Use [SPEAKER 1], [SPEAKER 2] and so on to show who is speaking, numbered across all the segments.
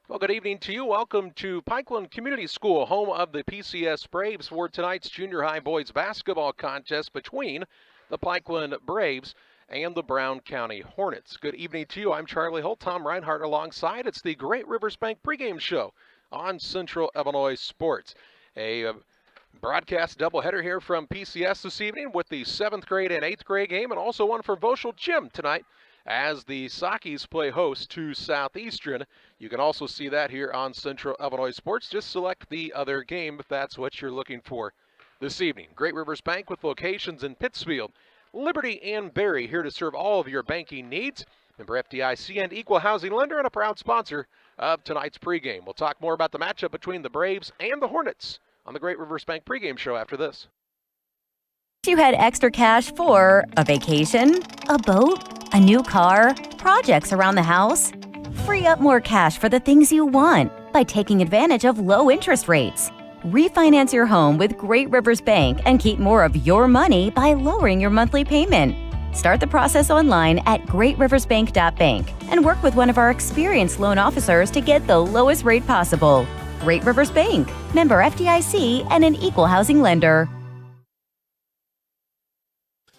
[SPEAKER 1] Well, good evening to you. Welcome to Pikeland Community School, home of the PCS Braves for tonight's junior high boys basketball contest between the Pikeland Braves and the Brown County Hornets. Good evening to you. I'm Charlie Holt, Tom Reinhardt alongside. It's the Great Rivers Bank pregame show on Central Illinois Sports. A broadcast doubleheader here from PCS this evening with the 7th grade and 8th grade game, and also one for Voschel Gym tonight as the Sockies play host to Southeastern. You can also see that here on Central Illinois Sports. Just select the other game if that's what you're looking for this evening. Great Rivers Bank with locations in Pittsfield, Liberty, and Barry, here to serve all of your banking needs. Member FDIC and equal housing lender, and a proud sponsor of tonight's pregame. We'll talk more about the matchup between the Braves and the Hornets on the Great Rivers Bank pregame show after this.
[SPEAKER 2] You had extra cash for a vacation, a boat, a new car, projects around the house. Free up more cash for the things you want by taking advantage of low interest rates. Refinance your home with Great Rivers Bank and keep more of your money by lowering your monthly payment. Start the process online at greatriversbank.bank and work with one of our experienced loan officers to get the lowest rate possible. Great Rivers Bank, member FDIC, and an equal housing lender.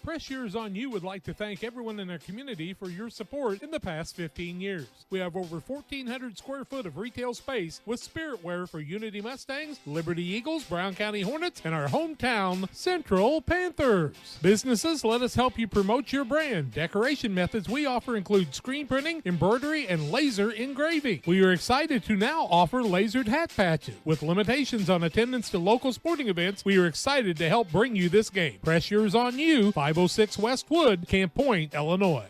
[SPEAKER 3] Press Yours on You would like to thank everyone in our community for your support in the past 15 years. We have over 1,400 square foot of retail space with spirit wear for Unity Mustangs, Liberty Eagles, Brown County Hornets, and our hometown Central Panthers. Businesses, let us help you promote your brand. Decoration methods we offer include screen printing, embroidery, and laser engraving. We are excited to now offer lasered hat patches. With limitations on attendance to local sporting events, we are excited to help bring you this game. Press Yours on You, 506 West Wood, Camp Point, Illinois.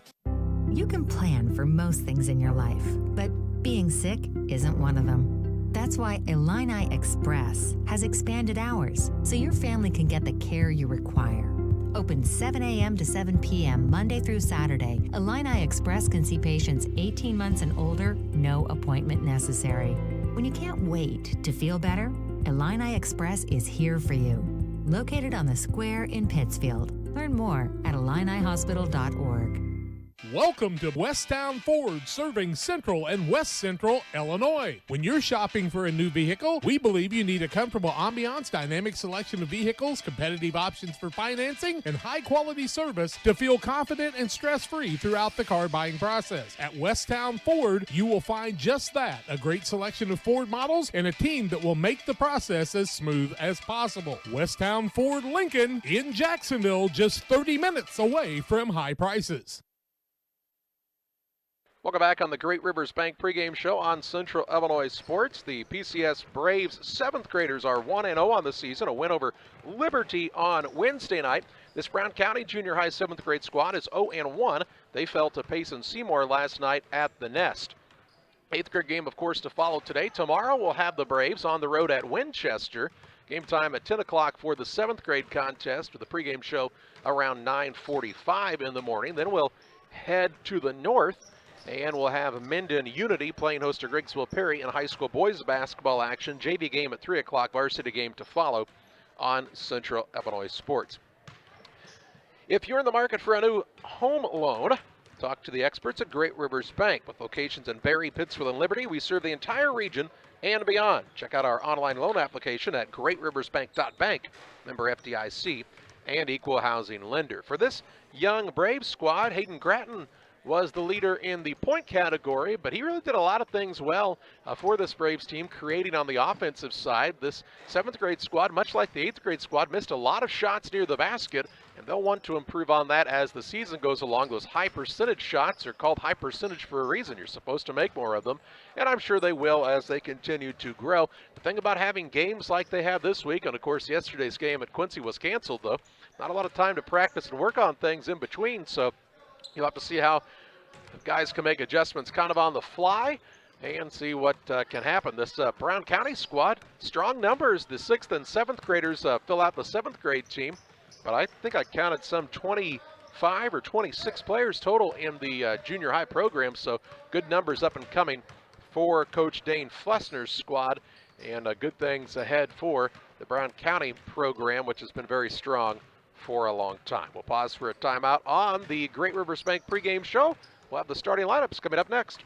[SPEAKER 4] You can plan for most things in your life, but being sick isn't one of them. That's why Illini Express has expanded hours so your family can get the care you require. Open 7 a.m. to 7 p.m. Monday through Saturday, Illini Express can see patients 18 months and older, no appointment necessary. When you can't wait to feel better, Illini Express is here for you. Located on the square in Pittsfield. Learn more at IlliniHospital.org.
[SPEAKER 3] Welcome to Westtown Ford, serving Central and West Central Illinois. When you're shopping for a new vehicle, we believe you need a comfortable ambiance, dynamic selection of vehicles, competitive options for financing, and high-quality service to feel confident and stress-free throughout the car buying process. At Westtown Ford, you will find just that, a great selection of Ford models and a team that will make the process as smooth as possible. Westtown Ford Lincoln in Jacksonville, just 30 minutes away from high prices.
[SPEAKER 1] Welcome back on the Great Rivers Bank pregame show on Central Illinois Sports. The PCS Braves 7th graders are 1-0 on the season, a win over Liberty on Wednesday night. This Brown County Junior High 7th grade squad is 0-1. They fell to Payson Seymour last night at the Nest. 8th grade game, of course, to follow today. Tomorrow we'll have the Braves on the road at Winchester. Game time at 10 o'clock for the 7th grade contest with the pregame show around 9:45 in the morning. Then we'll head to the north, and we'll have Minden Unity playing host to Griggsville Perry in high school boys basketball action. JV game at 3 o'clock, varsity game to follow on Central Illinois Sports. If you're in the market for a new home loan, talk to the experts at Great Rivers Bank. With locations in Barry, Pittsfield, and Liberty, we serve the entire region and beyond. Check out our online loan application at greatriversbank.bank, member FDIC, and equal housing lender. For this young Braves squad, Hayden Gratton was the leader in the point category, but he really did a lot of things well for this Braves team, creating on the offensive side. This 7th grade squad, much like the 8th grade squad, missed a lot of shots near the basket, and they'll want to improve on that as the season goes along. Those high percentage shots are called high percentage for a reason. You're supposed to make more of them, and I'm sure they will as they continue to grow. The thing about having games like they have this week, and of course yesterday's game at Quincy was canceled though, not a lot of time to practice and work on things in between, so you'll have to see how guys can make adjustments kind of on the fly and see what can happen. This Brown County squad, strong numbers. The 6th and 7th graders fill out the 7th grade team, but I think I counted some 25 or 26 players total in the junior high program, so good numbers up and coming for Coach Dane Flessner's squad, and good things ahead for the Brown County program, which has been very strong for a long time. We'll pause for a timeout on the Great Rivers Bank pregame show. We'll have the starting lineups coming up next.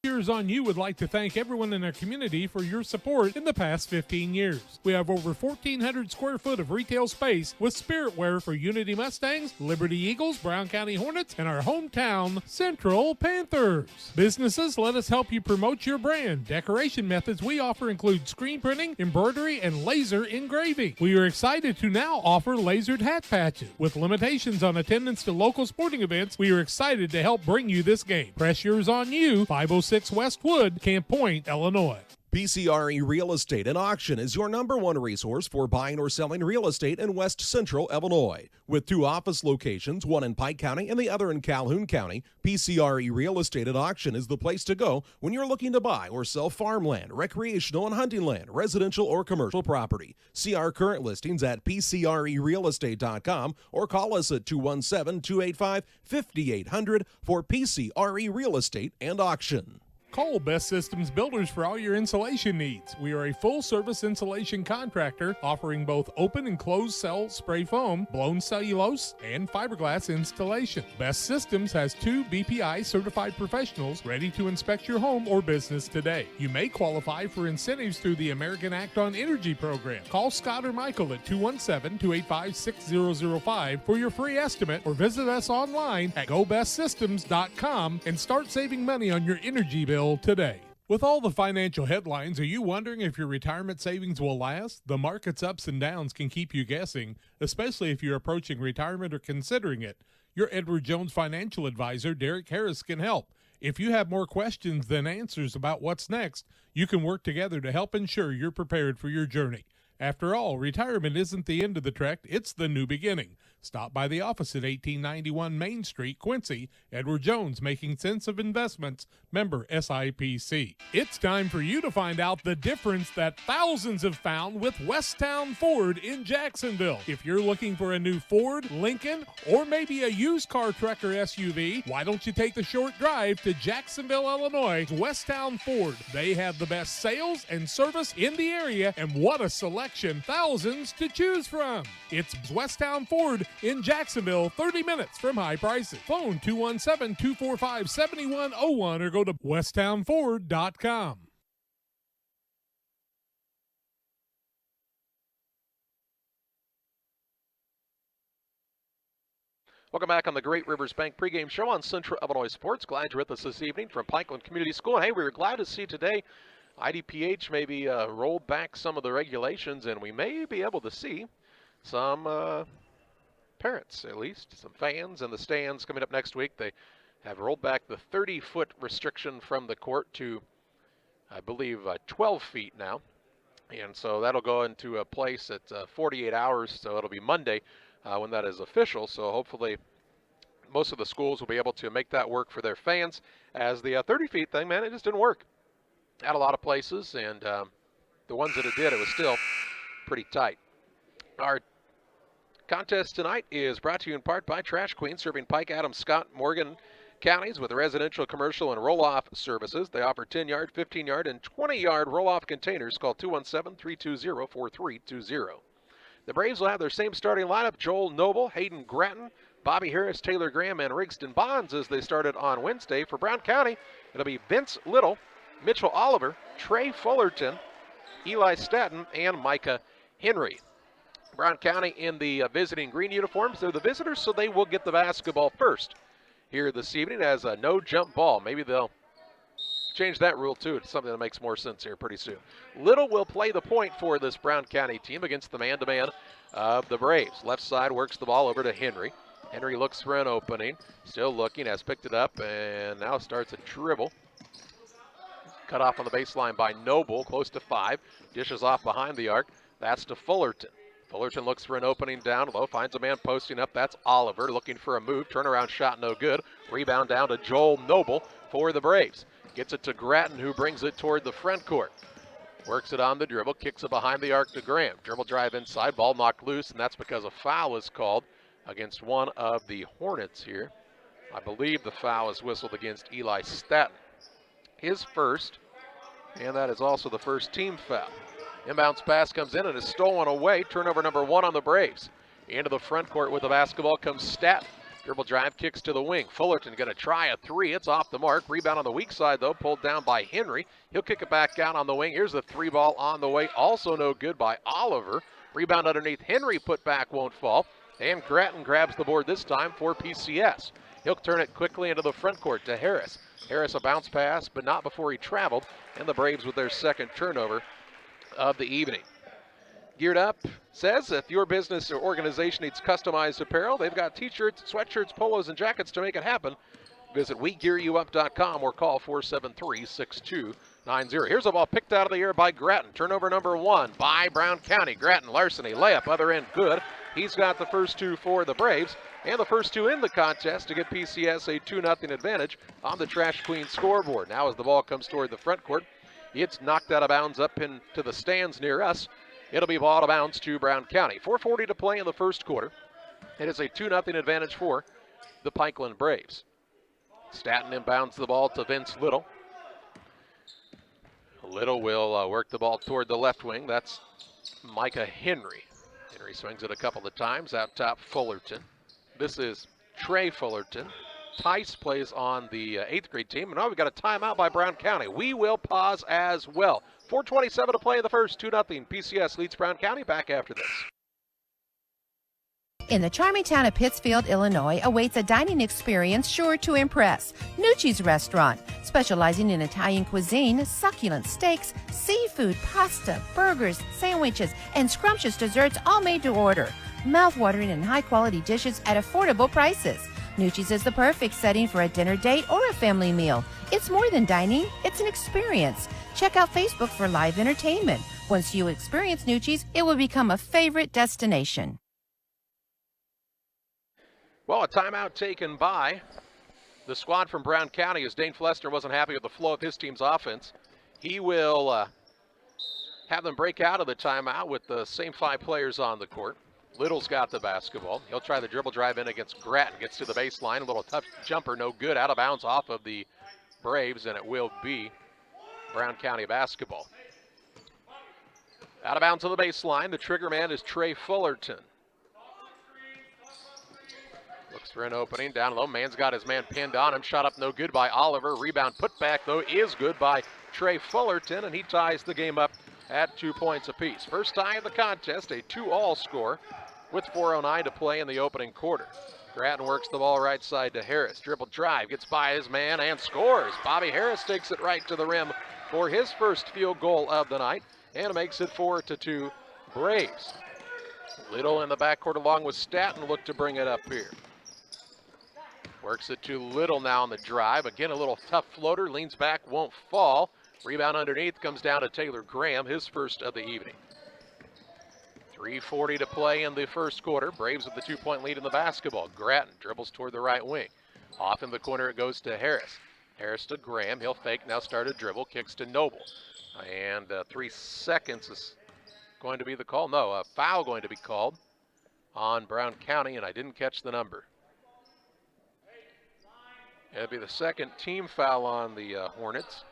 [SPEAKER 3] Cheers on You would like to thank everyone in our community for your support in the past 15 years. We have over 1,400 square foot of retail space with spirit wear for Unity Mustangs, Liberty Eagles, Brown County Hornets, and our hometown Central Panthers. Businesses, let us help you promote your brand. Decoration methods we offer include screen printing, embroidery, and laser engraving. We are excited to now offer lasered hat patches. With limitations on attendance to local sporting events, we are excited to help bring you this game. Press yours on you, 506 Westwood, Camp Point, Illinois.
[SPEAKER 5] PCRE Real Estate and Auction is your #1 resource for buying or selling real estate in West Central Illinois. With 2 office locations, one in Pike County and the other in Calhoun County, PCRE Real Estate and Auction is the place to go when you're looking to buy or sell farmland, recreational and hunting land, residential or commercial property. See our current listings at PCRERealestate.com or call us at 217-285-5800 for PCRE Real Estate and Auction.
[SPEAKER 3] Call Best Systems Builders for all your insulation needs. We are a full-service insulation contractor offering both open and closed cell spray foam, blown cellulose, and fiberglass installation. Best Systems has 2 BPI certified professionals ready to inspect your home or business today. You may qualify for incentives through the American Act on Energy program. Call Scott or Michael at 217-285-6005 for your free estimate or visit us online at gobestsystems.com and start saving money on your energy bill today. With all the financial headlines, are you wondering if your retirement savings will last? The market's ups and downs can keep you guessing, especially if you're approaching retirement or considering it. Your Edward Jones financial advisor, Derek Harris, can help. If you have more questions than answers about what's next, you can work together to help ensure you're prepared for your journey. After all, retirement isn't the end of the trek, it's the new beginning. Stop by the office at 1891 Main Street, Quincy. Edward Jones, making sense of investments, member SIPC. It's time for you to find out the difference that thousands have found with Westtown Ford in Jacksonville. If you're looking for a new Ford, Lincoln, or maybe a used car, truck, or SUV, why don't you take the short drive to Jacksonville, Illinois, Westtown Ford. They have the best sales and service in the area, and what a selection, thousands to choose from. It's Westtown Ford in Jacksonville, 30 minutes from high prices. Phone 217-245-7101 or go to westtownford.com.
[SPEAKER 1] Welcome back on the Great Rivers Bank pregame show on Central Illinois Sports. Glad you're with us this evening from Pikeland Community School. And hey, we were glad to see today IDPH maybe rolled back some of the regulations, and we may be able to see some parents, at least, some fans in the stands coming up next week. They have rolled back the 30-foot restriction from the court to, I believe, 12 feet now. And so that'll go into place at 48 hours, so it'll be Monday when that is official. So hopefully most of the schools will be able to make that work for their fans, as the 30 feet thing, man, it just didn't work at a lot of places, and the ones that it did, it was still pretty tight. Our contest tonight is brought to you in part by Trash Queen, serving Pike, Adams, Scott, Morgan counties with residential, commercial, and roll-off services. They offer 10-yard, 15-yard, and 20-yard roll-off containers. Call 217-320-4320. The Braves will have their same starting lineup: Joel Noble, Hayden Gratton, Bobby Harris, Taylor Graham, and Rigston Bonds as they started on Wednesday. For Brown County, it'll be Vince Little, Mitchell Oliver, Trey Fullerton, Eli Staton, and Micah Henry. Brown County in the visiting green uniforms. They're the visitors, so they will get the basketball first here this evening as a no-jump ball. Maybe they'll change that rule, too. It's something that makes more sense here pretty soon. Little will play the point for this Brown County team against the man-to-man of the Braves. Left side works the ball over to Henry. Henry looks for an opening. Still looking, has picked it up, and now starts a dribble. Cut off on the baseline by Noble, close to 5. Dishes off behind the arc. That's to Fullerton. Fullerton looks for an opening down low, finds a man posting up. That's Oliver looking for a move. Turnaround shot, no good. Rebound down to Joel Noble for the Braves. Gets it to Gratton, who brings it toward the front court. Works it on the dribble, kicks it behind the arc to Graham. Dribble drive inside, ball knocked loose, and that's because a foul is called against one of the Hornets here. I believe the foul is whistled against Eli Staton. His first, and that is also the first team foul. Inbounds pass comes in and is stolen away. Turnover number 1 on the Braves. Into the front court with the basketball comes Staton. Dribble drive, kicks to the wing. Fullerton going to try a three. It's off the mark. Rebound on the weak side, though, pulled down by Henry. He'll kick it back out on the wing. Here's the three ball on the way. Also no good by Oliver. Rebound underneath. Henry put back, won't fall. And Grattan grabs the board this time for PCS. He'll turn it quickly into the front court to Harris. Harris a bounce pass, but not before he traveled. And the Braves with their second turnover of the evening. Geared Up says if your business or organization needs customized apparel, they've got t-shirts, sweatshirts, polos, and jackets to make it happen. Visit WeGearYouUp.com or call 473-6290. Here's a ball picked out of the air by Grattan. Turnover number 1 by Brown County. Grattan larceny, layup, other end, good. He's got the first 2 for the Braves, and the first 2 in the contest to give PCS a 2-0 advantage on the Trash Queen scoreboard. Now as the ball comes toward the front court, it's knocked out of bounds up into the stands near us. It'll be ball out of bounds to Brown County. 4:40 to play in the first quarter. It is a 2-0 advantage for the Pikeland Braves. Staton inbounds the ball to Vince Little. Little will work the ball toward the left wing. That's Micah Henry. Henry swings it a couple of times. Out top, Fullerton. This is Trey Fullerton. Tice plays on the 8th grade team. And now we've got a timeout by Brown County. We will pause as well. 4:27 to play in the first, 2-0. PCS leads Brown County. Back after this.
[SPEAKER 6] In the charming town of Pittsfield, Illinois, awaits a dining experience sure to impress. Nucci's Restaurant, specializing in Italian cuisine, succulent steaks, seafood, pasta, burgers, sandwiches, and scrumptious desserts, all made to order. Mouth-watering and high-quality dishes at affordable prices. Nucci's is the perfect setting for a dinner date or a family meal. It's more than dining, it's an experience. Check out Facebook for live entertainment. Once you experience Nucci's, it will become a favorite destination.
[SPEAKER 1] Well, a timeout taken by the squad from Brown County as Dane Flessner wasn't happy with the flow of his team's offense. He will have them break out of the timeout with the same 5 players on the court. Little's got the basketball. He'll try the dribble drive in against Grattan. Gets to the baseline. A little tough jumper, no good. Out of bounds off of the Braves, and it will be Brown County basketball. Out of bounds on the baseline. The trigger man is Trey Fullerton. Looks for an opening. Down low. Man's got his man pinned on him. Shot up no good by Oliver. Rebound put back, though, is good by Trey Fullerton, and he ties the game up at 2 points apiece. First tie of the contest, a 2-all score with 4:09 to play in the opening quarter. Grattan works the ball right side to Harris. Dribble drive, gets by his man and scores. Bobby Harris takes it right to the rim for his first field goal of the night and makes it 4-2 Braves. Little in the backcourt along with Staton look to bring it up here. Works it to Little now on the drive. Again, a little tough floater, leans back, won't fall. Rebound underneath comes down to Taylor Graham, his first of the evening. 3:40 to play in the first quarter. Braves with the 2-point lead in the basketball. Grattan dribbles toward the right wing. Off in the corner it goes to Harris. Harris to Graham. He'll fake, now start a dribble. Kicks to Noble. And 3 seconds is going to be the call. No, a foul going to be called on Brown County, and I didn't catch the number. It'll be the second team foul on the Hornets.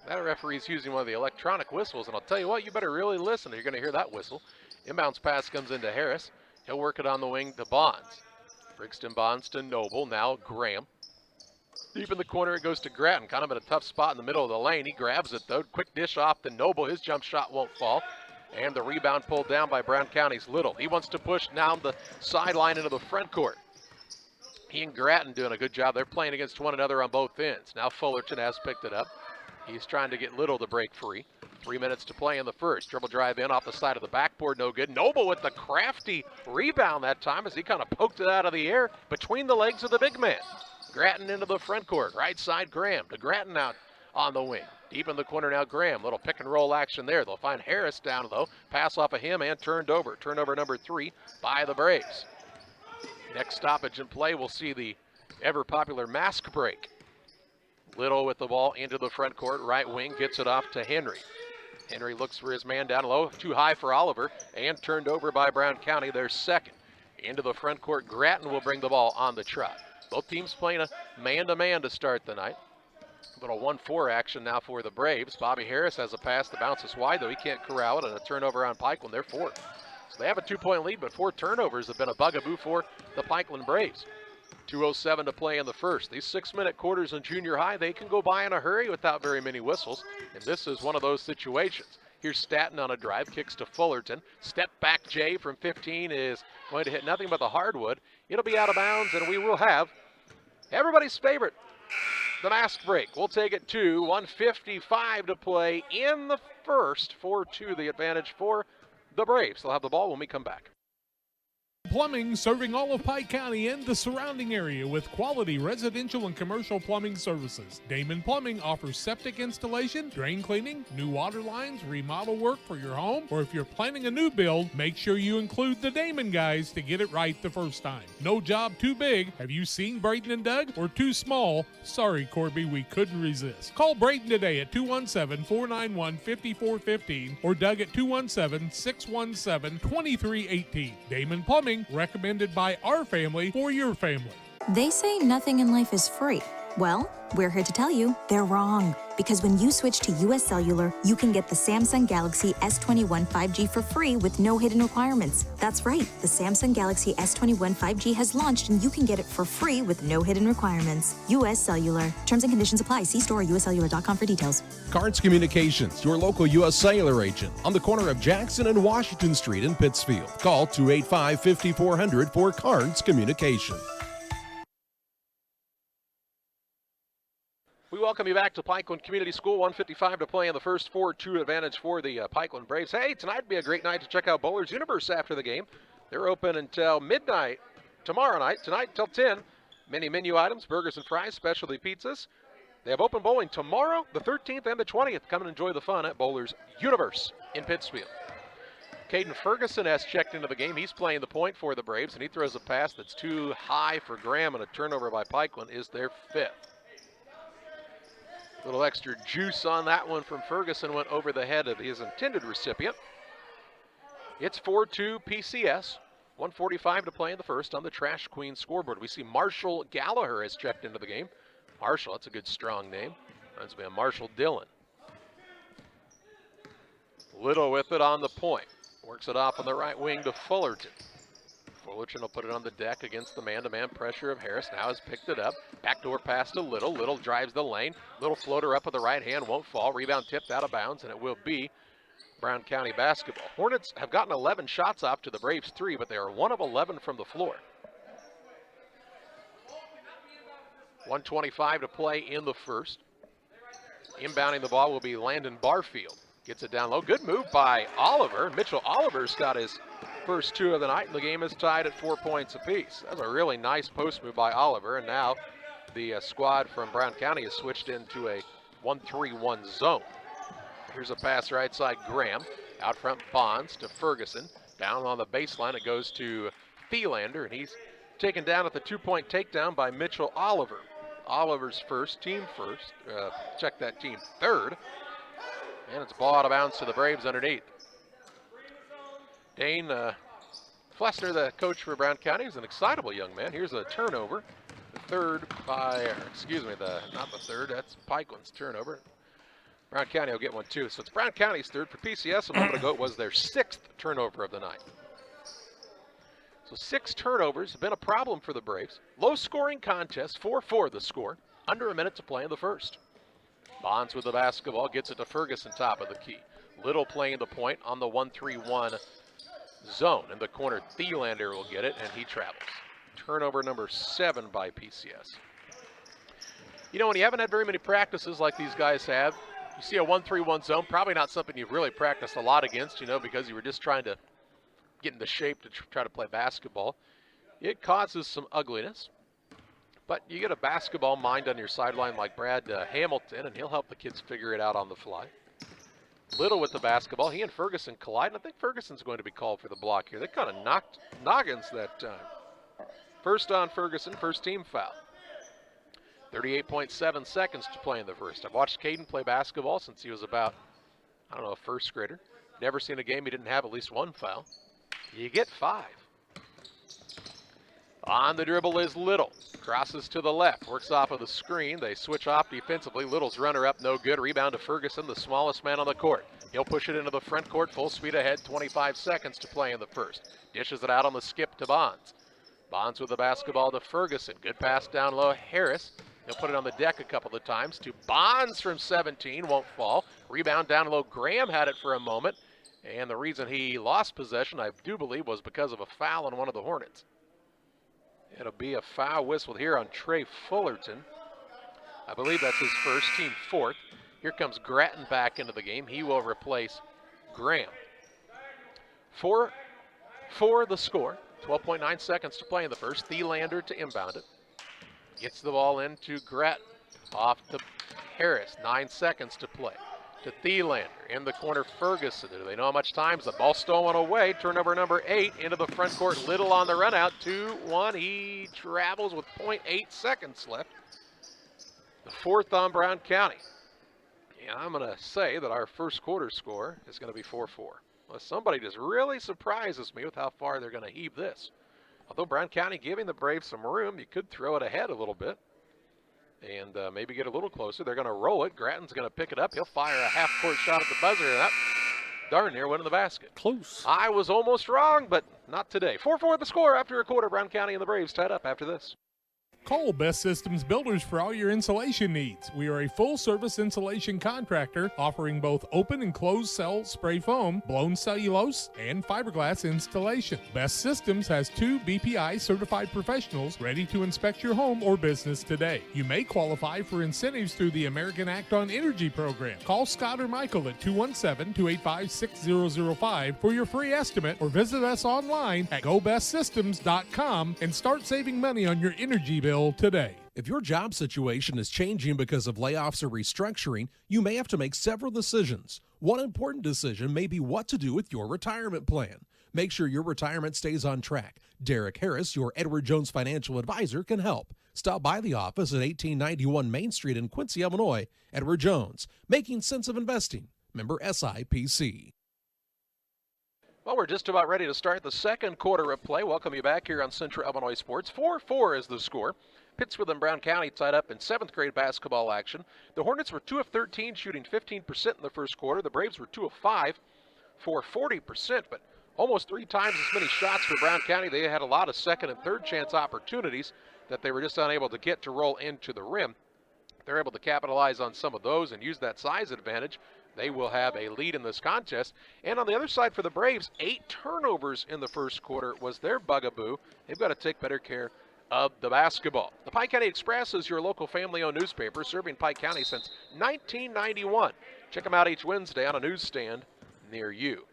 [SPEAKER 1] That referee's using one of the electronic whistles, and I'll tell you what, you better really listen if you're going to hear that whistle. Inbounds pass comes into Harris. He'll work it on the wing to Bonds. Brixton Bonds to Noble, now Graham. Deep in the corner it goes to Grattan, kind of in a tough spot in the middle of the lane. He grabs it though, quick dish off to Noble. His jump shot won't fall. And the rebound pulled down by Brown County's Little. He wants to push down the sideline into the front court. He and Grattan doing a good job. They're playing against one another on both ends. Now Fullerton has picked it up. He's trying to get Little to break free. 3 minutes to play in the first. Dribble drive in off the side of the backboard, no good. Noble with the crafty rebound that time as he kind of poked it out of the air between the legs of the big man. Grattan into the front court. Right side Graham to Grattan out on the wing. Deep in the corner now Graham. Little pick and roll action there. They'll find Harris down low. Pass off of him and turned over. Turnover number 3 by the Braves. Next stoppage in play, we'll see the ever popular mask break. Little with the ball into the front court, right wing, gets it off to Henry. Henry looks for his man down low, too high for Oliver, and turned over by Brown County, their second. Into the front court, Grattan will bring the ball on the trot. Both teams playing a man-to-man to start the night. A little 1-4 action now for the Braves. Bobby Harris has a pass that bounces wide, though he can't corral it, and a turnover on Pikeland. They're 4. So they have a 2-point lead, but 4 turnovers have been a bugaboo for the Pikeland Braves. 2:07 to play in the first. These 6-minute quarters in junior high, they can go by in a hurry without very many whistles, and this is one of those situations. Here's Staton on a drive, kicks to Fullerton. Step back Jay from 15 is going to hit nothing but the hardwood. It'll be out of bounds, and we will have everybody's favorite, the mask break. We'll take it to 1:55 to play in the first. 4-2 the advantage for the Braves. They'll have the ball when we come back.
[SPEAKER 3] Plumbing, serving all of Pike County and the surrounding area with quality residential and commercial plumbing services. Damon Plumbing offers septic installation, drain cleaning, new water lines, remodel work for your home, or if you're planning a new build, make sure you include the Damon guys to get it right the first time. No job too big. Have you seen Braden and Doug? Or too small? Sorry, Corby, we couldn't resist. Call Braden today at 217-491-5415 or Doug at 217-617-2318. Damon Plumbing, recommended by our family for your family.
[SPEAKER 7] They say nothing in life is free. Well, we're here to tell you they're wrong. Because when you switch to US Cellular, you can get the Samsung Galaxy S21 5G for free with no hidden requirements. That's right, the Samsung Galaxy S21 5G has launched and you can get it for free with no hidden requirements. US Cellular. Terms and conditions apply. See store or uscellular.com for details.
[SPEAKER 5] Cards Communications, your local U.S. Cellular agent on the corner of Jackson and Washington Street in Pittsfield. Call 285-5400 for Cards Communication.
[SPEAKER 1] We welcome you back to Pikeland Community School. 1:55 to play in the first. 4-2 advantage for the Pikeland Braves. Hey, tonight would be a great night to check out Bowler's Universe after the game. They're open until midnight tomorrow night. Tonight until 10. Many menu items, burgers and fries, specialty pizzas. They have open bowling tomorrow, the 13th and the 20th. Come and enjoy the fun at Bowler's Universe in Pittsfield. Caden Ferguson has checked into the game. He's playing the point for the Braves, and he throws a pass that's too high for Graham, and a turnover by Pikeland is their 5th. A little extra juice on that one from Ferguson, went over the head of his intended recipient. It's 4-2 PCS. 1:45 to play in the first on the Trash Queen scoreboard. We see Marshall Gallagher has checked into the game. Marshall, that's a good strong name. Reminds me of Marshall Dillon. Little with it on the point. Works it off on the right wing to Fullerton. Fullerton will put it on the deck against the man-to-man pressure of Harris. Now has picked it up. Backdoor pass to Little. Little drives the lane. Little floater up with the right hand. Won't fall. Rebound tipped out of bounds, and it will be Brown County basketball. Hornets have gotten 11 shots off to the Braves 3, but they are 1 of 11 from the floor. 1:25 to play in the first. Inbounding the ball will be Landon Barfield. Gets it down low. Good move by Oliver. Mitchell Oliver's got his first 2 of the night, and the game is tied at 4 points apiece. That's a really nice post move by Oliver, and now the squad from Brown County has switched into a 1-3-1 zone. Here's a pass right side, Graham. Out front, Bonds to Ferguson. Down on the baseline, it goes to Thielander, and he's taken down at the 2-point takedown by Mitchell Oliver. Oliver's first, team first. Check that, team third. And it's ball out of bounds to the Braves underneath. Dane Flessner, the coach for Brown County, is an excitable young man. Here's a turnover. The third by, not the third, that's Pikeland's turnover. Brown County will get one too. So it's Brown County's third. For PCS a moment ago, it was their 6th turnover of the night. So 6 turnovers have been a problem for the Braves. Low scoring contest, 4-4 the score. Under a minute to play in the first. Bonds with the basketball, gets it to Ferguson, top of the key. Little playing the point on the 1-3-1 zone. In the corner, Thielander will get it, and he travels. Turnover number 7 by PCS. You know, when you haven't had very many practices like these guys have, you see a 1-3-1 zone, probably not something you've really practiced a lot against, you know, because you were just trying to get into shape to try to play basketball. It causes some ugliness. But you get a basketball mind on your sideline like Brad Hamilton, and he'll help the kids figure it out on the fly. Little with the basketball. He and Ferguson collide, and I think Ferguson's going to be called for the block here. They kind of knocked noggins that time. First on Ferguson, first team foul. 38.7 seconds to play in the first. I've watched Caden play basketball since he was about, I don't know, a first grader. Never seen a game he didn't have at least 1 foul. You get 5. On the dribble is Little. Crosses to the left, works off of the screen. They switch off defensively. Little's runner up, no good. Rebound to Ferguson, the smallest man on the court. He'll push it into the front court, full speed ahead, 25 seconds to play in the first. Dishes it out on the skip to Bonds. Bonds with the basketball to Ferguson. Good pass down low. Harris. He'll put it on the deck a couple of times to Bonds from 17. Won't fall. Rebound down low. Graham had it for a moment. And the reason he lost possession, I do believe, was because of a foul on one of the Hornets. It'll be a foul whistled here on Trey Fullerton. I believe that's his first, team fourth. Here comes Grattan back into the game. He will replace Graham. For the score. 12.9 seconds to play in the first. Thielander to inbound it. Gets the ball into Grattan. Off to Harris. 9 seconds to play. To Thielander. In the corner, Ferguson. Do they know how much time? The ball stolen away. Turnover number 8 into the front court. Little on the run out. 2-1. He travels with 0.8 seconds left. The fourth on Brown County. And I'm going to say that our first quarter score is going to be 4-4. Unless somebody just really surprises me with how far they're going to heave this. Although Brown County giving the Braves some room, you could throw it ahead a little bit and maybe get a little closer. They're going to roll it. Grattan's going to pick it up. He'll fire a half-court shot at the buzzer, and darn near went in the basket.
[SPEAKER 8] Close.
[SPEAKER 1] I was almost wrong, but not today. 4-4 the score after a quarter. Brown County and the Braves tied up after this.
[SPEAKER 3] Call Best Systems Builders for all your insulation needs. We are a full-service insulation contractor offering both open and closed cell spray foam, blown cellulose, and fiberglass installation. Best Systems has 2 BPI certified professionals ready to inspect your home or business today. You may qualify for incentives through the American Act on Energy program. Call Scott or Michael at 217-285-6005 for your free estimate or visit us online at gobestsystems.com and start saving money on your energy bill today.
[SPEAKER 5] If your job situation is changing because of layoffs or restructuring, you may have to make several decisions. One important decision may be what to do with your retirement plan. Make sure your retirement stays on track. Derek Harris, your Edward Jones financial advisor, can help. Stop by the office at 1891 Main Street in Quincy, Illinois. Edward Jones, making sense of investing. Member SIPC.
[SPEAKER 1] Well, we're just about ready to start the second quarter of play. Welcome you back here on Central Illinois Sports. 4-4 is the score. Pittsfield and Brown County tied up in 7th grade basketball action. The Hornets were 2 of 13, shooting 15% in the first quarter. The Braves were 2 of 5 for 40%, but almost 3 times as many shots for Brown County. They had a lot of second and third chance opportunities that they were just unable to get to roll into the rim. They're able to capitalize on some of those and use that size advantage. They will have a lead in this contest. And on the other side for the Braves, 8 turnovers in the first quarter was their bugaboo. They've got to take better care of the basketball. The Pike County Express is your local family-owned newspaper serving Pike County since 1991. Check them out each Wednesday on a newsstand near you.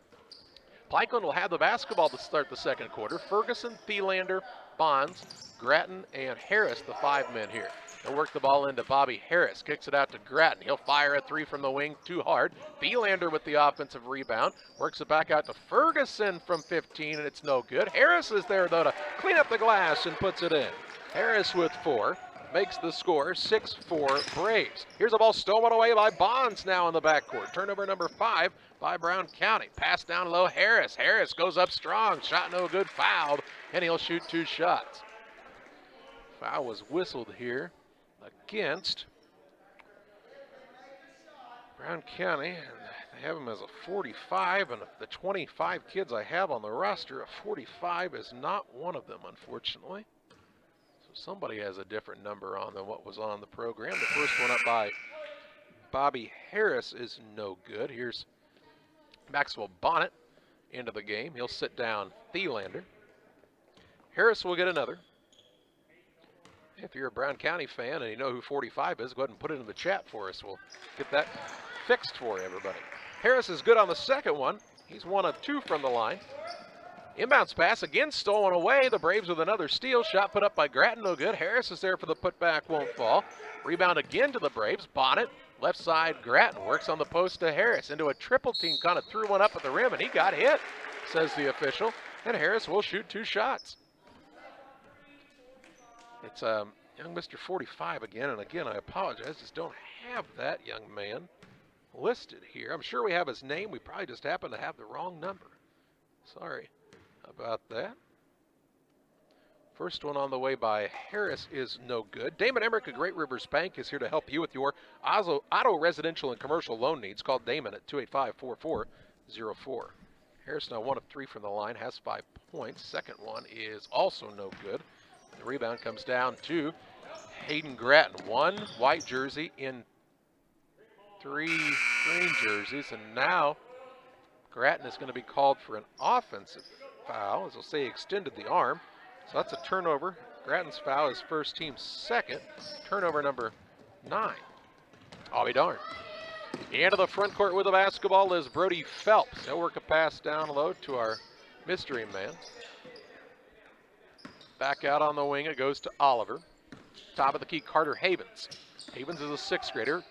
[SPEAKER 1] Pikeland will have the basketball to start the second quarter. Ferguson, Thielander, Bonds, Grattan, and Harris, the 5 men here. They'll work the ball into Bobby Harris. Kicks it out to Grattan. He'll fire a 3 from the wing too hard. Thielander with the offensive rebound. Works it back out to Ferguson from 15, and it's no good. Harris is there, though, to clean up the glass and puts it in. Harris with 4. Makes the score 6-4 Braves. Here's a ball stolen away by Bonds now in the backcourt. Turnover number 5 by Brown County. Pass down low, Harris. Harris goes up strong. Shot no good, fouled, and he'll shoot 2 shots. Foul was whistled here against Brown County, and they have him as a 45, and of the 25 kids I have on the roster, a 45 is not one of them, unfortunately. So somebody has a different number on than what was on the program. The first one up by Bobby Harris is no good. Here's Maxwell Bonnet into the game. He'll sit down Thielander. Harris will get another. If you're a Brown County fan and you know who 45 is, go ahead and put it in the chat for us. We'll get that fixed for everybody. Harris is good on the second one. He's 1 of 2 from the line. Inbounds pass again stolen away. The Braves with another steal. Shot put up by Grattan, no good. Harris is there for the putback, won't fall. Rebound again to the Braves. Bonnet, left side, Grattan works on the post to Harris. Into a triple team, kind of threw one up at the rim, and he got hit, says the official. And Harris will shoot 2 shots. It's young Mr. 45 again, and again, I apologize, just don't have that young man listed here. I'm sure we have his name. We probably just happen to have the wrong number. Sorry about that. First one on the way by Harris is no good. Damon Emmerich of Great Rivers Bank is here to help you with your auto residential and commercial loan needs. Call Damon at 285-4404. Harris now 1 of 3 from the line, has 5 points. Second one is also no good. The rebound comes down to Hayden Gratton. 1 white jersey in 3 green jerseys, and now Gratton is going to be called for an offensive foul, as they'll say extended the arm. So that's a turnover. Gratton's foul is first team's second. Turnover number 9. I'll be darned. Into the front court with the basketball is Brody Phelps. He'll work a pass down low to our mystery man. Back out on the wing, it goes to Oliver. Top of the key, Carter Havens. Havens is a 6th grader.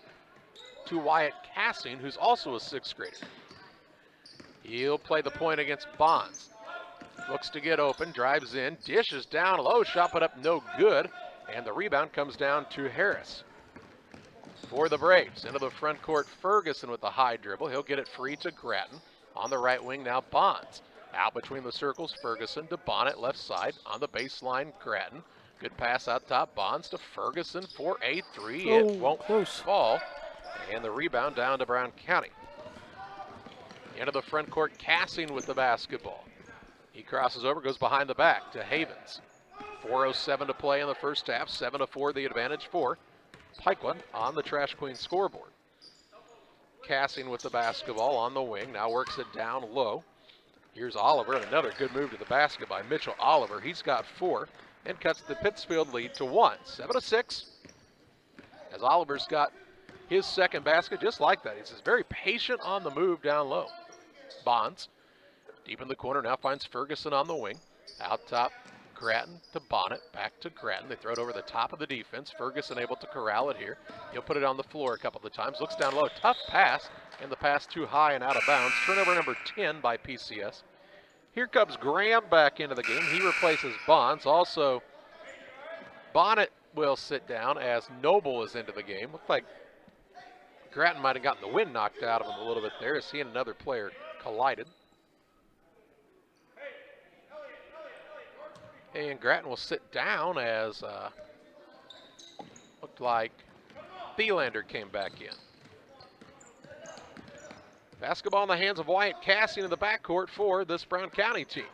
[SPEAKER 1] To Wyatt Cassing, who's also a 6th grader. He'll play the point against Bonds. Looks to get open, drives in, dishes down low, shot put up no good, and the rebound comes down to Harris. For the Braves, into the front court, Ferguson with the high dribble. He'll get it free to Gratton. On the right wing now, Bonds. Out between the circles, Ferguson to Bonnet, left side. On the baseline, Gratton. Good pass out top, Bonds to Ferguson for a 3. It won't fall. And the rebound down to Brown County. Into the front court, Cassing with the basketball. He crosses over, goes behind the back to Havens. 4:07 to play in the first half. 7-4 the advantage for Pikeland on the Trash Queen scoreboard. Cassing with the basketball on the wing. Now works it down low. Here's Oliver, and another good move to the basket by Mitchell Oliver. He's got 4 and cuts the Pittsfield lead to 1. 7-6. As Oliver's got his second basket just like that. He's just very patient on the move down low. Bonds, deep in the corner, now finds Ferguson on the wing. Out top, Gratton to Bonnet, back to Gratton. They throw it over the top of the defense. Ferguson able to corral it here. He'll put it on the floor a couple of times. Looks down low, tough pass, and the pass too high and out of bounds. Turnover number 10 by PCS. Here comes Graham back into the game. He replaces Bonds. Also, Bonnet will sit down as Noble is into the game. Looks like Gratton might have gotten the wind knocked out of him a little bit there as he and another player collided. And Gratton will sit down as looked like Thielander came back in. Basketball in the hands of Wyatt Cassing in the backcourt for this Brown County team.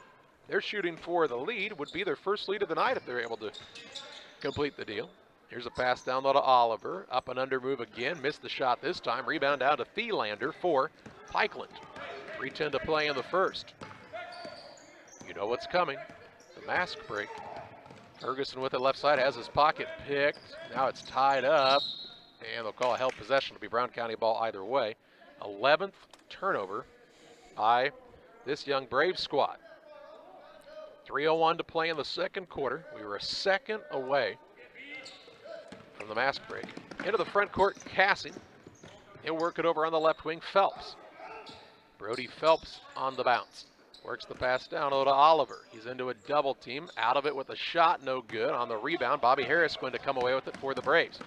[SPEAKER 1] They're shooting for the lead. Would be their first lead of the night if they're able to complete the deal. Here's a pass down low to Oliver. Up and under move again. Missed the shot this time. Rebound down to Thielander for Pikeland. 3:10 to play in the first. You know what's coming. The mask break. Ferguson with it left side has his pocket picked. Now it's tied up. And they'll call a held possession to be Brown County ball either way. 11th turnover by this young Braves squad. 3:01 to play in the second quarter. We were a second away from the mask break. Into the front court, Cassing. He'll work it over on the left wing, Phelps. Brody Phelps on the bounce. Works the pass down low to Oliver. He's into a double team. Out of it with a shot, no good. On the rebound, Bobby Harris going to come away with it for the Braves.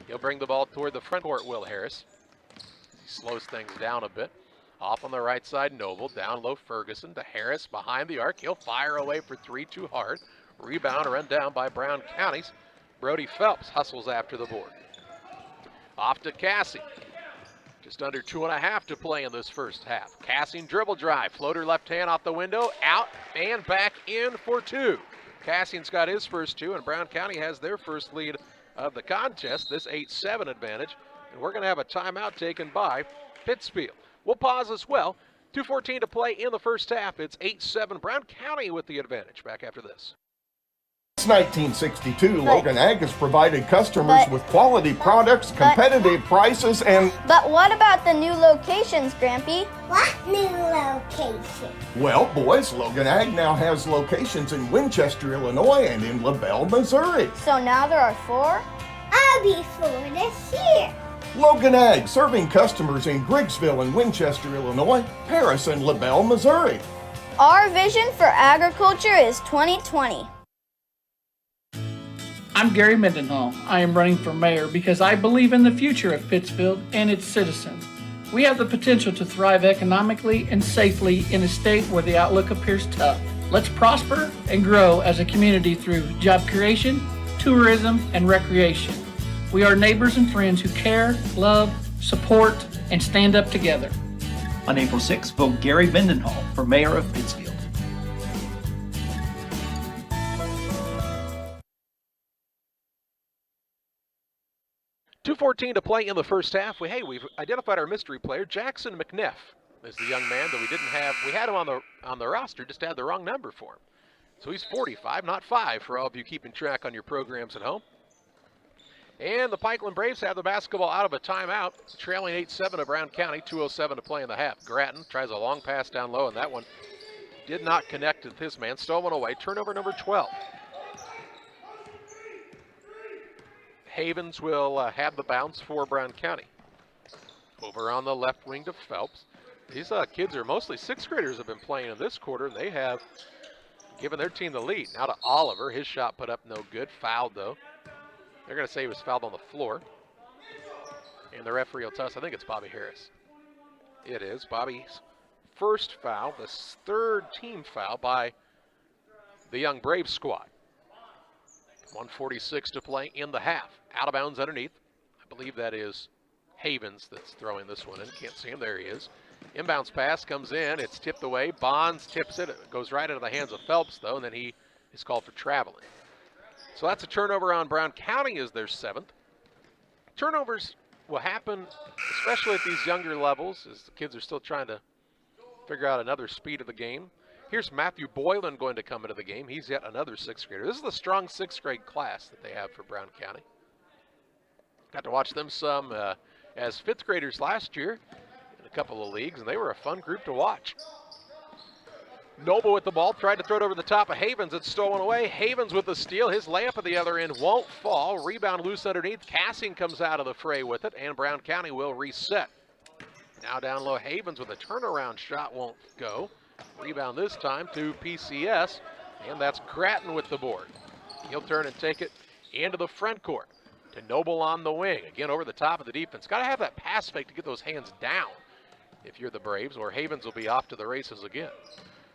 [SPEAKER 1] He'll bring the ball toward the front court, Will Harris. He slows things down a bit. Off on the right side, Noble. Down low, Ferguson to Harris behind the arc. He'll fire away for 3 too hard. Rebound run down by Brown County's Brody Phelps hustles after the board. Off to Cassing. Just under 2.5 to play in this first half. Cassing dribble drive. Floater left hand off the window. Out and back in for 2. Cassing's got his first 2, and Brown County has their first lead of the contest, this 8-7 advantage. And we're going to have a timeout taken by Pittsfield. We'll pause as well. 2:14 to play in the first half. It's 8-7 Brown County with the advantage. Back after this.
[SPEAKER 8] Since 1962, Logan Ag has provided customers with quality products, competitive prices, and...
[SPEAKER 9] But what about the new locations, Grampy?
[SPEAKER 10] What new location?
[SPEAKER 8] Well, boys, Logan Ag now has locations in Winchester, Illinois, and in LaBelle, Missouri.
[SPEAKER 9] So now there are 4?
[SPEAKER 10] I'll be 4 this year.
[SPEAKER 8] Logan Ag, serving customers in Griggsville and Winchester, Illinois, Paris, and LaBelle, Missouri.
[SPEAKER 9] Our vision for agriculture is 2020.
[SPEAKER 11] I'm Gary Mendenhall. I am running for mayor because I believe in the future of Pittsfield and its citizens. We have the potential to thrive economically and safely in a state where the outlook appears tough. Let's prosper and grow as a community through job creation, tourism, and recreation. We are neighbors and friends who care, love, support, and stand up together.
[SPEAKER 12] On April 6th, vote Gary Mendenhall for mayor of Pittsfield.
[SPEAKER 1] .2:14 to play in the first half. We've identified our mystery player, Jackson McNeff, is the young man that we didn't have. We had him on the roster, just had the wrong number for him. So he's 45, not 5, for all of you keeping track on your programs at home. And the Pikeland Braves have the basketball out of a timeout, trailing 8-7 of Brown County, 2:07 to play in the half. Gratton tries a long pass down low, and that one did not connect with his man. Stolen away, turnover number 12. Havens will have the bounce for Brown County. Over on the left wing to Phelps. These kids are mostly 6th graders have been playing in this quarter. They have given their team the lead. Now to Oliver. His shot put up no good. Fouled, though. They're going to say he was fouled on the floor. And the referee will tell us, I think it's Bobby Harris. It is Bobby's first foul, the 3rd team foul by the young Braves squad. 1:46 to play in the half. Out of bounds underneath. I believe that is Havens that's throwing this one in. Can't see him. There he is. Inbounds pass comes in. It's tipped away. Bonds tips it. It goes right into the hands of Phelps, though, and then he is called for traveling. So that's a turnover on Brown County as their 7th. Turnovers will happen, especially at these younger levels, as the kids are still trying to figure out another speed of the game. Here's Matthew Boylan going to come into the game. He's yet another 6th grader. This is the strong 6th grade class that they have for Brown County. Got to watch them some as 5th graders last year in a couple of leagues, and they were a fun group to watch. Noble with the ball, tried to throw it over the top of Havens. It's stolen away. Havens with the steal. His layup at the other end won't fall. Rebound loose underneath. Cassing comes out of the fray with it, and Brown County will reset. Now down low, Havens with a turnaround shot won't go. Rebound this time to PCS, and that's Gratton with the board. He'll turn and take it into the front court to Noble on the wing. Again, over the top of the defense. Got to have that pass fake to get those hands down if you're the Braves, or Havens will be off to the races again.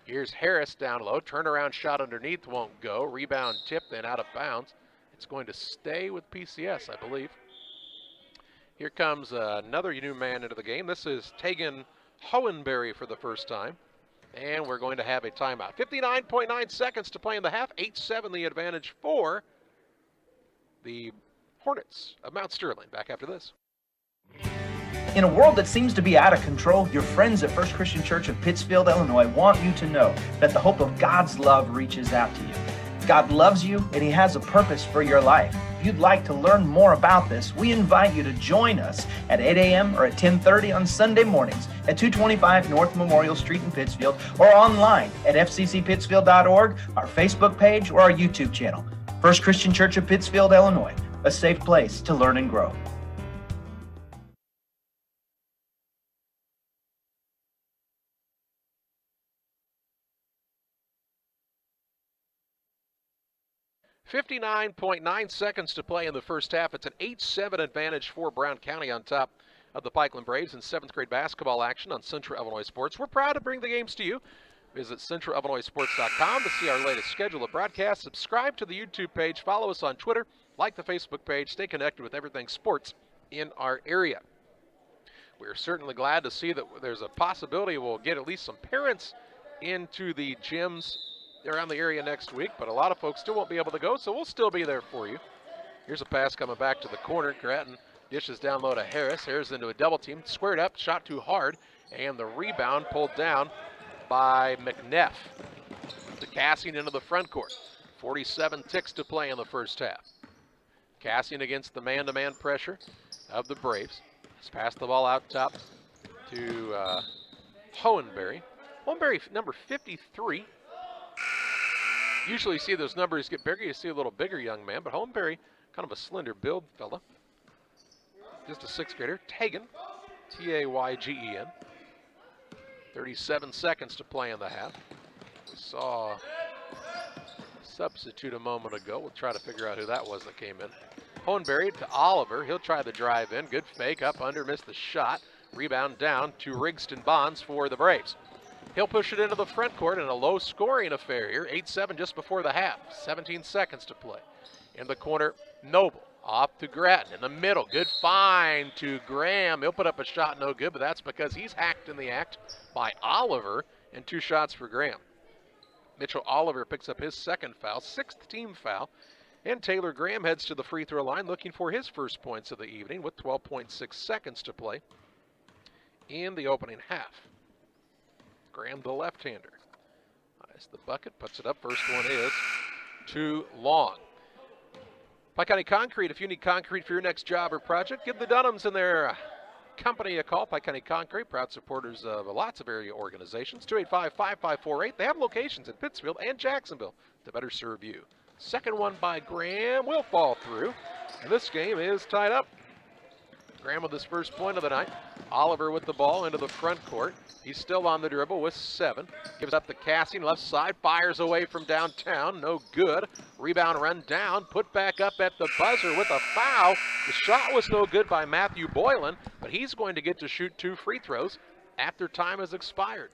[SPEAKER 1] Here's Harris down low. Turnaround shot underneath won't go. Rebound tip, then out of bounds. It's going to stay with PCS, I believe. Here comes another new man into the game. This is Tegan Hohenberry for the first time. And we're going to have a timeout. 59.9 seconds to play in the half. 8-7 the advantage for the Hornets of Mount Sterling. Back after this.
[SPEAKER 12] In a world that seems to be out of control, your friends at First Christian Church of Pittsfield, Illinois want you to know that the hope of God's love reaches out to you. God loves you and He has a purpose for your life. If you'd like to learn more about this, we invite you to join us at 8 a.m. or at 10:30 on Sunday mornings at 225 North Memorial Street in Pittsfield, or online at fccpittsfield.org, our Facebook page, or our YouTube channel. First Christian Church of Pittsfield, Illinois, a safe place to learn and grow.
[SPEAKER 1] .9 seconds to play in the first half. It's an 8-7 advantage for Brown County on top of the Pikeland Braves in 7th grade basketball action on Central Illinois Sports. We're proud to bring the games to you. Visit centralillinoisports.com to see our latest schedule of broadcasts. Subscribe to the YouTube page. Follow us on Twitter. Like the Facebook page. Stay connected with everything sports in our area. We're certainly glad to see that there's a possibility we'll get at least some parents into the gyms around the area next week, but a lot of folks still won't be able to go, so we'll still be there for you. Here's a pass coming back to the corner. Gratton dishes down low to Harris. Harris into a double team, squared up, shot too hard, and the rebound pulled down by McNeff. To Cassian into the front court. 47 ticks to play in the first half. Cassian against the man-to-man pressure of the Braves. He's passed the ball out top to Hohenberry. Hohenberry, number 53. Usually you see those numbers get bigger, you see a little bigger young man, but Hohenberry, kind of a slender build fella. Just a 6th grader. Tagen, T-A-Y-G-E-N. 37 seconds to play in the half. We saw a substitute a moment ago. We'll try to figure out who that was that came in. Hohenberry to Oliver. He'll try the drive in. Good fake, up under, missed the shot. Rebound down to Rigston Bonds for the Braves. He'll push it into the front court in a low-scoring affair here. 8-7 just before the half. 17 seconds to play. In the corner, Noble Off to Grattan in the middle. Good find to Graham. He'll put up a shot, no good, but that's because he's hacked in the act by Oliver, and 2 shots for Graham. Mitchell Oliver picks up his second foul, 6th team foul, and Taylor Graham heads to the free throw line looking for his first points of the evening with 12.6 seconds to play in the opening half. Graham, the left-hander, eyes the bucket, puts it up. First one is too long. Pike County Concrete, if you need concrete for your next job or project, give the Dunhams and their company a call. Pike County Concrete, proud supporters of lots of area organizations. 285-5548. They have locations in Pittsfield and Jacksonville to better serve you. Second one by Graham will fall through, and this game is tied up. Graham with his first point of the night. Oliver with the ball into the front court. He's still on the dribble with 7. Gives up to Cassian, left side, fires away from downtown. No good. Rebound run down, put back up at the buzzer with a foul. The shot was no good by Matthew Boylan, but he's going to get to shoot 2 free throws after time has expired.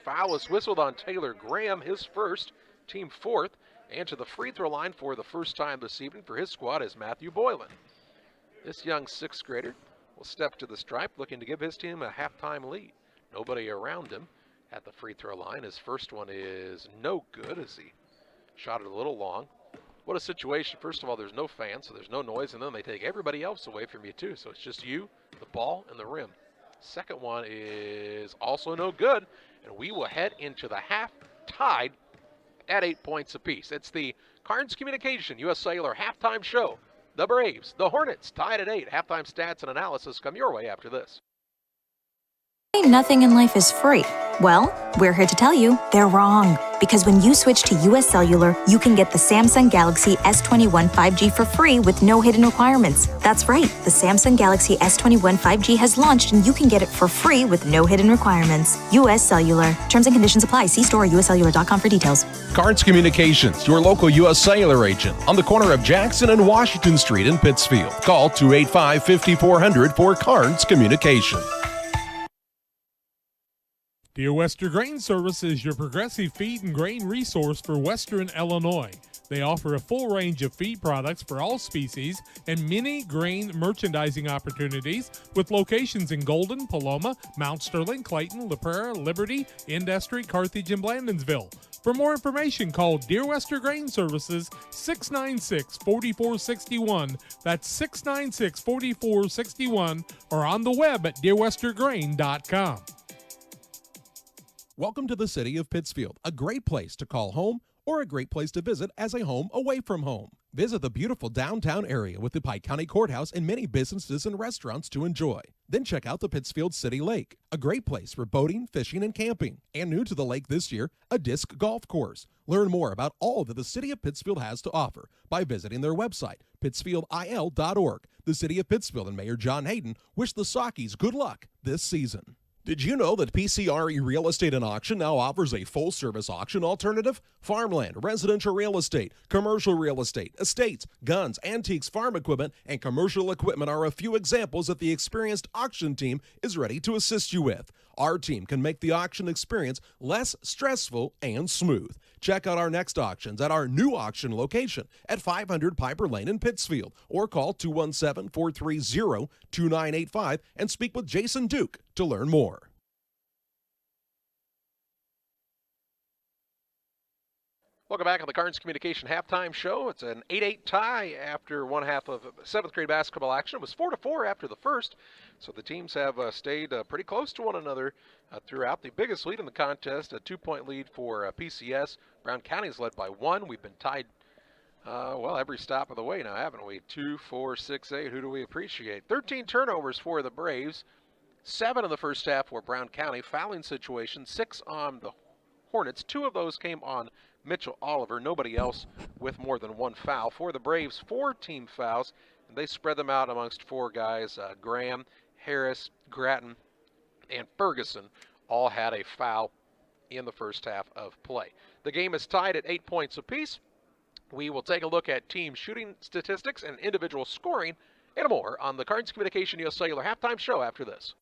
[SPEAKER 1] Foul was whistled on Taylor Graham, his first, team 4th, and to the free throw line for the first time this evening for his squad is Matthew Boylan. This young 6th grader will step to the stripe looking to give his team a halftime lead. Nobody around him at the free throw line. His first one is no good as he shot it a little long. What a situation. First of all, there's no fans, so there's no noise, and then they take everybody else away from you too. So it's just you, the ball, and the rim. Second one is also no good, and we will head into the half tied at 8 points apiece. It's the Carnes Communication U.S. Cellular halftime show. The Braves, the Hornets, tied at 8. Halftime stats and analysis come your way after this.
[SPEAKER 7] Nothing in life is free. Well, we're here to tell you they're wrong. Because when you switch to U.S. Cellular, you can get the Samsung Galaxy S21 5G for free with no hidden requirements. That's right, the Samsung Galaxy S21 5G has launched and you can get it for free with no hidden requirements. U.S. Cellular. Terms and conditions apply. See store or uscellular.com for details.
[SPEAKER 5] Carnes Communications, your local U.S. Cellular agent on the corner of Jackson and Washington Street in Pittsfield. Call 285-5400 for Carnes Communication.
[SPEAKER 3] Dear Western Grain Service is your progressive feed and grain resource for Western Illinois. They offer a full range of feed products for all species and many grain merchandising opportunities with locations in Golden, Paloma, Mount Sterling, Clayton, La Prairie, Liberty, Industry, Carthage, and Blandonsville. For more information, call Dear Western Grain Services 696-4461. That's 696-4461 or on the web at dearwesterngrain.com.
[SPEAKER 5] Welcome to the city of Pittsfield, a great place to call home or a great place to visit as a home away from home. Visit the beautiful downtown area with the Pike County Courthouse and many businesses and restaurants to enjoy. Then check out the Pittsfield City Lake, a great place for boating, fishing, and camping. And new to the lake this year, a disc golf course. Learn more about all that the city of Pittsfield has to offer by visiting their website, pittsfieldil.org. The city of Pittsfield and Mayor John Hayden wish the Sockies good luck this season. Did you know that PCRE Real Estate and Auction now offers a full-service auction alternative? Farmland, residential real estate, commercial real estate, estates, guns, antiques, farm equipment, and commercial equipment are a few examples that the experienced auction team is ready to assist you with. Our team can make the auction experience less stressful and smooth. Check out our next auctions at our new auction location at 500 Piper Lane in Pittsfield, or call 217-430-2985 and speak with Jason Duke to learn more.
[SPEAKER 1] Welcome back on the Carnes Communication halftime show. It's an 8-8 tie after one half of 7th grade basketball action. It was 4-4 after the first, so the teams have stayed pretty close to one another throughout. The biggest lead in the contest, a 2-point lead for PCS. Brown County's led by 1. We've been tied, every stop of the way now, haven't we? 2, 4, 6, 8. Who do we appreciate? 13 turnovers for the Braves. 7 in the first half for Brown County. Fouling situation, 6 on the Hornets. 2 of those came on Mitchell Oliver. Nobody else with more than 1 foul. For the Braves, 4 team fouls, and they spread them out amongst 4 guys. Graham, Harris, Grattan, and Ferguson all had a foul in the first half of play. The game is tied at 8 points apiece. We will take a look at team shooting statistics and individual scoring and more on the Carnes Communication U.S. Cellular halftime show after this.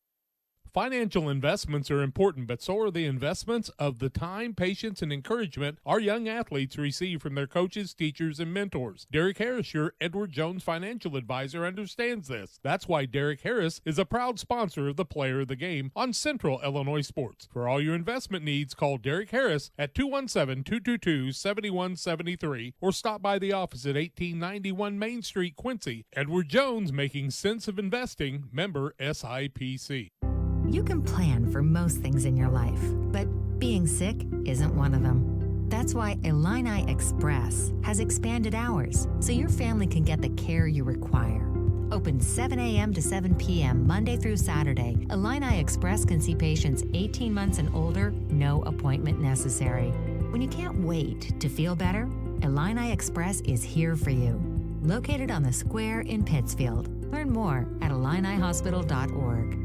[SPEAKER 3] Financial investments are important, but so are the investments of the time, patience, and encouragement our young athletes receive from their coaches, teachers, and mentors. Derek Harris, your Edward Jones financial advisor, understands this. That's why Derek Harris is a proud sponsor of the Player of the Game on Central Illinois Sports. For all your investment needs, call Derek Harris at 217-222-7173 or stop by the office at 1891 Main Street, Quincy. Edward Jones, making sense of investing, member SIPC.
[SPEAKER 4] You can plan for most things in your life, but being sick isn't one of them. That's why Illini Express has expanded hours so your family can get the care you require. Open 7 a.m. to 7 p.m. Monday through Saturday, Illini Express can see patients 18 months and older, no appointment necessary. When you can't wait to feel better, Illini Express is here for you. Located on the square in Pittsfield. Learn more at IlliniHospital.org.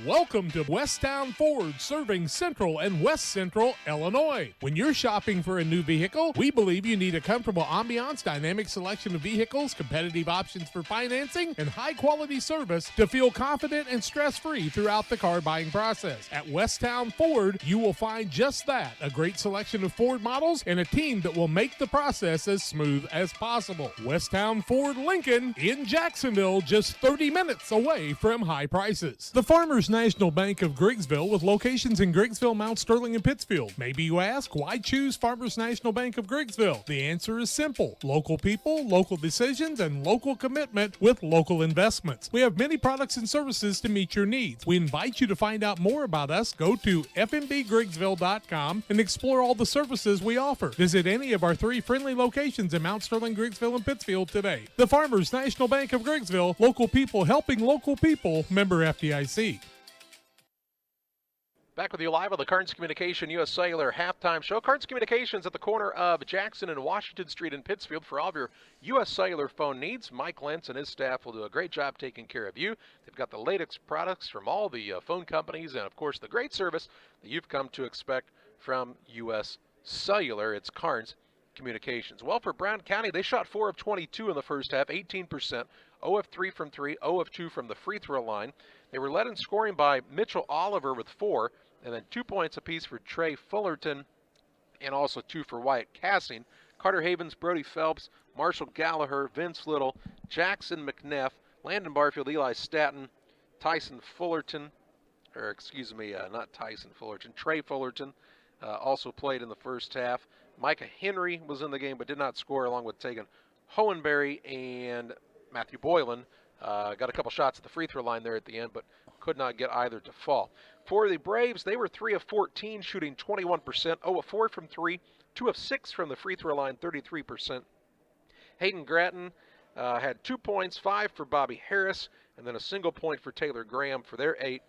[SPEAKER 3] Welcome to Westtown Ford, serving Central and West Central Illinois. When you're shopping for a new vehicle, we believe you need a comfortable ambiance, dynamic selection of vehicles, competitive options for financing, and high-quality service to feel confident and stress-free throughout the car buying process. At Westtown Ford, you will find just that, a great selection of Ford models and a team that will make the process as smooth as possible. Westtown Ford Lincoln in Jacksonville, just 30 minutes away from high prices. The Farmers National Bank of Griggsville, with locations in Griggsville, Mount Sterling, and Pittsfield. Maybe you ask, why choose Farmers National Bank of Griggsville? The answer is simple. Local people, local decisions, and local commitment with local investments. We have many products and services to meet your needs. We invite you to find out more about us. Go to fmbgriggsville.com and explore all the services we offer. Visit any of our 3 friendly locations in Mount Sterling, Griggsville, and Pittsfield today. The Farmers National Bank of Griggsville, local people helping local people, member FDIC.
[SPEAKER 1] Back with you live on the Carnes Communication U.S. Cellular halftime show. Carnes Communications at the corner of Jackson and Washington Street in Pittsfield for all of your U.S. Cellular phone needs. Mike Lentz and his staff will do a great job taking care of you. They've got the latest products from all the phone companies and, of course, the great service that you've come to expect from U.S. Cellular. It's Carnes Communications. Well, for Brown County, they shot 4 of 22 in the first half, 18%, 0 of 3 from 3, 0 of 2 from the free throw line. They were led in scoring by Mitchell Oliver with 4, and then 2 points apiece for Trey Fullerton, and also 2 for Wyatt Cassing. Carter Havens, Brody Phelps, Marshall Gallagher, Vince Little, Jackson McNeff, Landon Barfield, Eli Staton, Tyson Fullerton, or excuse me, not Tyson Fullerton, Trey Fullerton also played in the first half. Micah Henry was in the game but did not score, along with Tegan Hohenberry and Matthew Boylan. Got a couple shots at the free throw line there at the end, but could not get either to fall. For the Braves, they were 3 of 14, shooting 21%, 0 of 4 from 3, 2 of 6 from the free throw line, 33%. Hayden Gratton had 2 points, 5 for Bobby Harris, and then a single point for Taylor Graham for their 8.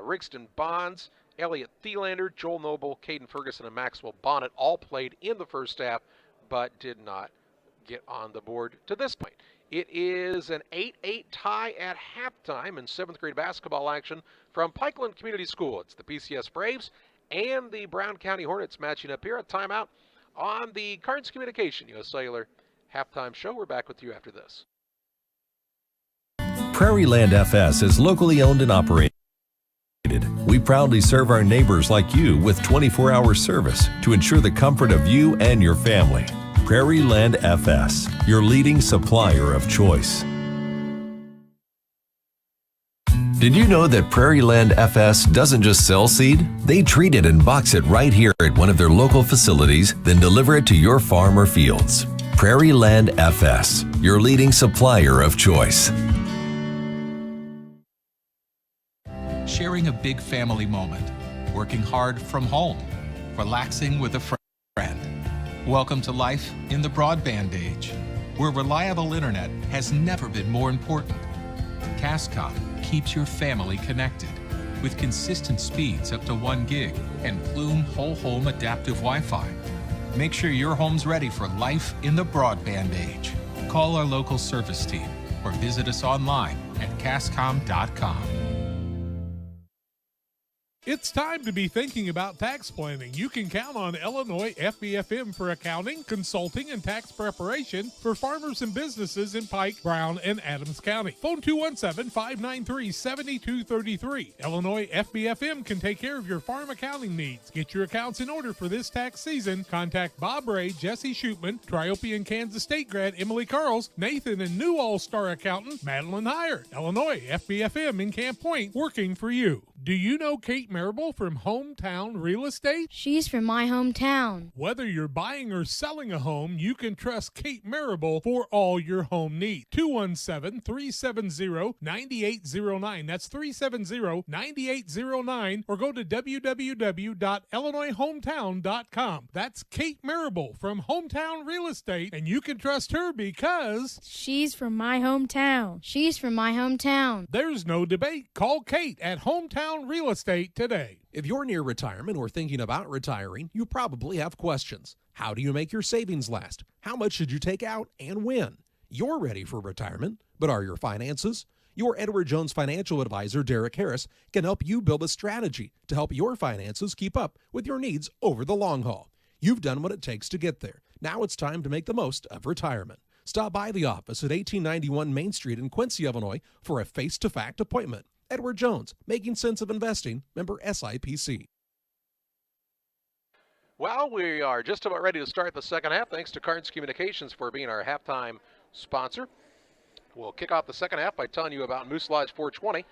[SPEAKER 1] Rigston Bonds, Elliott Thielander, Joel Noble, Caden Ferguson, and Maxwell Bonnet all played in the first half, but did not get on the board to this point. It is an 8-8 tie at halftime in 7th grade basketball action from Pikeland Community School. It's the PCS Braves and the Brown County Hornets matching up here. A timeout on the Carnes Communication U.S. Cellular halftime show. We're back with you after this.
[SPEAKER 13] Prairie Land FS is locally owned and operated. We proudly serve our neighbors like you with 24-hour service to ensure the comfort of you and your family. Prairie Land FS, your leading supplier of choice. Did you know that Prairie Land FS doesn't just sell seed? They treat it and box it right here at one of their local facilities, then deliver it to your farm or fields. Prairie Land FS, your leading supplier of choice.
[SPEAKER 14] Sharing a big family moment, working hard from home, relaxing with a friend. Welcome to life in the broadband age, where reliable internet has never been more important. Cascom keeps your family connected with consistent speeds up to 1 gig and Plume whole home adaptive Wi-Fi. Make sure your home's ready for life in the broadband age. Call our local service team or visit us online at cascom.com.
[SPEAKER 3] It's time to be thinking about tax planning. You can count on Illinois FBFM for accounting, consulting, and tax preparation for farmers and businesses in Pike, Brown, and Adams County. Phone 217-593-7233. Illinois FBFM can take care of your farm accounting needs. Get your accounts in order for this tax season. Contact Bob Ray, Jesse Shootman, Triopian and Kansas State grad Emily Carls, Nathan and new All-Star accountant Madeline Heyer. Illinois FBFM in Camp Point, working for you. Do you know Kate Marable from Hometown Real Estate?
[SPEAKER 9] She's from my hometown.
[SPEAKER 3] Whether you're buying or selling a home, you can trust Kate Marable for all your home needs. 217-370-9809. That's 370-9809. Or go to www.illinoishometown.com. That's Kate Marable from Hometown Real Estate, and you can trust her because
[SPEAKER 9] She's from my hometown. She's from my hometown.
[SPEAKER 3] there's no debate. Call Kate at Hometown Real Estate today.
[SPEAKER 5] If you're near retirement or thinking about retiring, you probably have questions. How do you make your savings last? How much should you take out and when? You're ready for retirement, but are your finances? Your Edward Jones financial advisor, Derek Harris, can help you build a strategy to help your finances keep up with your needs over the long haul. You've done what it takes to get there. Now it's time to make the most of retirement. Stop by the office at 1891 Main Street in Quincy, Illinois for a face-to-fact appointment. Edward Jones, making sense of investing, member SIPC.
[SPEAKER 1] Well, we are just about ready to start the second half. Thanks to Carnes Communications for being our halftime sponsor. We'll kick off the second half by telling you about Moose Lodge 420.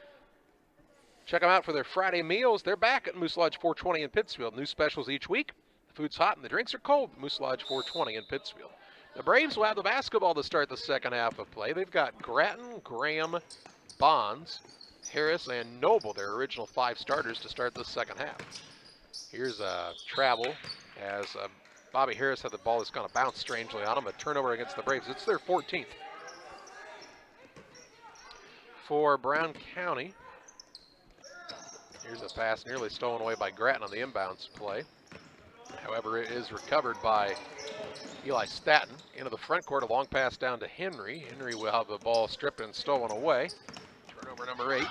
[SPEAKER 1] Check them out for their Friday meals. They're back at Moose Lodge 420 in Pittsfield. New specials each week. The food's hot and the drinks are cold at Moose Lodge 420 in Pittsfield. The Braves will have the basketball to start the second half of play. They've got Gratton, Graham, Bonds, Harris, and Noble, their original 5 starters to start the second half. Here's a travel as Bobby Harris had the ball that's going to bounce strangely on him. A turnover against the Braves. It's their 14th. For Brown County, here's a pass nearly stolen away by Gratton on the inbounds play. However, it is recovered by Eli Staton into the front court. A long pass down to Henry. Henry will have the ball stripped and stolen away. Turnover number 8.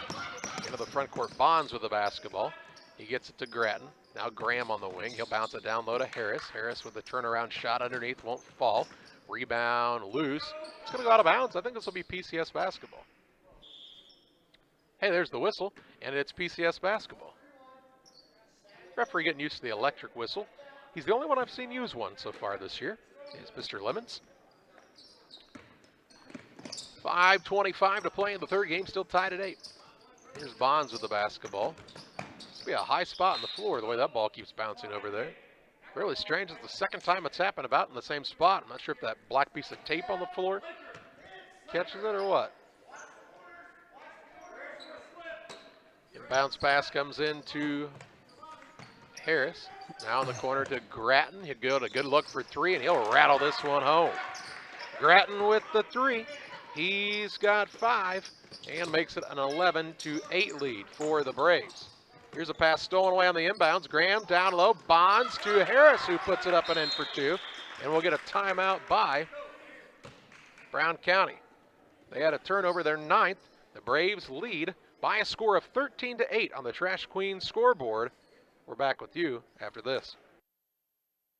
[SPEAKER 1] Into the front court, Bonds with the basketball. He gets it to Gratton. Now Graham on the wing. He'll bounce it down low to Harris. Harris with the turnaround shot underneath. Won't fall. Rebound loose. It's going to go out of bounds. I think this will be PCS basketball. Hey, there's the whistle, and it's PCS basketball. Referee getting used to the electric whistle. He's the only one I've seen use one so far this year, is Mr. Lemons. 5:25 to play in the third game, still tied at 8. Here's Bonds with the basketball. This will be a high spot on the floor, the way that ball keeps bouncing over there. Really strange. It's the second time it's happened about in the same spot. I'm not sure if that black piece of tape on the floor catches it or what. Inbounds pass comes into Harris. Now in the corner to Gratton. He'll go to good look for 3, and he'll rattle this one home. Gratton with the 3. He's got 5 and makes it an 11-8 lead for the Braves. Here's a pass stolen away on the inbounds. Graham down low. Bonds to Harris, who puts it up and in for 2. And we'll get a timeout by Brown County. They had a turnover, their 9th. The Braves lead by a score of 13-8 on the Trash Queen scoreboard. We're back with you after this.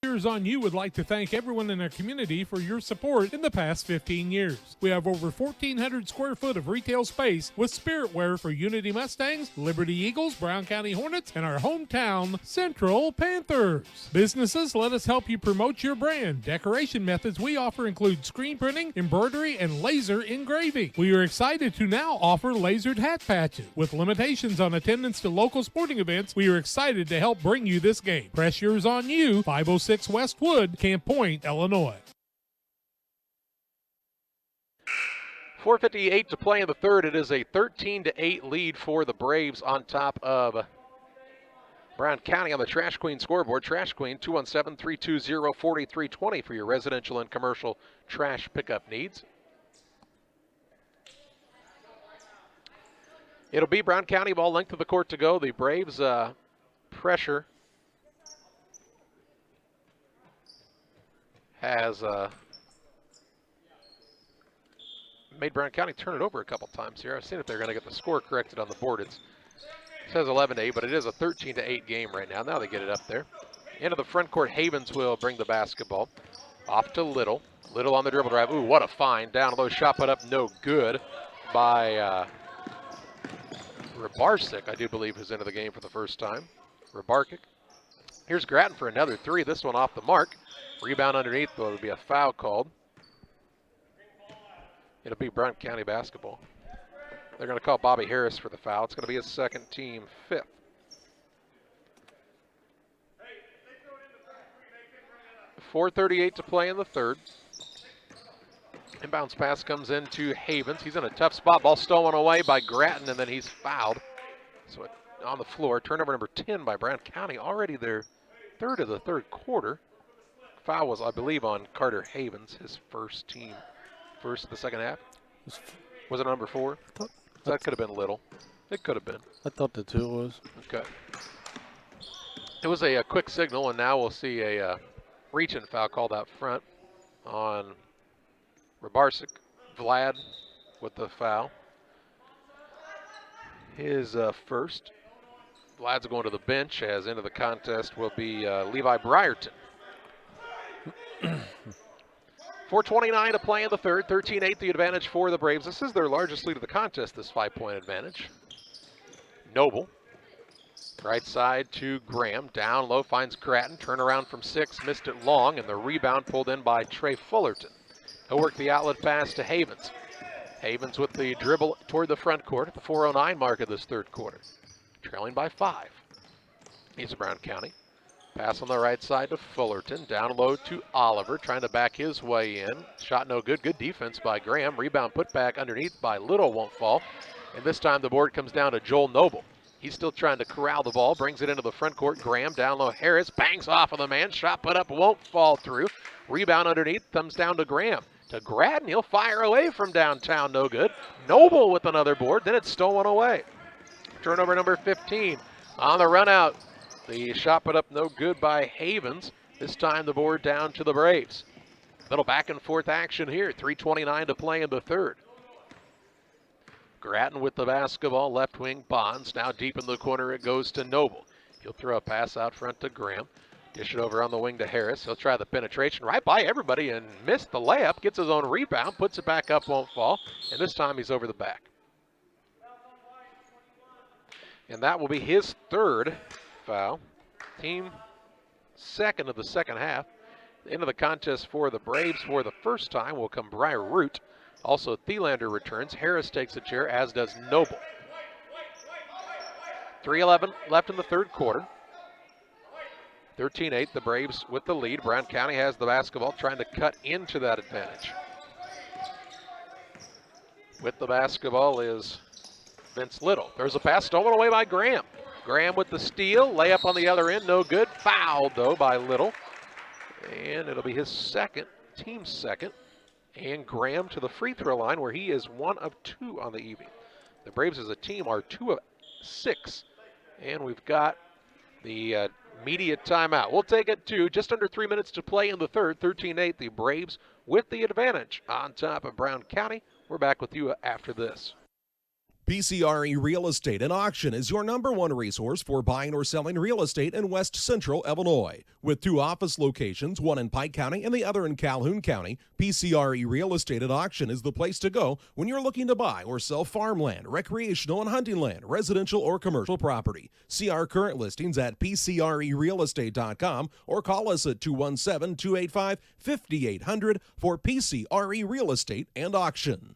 [SPEAKER 3] Cheers on You would like to thank everyone in our community for your support in the past 15 years. We have over 1,400 square foot of retail space with spirit wear for Unity Mustangs, Liberty Eagles, Brown County Hornets, and our hometown Central Panthers. Businesses, let us help you promote your brand. Decoration methods we offer include screen printing, embroidery, and laser engraving. We are excited to now offer lasered hat patches. With limitations on attendance to local sporting events, we are excited to help bring you this game. Press yours on you, 506 Westwood, Camp Point, Illinois.
[SPEAKER 1] 4:58 to play in the third. It is a 13-8 lead for the Braves on top of Brown County on the Trash Queen scoreboard. Trash Queen, 217-320-4320 for your residential and commercial trash pickup needs. It'll be Brown County ball, length of the court to go. The Braves pressure has made Brown County turn it over a couple times here. I've seen if they're going to get the score corrected on the board. It's says 11-8, but it is a 13-8 game right now. Now they get it up there. Into the front court, Havens will bring the basketball. Off to Little. Little on the dribble drive. Ooh, what a find. Down low, shot put up, no good by Rybarczyk, I do believe, is into the game for the first time. Rybarczyk. Here's Grattan for another three. This one off the mark. Rebound underneath, though, it'll be a foul called. It'll be Brown County basketball. They're going to call Bobby Harris for the foul. It's going to be his second, team fifth. .438 to play in the third. Inbounds pass comes into Havens. He's in a tough spot. Ball stolen away by Grattan, and then he's fouled. So on the floor, turnover number 10 by Brown County. Already their third of the third quarter. Foul was, I believe, on Carter Havens, his first of the second half. Was it number 4? That could have been Little. It could have been.
[SPEAKER 15] I thought the 2 was.
[SPEAKER 1] Okay. It was a quick signal, and now we'll see a reach-in foul called out front on Rybarczyk. Vlad with the foul. His first. Vlad's going to the bench, as into the contest will be Levi Brierton. 4:29 to play in the third. 13-8 the advantage for the Braves. This is their largest lead of the contest, this 5-point advantage. Noble. Right side to Graham. Down low, finds Grattan. Turnaround from 6, missed it long, and the rebound pulled in by Trey Fullerton. He'll work the outlet pass to Havens. Havens with the dribble toward the front court at the 4:09 mark of this third quarter. Trailing by 5. He's Brown County. Pass on the right side to Fullerton. Down low to Oliver, trying to back his way in. Shot no good. Good defense by Graham. Rebound put back underneath by Little, won't fall. And this time the board comes down to Joel Noble. He's still trying to corral the ball, brings it into the front court. Graham down low. Harris bangs off of the man. Shot put up, won't fall through. Rebound underneath, comes down to Graham. To Grattan, he'll fire away from downtown, no good. Noble with another board, then it's stolen away. Turnover number 15 on the run out. The shot put up no good by Havens. This time the board down to the Braves. Little back and forth action here. 3:29 to play in the third. Grattan with the basketball, left wing Bonds. Now deep in the corner it goes to Noble. He'll throw a pass out front to Graham. Dish it over on the wing to Harris. He'll try the penetration right by everybody and missed the layup. Gets his own rebound, puts it back up, won't fall. And this time he's over the back. And that will be his third foul. Team second of the second half. Into the contest for the Braves for the first time will come Briar Root. Also Thielander returns. Harris takes a chair, as does Noble. 3:11 left in the third quarter. 13-8, the Braves with the lead. Brown County has the basketball, trying to cut into that advantage. With the basketball is Vince Little. There's a pass stolen away by Graham. Graham with the steal, layup on the other end, no good. Fouled, though, by Little. And it'll be his second, team second. And Graham to the free throw line, where he is 1 of 2 on the evening. The Braves as a team are 2 of 6. And we've got the media timeout. We'll take it to just under 3 minutes to play in the third. 13-8, the Braves with the advantage on top of Brown County. We're back with you after this.
[SPEAKER 5] PCRE Real Estate and Auction is your #1 resource for buying or selling real estate in West Central Illinois. With 2 office locations, one in Pike County and the other in Calhoun County, PCRE Real Estate and Auction is the place to go when you're looking to buy or sell farmland, recreational and hunting land, residential or commercial property. See our current listings at PCRERealestate.com or call us at 217-285-5800 for PCRE Real Estate and Auction.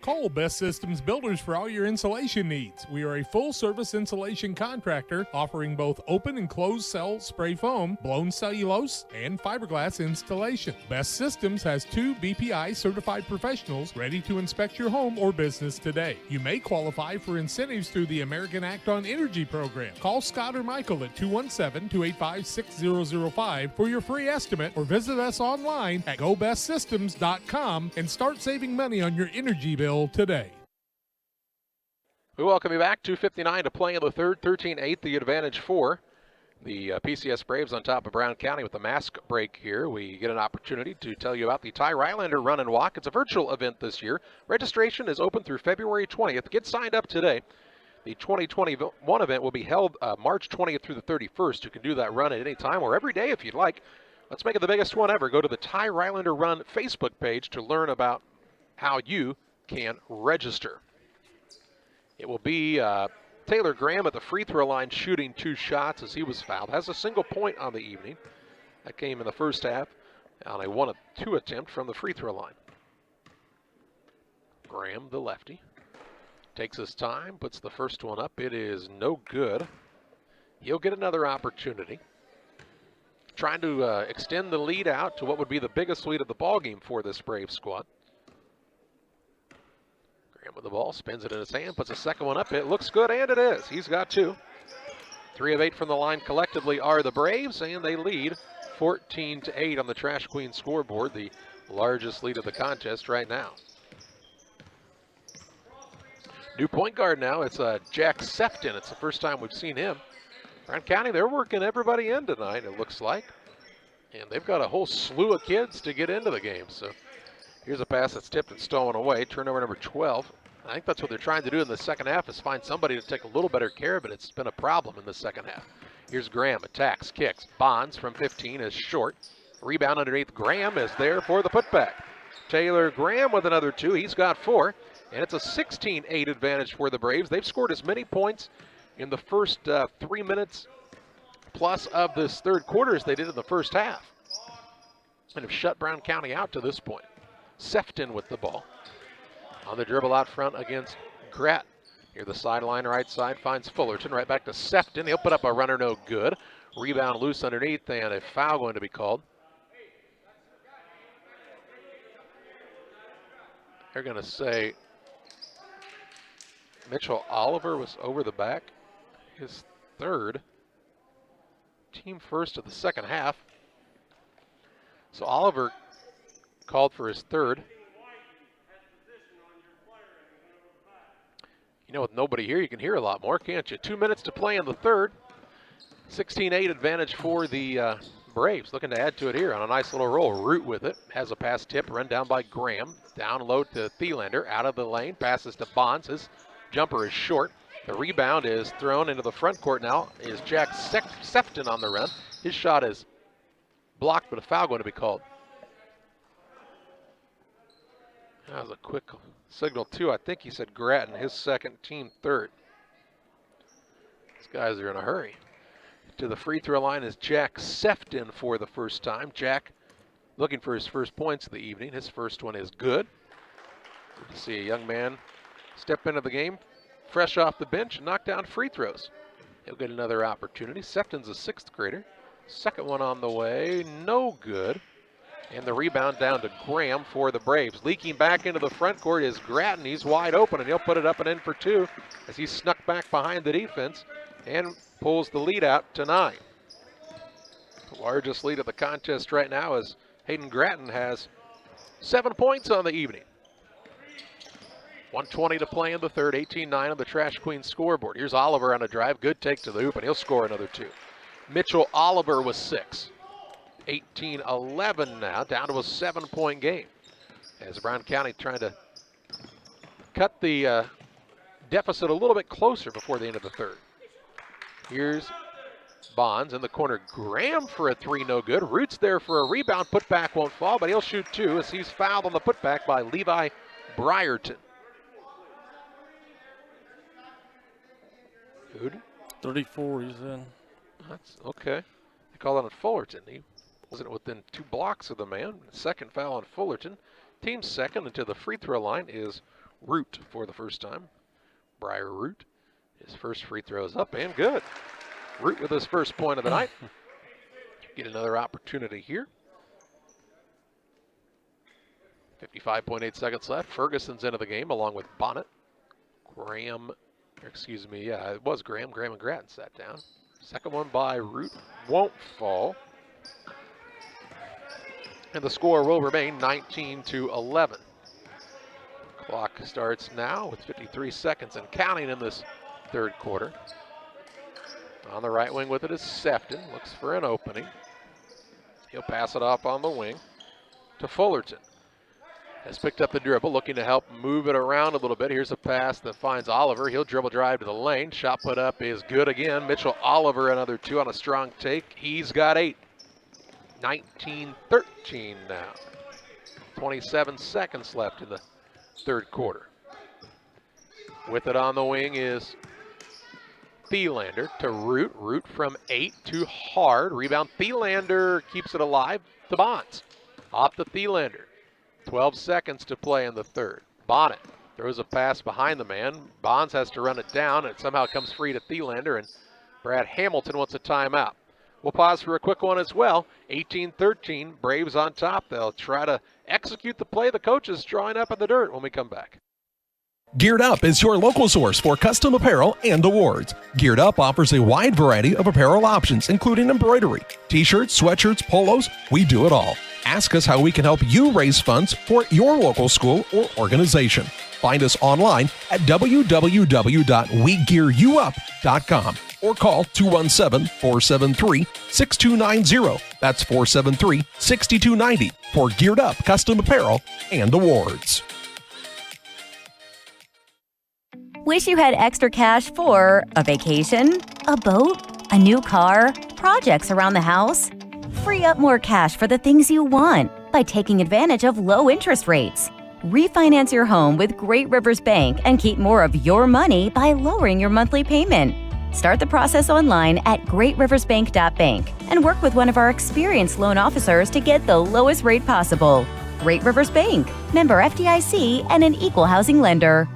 [SPEAKER 3] Call Best Systems Builders for all your insulation needs. We are a full-service insulation contractor offering both open and closed cell spray foam, blown cellulose, and fiberglass installation. Best Systems has 2 BPI certified professionals ready to inspect your home or business today. You may qualify for incentives through the American Act on Energy program. Call Scott or Michael at 217-285-6005 for your free estimate, or visit us online at gobestsystems.com and start saving money on your energy bill today.
[SPEAKER 1] We welcome you back. 2:59 to play in the third. 13-8, the advantage for the PCS Braves on top of Brown County with the mask break here. We get an opportunity to tell you about the Ty Rylander Run and Walk. It's a virtual event this year. Registration is open through February 20th. Get signed up today. The 2021 event will be held March 20th through the 31st. You can do that run at any time or every day if you'd like. Let's make it the biggest one ever. Go to the Ty Rylander Run Facebook page to learn about how you can register. It will be Taylor Graham at the free throw line shooting 2 shots as he was fouled. Has a single point on the evening. That came in the first half on a 1-of-2 attempt from the free throw line. Graham, the lefty, takes his time, puts the first one up. It is no good. He'll get another opportunity. Trying to extend the lead out to what would be the biggest lead of the ballgame for this Braves squad. Graham with the ball, spins it in his hand, puts a second one up. It looks good, and it is. He's got 2. 3 of 8 from the line collectively are the Braves, and they lead 14-8 on the Trash Queen scoreboard, the largest lead of the contest right now. New point guard now, it's Jack Sefton. It's the first time we've seen him. Brown County, they're working everybody in tonight, it looks like. And they've got a whole slew of kids to get into the game. So here's a pass that's tipped and stolen away. Turnover number 12. I think that's what they're trying to do in the second half, is find somebody to take a little better care of it. It's been a problem in the second half. Here's Graham, attacks, kicks. Bonds from 15 is short. Rebound underneath. Graham is there for the putback. Taylor Graham with another 2. He's got 4. And it's a 16-8 advantage for the Braves. They've scored as many points in the first 3 minutes plus of this third quarter as they did in the first half, and have shut Brown County out to this point. Sefton with the ball. On the dribble out front against Grattan. Here the sideline right side finds Fullerton. Right back to Sefton. He'll put up a runner, no good. Rebound loose underneath, and a foul going to be called. They're going to say Mitchell Oliver was over the back. His third. Team first of the second half. So Oliver called for his third. You know, with nobody here, you can hear a lot more, can't you? 2 minutes to play in the third. 16-8 advantage for the Braves. Looking to add to it here on a nice little roll. Root with it. Has a pass tip run down by Graham. Down low to Thielander. Out of the lane. Passes to Bonds. His jumper is short. The rebound is thrown into the front court now. Is Jack Sefton on the run. His shot is blocked, but a foul going to be called. That was a quick signal too. I think he said Grattan, his second, team third. These guys are in a hurry. To the free throw line is Jack Sefton for the first time. Jack looking for his first points of the evening. His first one is good. Good to see a young man step into the game fresh off the bench and knock down free throws. He'll get another opportunity. Sefton's a 6th grader. Second one on the way, no good. And the rebound down to Graham for the Braves. Leaking back into the front court is Grattan. He's wide open, and he'll put it up and in for 2 as he snuck back behind the defense and pulls the lead out to 9. The largest lead of the contest right now is Hayden Grattan has 7 points on the evening. 1:20 to play in the third, 18-9 on the Trash Queen scoreboard. Here's Oliver on a drive, good take to the hoop, and he'll score another 2. Mitchell Oliver was 6. 18-11 now, down to a 7-point game. As Brown County trying to cut the deficit a little bit closer before the end of the third. Here's Bonds in the corner. Graham for a 3, no good. Roots there for a rebound. Putback won't fall, but he'll shoot 2 as he's fouled on the putback by Levi Brierton. Good.
[SPEAKER 15] 34, he's in.
[SPEAKER 1] That's okay. They call that on Fullerton. He wasn't within 2 blocks of the man. Second foul on Fullerton. Team second, and to the free throw line is Root for the first time. Briar Root. His first free throw is up and good. Root with his first point of the night. Get another opportunity here. 55.8 seconds left. Ferguson's into the game along with Bonnet. Graham, excuse me, yeah, it was Graham. Graham and Grattan sat down. Second one by Root won't fall. And the score will remain 19-11. Clock starts now with 53 seconds and counting in this third quarter. On the right wing with it is Sefton. Looks for an opening. He'll pass it off on the wing to Fullerton. Has picked up the dribble, looking to help move it around a little bit. Here's a pass that finds Oliver. He'll dribble drive to the lane. Shot put up is good again. Mitchell Oliver, another 2 on a strong take. He's got 8. 19-13 now. 27 seconds left in the third quarter. With it on the wing is Thielander to Root. Root from 8 to Hard. Rebound. Thielander keeps it alive to Bonds. Off to Thielander. 12 seconds to play in the third. Bonnet throws a pass behind the man. Bonds has to run it down, and it somehow comes free to Thielander, and Brad Hamilton wants a timeout. We'll pause for a quick one as well. 18-13, Braves on top. They'll try to execute the play the coach is drawing up in the dirt when we come back.
[SPEAKER 5] Geared Up is your local source for custom apparel and awards. Geared Up offers a wide variety of apparel options, including embroidery, t-shirts, sweatshirts, polos. We do it all. Ask us how we can help you raise funds for your local school or organization. Find us online at www.wegearyouup.com or call 217-473-6290. That's 473-6290 for Geared Up custom apparel and awards.
[SPEAKER 2] Wish you had extra cash for a vacation, a boat, a new car, projects around the house? Free up more cash for the things you want by taking advantage of low interest rates. Refinance your home with Great Rivers Bank and keep more of your money by lowering your monthly payment. Start the process online at greatriversbank.bank and work with one of our experienced loan officers to get the lowest rate possible. Great Rivers Bank, member FDIC, and an equal housing lender.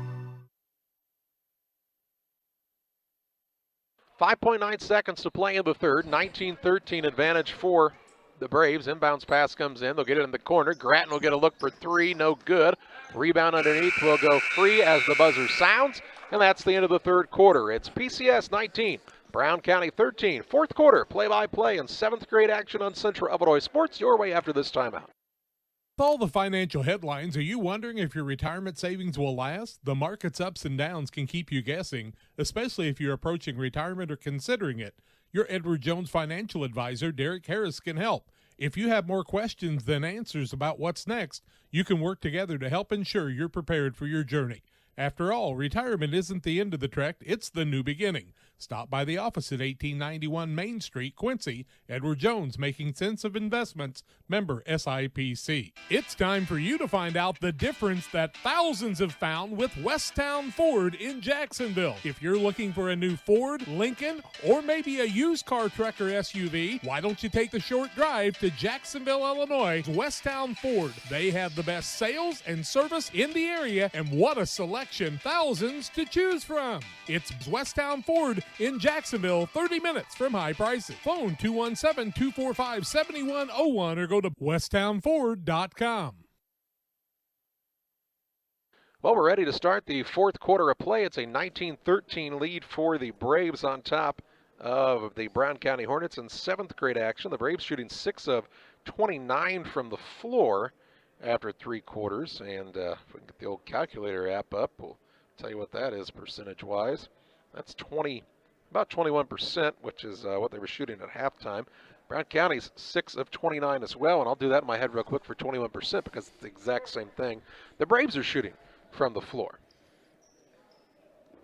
[SPEAKER 1] 5.9 seconds to play in the third. 19-13 advantage for the Braves. Inbounds pass comes in. They'll get it in the corner. Grattan will get a look for 3. No good. Rebound underneath will go free as the buzzer sounds. And that's the end of the third quarter. It's PCS 19, Brown County 13. Fourth quarter play-by-play and 7th grade action on Central Illinois Sports. Your way after this timeout.
[SPEAKER 3] With all the financial headlines, are you wondering if your retirement savings will last? The market's ups and downs can keep you guessing, especially if you're approaching retirement or considering it. Your Edward Jones financial advisor, Derek Harris, can help. If you have more questions than answers about what's next, you can work together to help ensure you're prepared for your journey. After all, retirement isn't the end of the trek, it's the new beginning. Stop by the office at 1891 Main Street, Quincy. Edward Jones, making sense of investments. Member SIPC. It's time for you to find out the difference that thousands have found with Westtown Ford in Jacksonville. If you're looking for a new Ford, Lincoln, or maybe a used car, truck, or SUV, why don't you take the short drive to Jacksonville, Illinois? Westtown Ford. They have the best sales and service in the area, and what a selection, thousands to choose from. It's Westtown Ford in Jacksonville, 30 minutes from high prices. Phone 217-245-7101 or go to westtownford.com.
[SPEAKER 1] Well, we're ready to start the fourth quarter of play. It's a 19-13 lead for the Braves on top of the Brown County Hornets in 7th grade action. The Braves shooting 6 of 29 from the floor after 3 quarters. And if we can get the old calculator app up, we'll tell you what that is percentage-wise. That's about 21%, which is what they were shooting at halftime. Brown County's 6 of 29 as well, and I'll do that in my head real quick for 21% because it's the exact same thing. The Braves are shooting from the floor.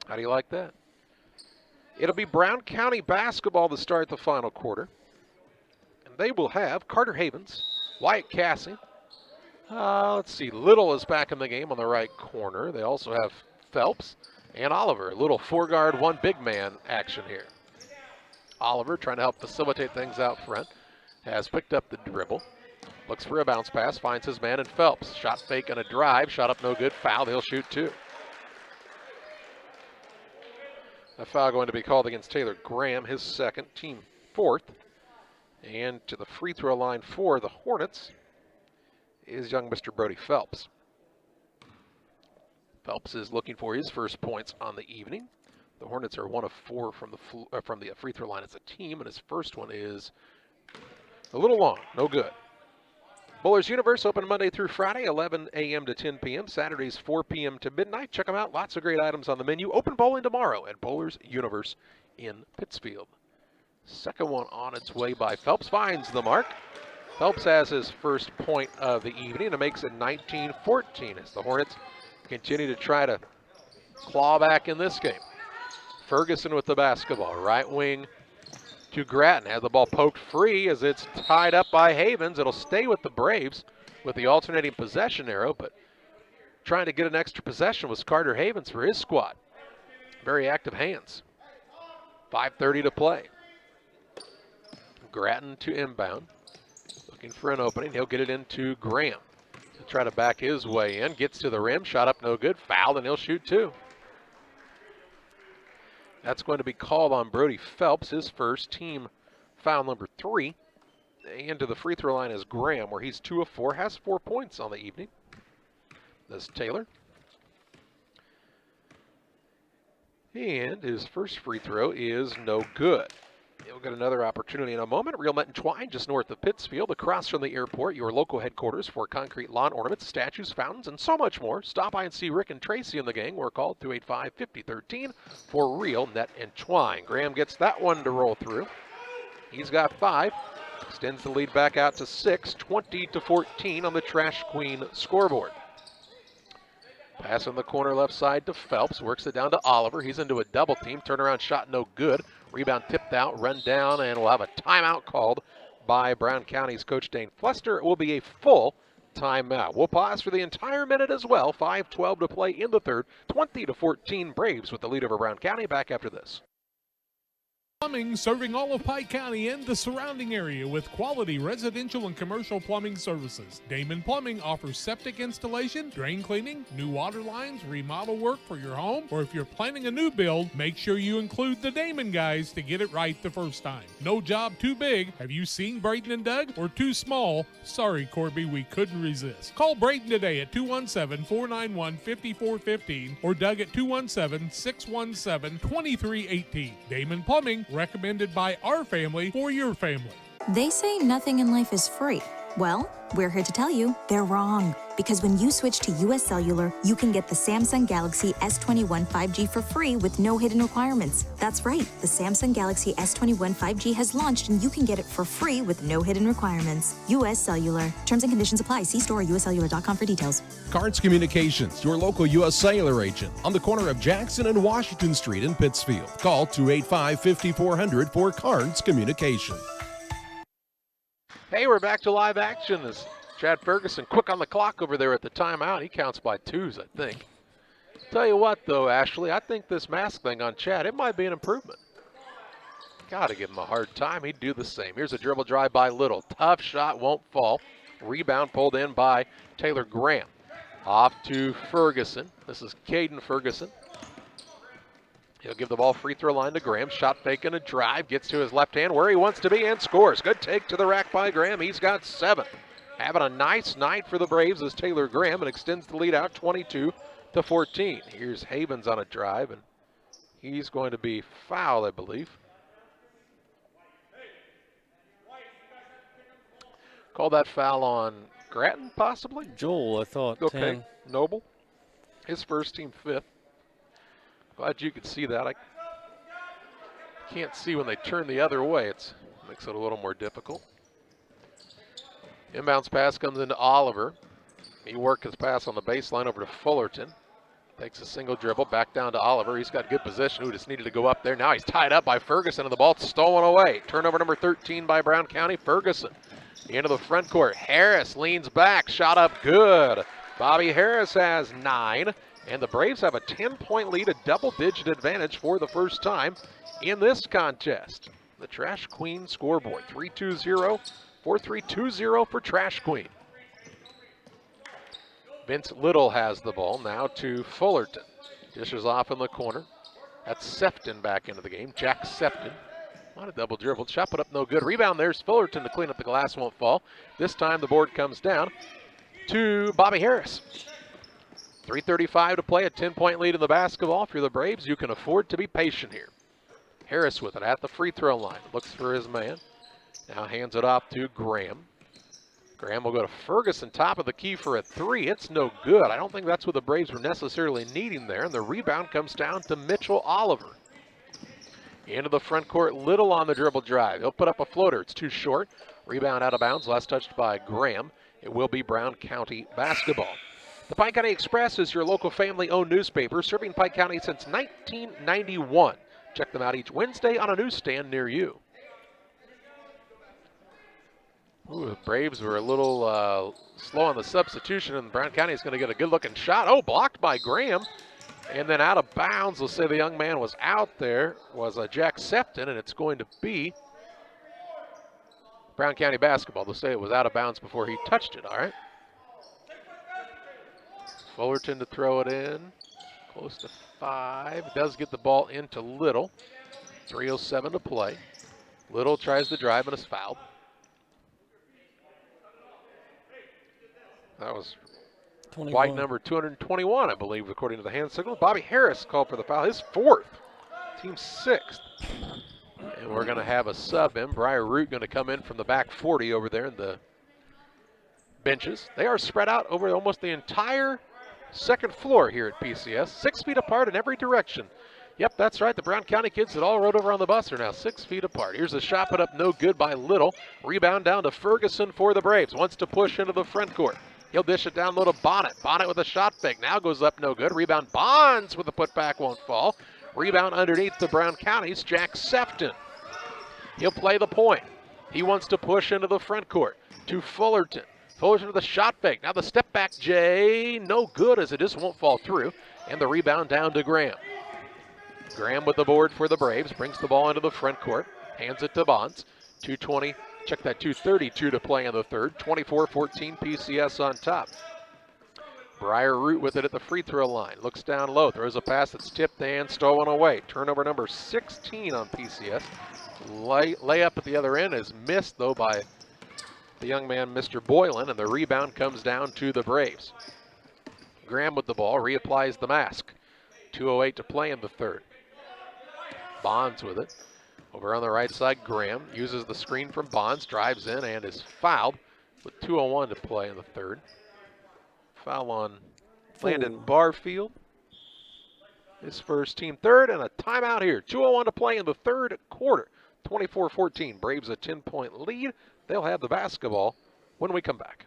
[SPEAKER 1] How do you like that? It'll be Brown County basketball to start the final quarter. And they will have Carter Havens, Wyatt Cassie. Let's see, Little is back in the game on the right corner. They also have Phelps and Oliver. A little 4-guard, 1 big man action here. Oliver trying to help facilitate things out front. Has picked up the dribble. Looks for a bounce pass, finds his man in Phelps. Shot fake and a drive, shot up no good, fouled, he'll shoot 2. A foul going to be called against Taylor Graham, his second, team 4th. And to the free throw line for the Hornets is young Mr. Brody Phelps. Phelps is looking for his first points on the evening. The Hornets are 1 of 4 from the free throw line as a team, and his first one is a little long, no good. Bowlers Universe open Monday through Friday, 11 a.m. to 10 p.m. Saturdays, 4 p.m. to midnight. Check them out. Lots of great items on the menu. Open bowling tomorrow at Bowlers Universe in Pittsfield. Second one on its way by Phelps. Finds the mark. Phelps has his first point of the evening and makes it 19-14 as the Hornets continue to try to claw back in this game. Ferguson with the basketball, right wing to Grattan. Had the ball poked free as it's tied up by Havens. It'll stay with the Braves with the alternating possession arrow, but trying to get an extra possession was Carter Havens for his squad. Very active hands. 5:30 to play. Grattan to inbound. Looking for an opening. He'll get it into Graham. He'll try to back his way in. Gets to the rim. Shot up no good. Fouled, and he'll shoot two. That's going to be called on Brody Phelps, his first, team foul number 3. Into the free throw line is Graham, where he's 2 of 4, has 4 points on the evening. This Taylor. And his first free throw is no good. He'll get another opportunity in a moment. Real Met and Twine, just north of Pittsfield, across from the airport, your local headquarters for concrete lawn ornaments, statues, fountains, and so much more. Stop by and see Rick and Tracy and the gang. We're called 285-5013 for Real Net and Twine. Graham gets that one to roll through. He's got 5. Extends the lead back out to 6, 20-14 on the Trash Queen scoreboard. Pass in the corner left side to Phelps. Works it down to Oliver. He's into a double team. Turnaround shot no good. Rebound tipped out, run down, and we'll have a timeout called by Brown County's coach Dane Flester. It will be a full timeout. We'll pause for the entire minute as well. 5:12 to play in the third. 20-14 Braves with the lead over Brown County. Back after this.
[SPEAKER 3] Plumbing, serving all of Pike County and the surrounding area with quality residential and commercial plumbing services. Damon Plumbing offers septic installation, drain cleaning, new water lines, remodel work for your home, or if you're planning a new build, make sure you include the Damon guys to get it right the first time. No job too big. Have you seen Braden and Doug? Or too small? Sorry, Corby, we couldn't resist. Call Braden today at 217-491-5415 or Doug at 217-617-2318. Damon Plumbing, recommended by our family for your family.
[SPEAKER 7] They say nothing in life is free. Well, we're here to tell you they're wrong. Because when you switch to US Cellular, you can get the Samsung Galaxy S21 5G for free with no hidden requirements. That's right, the Samsung Galaxy S21 5G has launched and you can get it for free with no hidden requirements. US Cellular. Terms and conditions apply. See store at uscellular.com for details.
[SPEAKER 5] Cards Communications, your local U.S. Cellular agent on the corner of Jackson and Washington Street in Pittsfield. Call 285-5400 for Cards Communication.
[SPEAKER 1] Hey, we're back to live action. As Chad Ferguson quick on the clock over there at the timeout. He counts by 2s, I think. Tell you what, though, Ashley, I think this mask thing on Chad, it might be an improvement. Got to give him a hard time. He'd do the same. Here's a dribble drive by Little. Tough shot, won't fall. Rebound pulled in by Taylor Graham. Off to Ferguson. This is Caden Ferguson. He'll give the ball free throw line to Graham. Shot fake and a drive. Gets to his left hand where he wants to be and scores. Good take to the rack by Graham. He's got 7. Having a nice night for the Braves as Taylor Graham and extends the lead out 22-14. Here's Havens on a drive, and he's going to be fouled, I believe. Call that foul on Grattan, possibly?
[SPEAKER 15] Joel, I thought.
[SPEAKER 1] Okay,
[SPEAKER 15] 10.
[SPEAKER 1] Noble. His first, team 5th. Glad you could see that. I can't see when they turn the other way. It makes it a little more difficult. Inbounds pass comes into Oliver. He worked his pass on the baseline over to Fullerton. Takes a single dribble back down to Oliver. He's got good position. Who just needed to go up there. Now he's tied up by Ferguson and the ball's stolen away. Turnover number 13 by Brown County. Ferguson into the front court. Harris leans back. Shot up good. Bobby Harris has 9. And the Braves have a 10-point lead, a double-digit advantage for the first time in this contest. The Trash Queen scoreboard, 3-2-0, 4-3-2-0 for Trash Queen. Vince Little has the ball now to Fullerton. Dishes off in the corner. That's Sefton back into the game. Jack Sefton. On a double dribble. Shot put up no good. Rebound, there's Fullerton to clean up the glass, won't fall. This time the board comes down to Bobby Harris. 3:35 to play, a 10-point lead in the basketball. If you're the Braves, you can afford to be patient here. Harris with it at the free throw line. Looks for his man. Now hands it off to Graham. Graham will go to Ferguson, top of the key for a 3. It's no good. I don't think that's what the Braves were necessarily needing there. And the rebound comes down to Mitchell Oliver. Into the front court, Little on the dribble drive. He'll put up a floater. It's too short. Rebound out of bounds, last touched by Graham. It will be Brown County basketball. The Pike County Express is your local family-owned newspaper serving Pike County since 1991. Check them out each Wednesday on a newsstand near you. Ooh, the Braves were a little slow on the substitution, and Brown County is going to get a good-looking shot. Oh, blocked by Graham. And then out of bounds, we'll say the young man was out there, was Jack Septon, and it's going to be Brown County basketball. They'll say it was out of bounds before he touched it, all right? Fullerton to throw it in, close to 5. Does get the ball into Little. 3:07 to play. Little tries to drive and is fouled. That was
[SPEAKER 15] 21.
[SPEAKER 1] White number 221, I believe, according to the hand signal. Bobby Harris called for the foul, his 4th, team 6th. And we're going to have a sub in. Briar Root going to come in from the back 40 over there in the benches. They are spread out over almost the entire second floor here at PCS, 6 feet apart in every direction. Yep, that's right. The Brown County kids that all rode over on the bus are now 6 feet apart. Here's a shot put up, no good by Little. Rebound down to Ferguson for the Braves. Wants to push into the front court. He'll dish it down low to Bonnet. Bonnet with a shot fake. Now goes up, no good. Rebound, Bonds with the putback, won't fall. Rebound underneath the Brown County's Jack Septon. He'll play the point. He wants to push into the front court to Fullerton. Fullerton with a shot fake. Now the step back, Jay. No good as it just won't fall through. And the rebound down to Graham. Graham with the board for the Braves. Brings the ball into the front court. Hands it to Bonds. 2:20. Check that, 2:32 to play in the third. 24-14 PCS on top. Briar Root with it at the free throw line. Looks down low, throws a pass that's tipped and stolen away. Turnover number 16 on PCS. Layup at the other end is missed, though, by the young man, Mr. Boylan, and the rebound comes down to the Braves. Graham with the ball, reapplies the mask. 2:08 to play in the third. Bonds with it. Over on the right side, Graham uses the screen from Bonds, drives in, and is fouled with 2:01 to play in the third. Foul on Landon Barfield. His first, team third, and a timeout here. 2:01 to play in the third quarter. 24-14. Braves a 10-point lead. They'll have the basketball when we come back.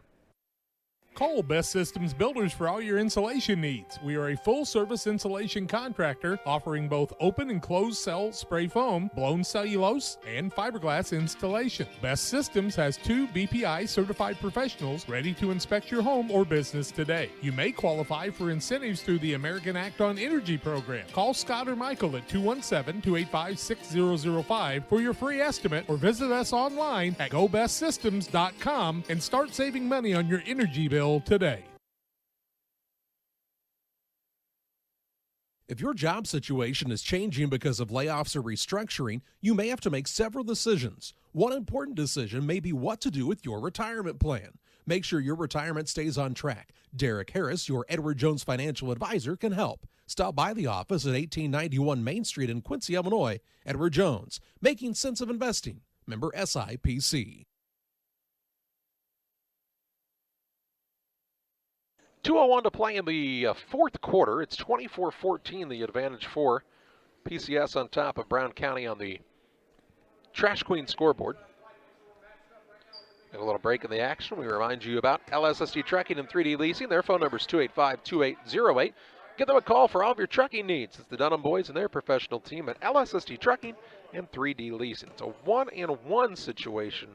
[SPEAKER 3] Call Best Systems Builders for all your insulation needs. We are a full-service insulation contractor offering both open and closed cell spray foam, blown cellulose, and fiberglass installation. Best Systems has 2 BPI certified professionals ready to inspect your home or business today. You may qualify for incentives through the American Act on Energy program. Call Scott or Michael at 217-285-6005 for your free estimate, or visit us online at gobestsystems.com and start saving money on your energy bill today.
[SPEAKER 5] If your job situation is changing because of layoffs or restructuring, you may have to make several decisions. One important decision may be what to do with your retirement plan. Make sure your retirement stays on track. Derek Harris, your Edward Jones financial advisor, can help. Stop by the office at 1891 Main Street in Quincy, Illinois. Edward Jones, making sense of investing. Member SIPC.
[SPEAKER 1] 2:01 to play in the fourth quarter. It's 24-14, the advantage for PCS on top of Brown County on the Trash Queen scoreboard. Got a little break in the action. We remind you about LSSD Trucking and 3D Leasing. Their phone number is 285-2808. Give them a call for all of your trucking needs. It's the Dunham boys and their professional team at LSSD Trucking and 3D Leasing. It's a 1-and-1 situation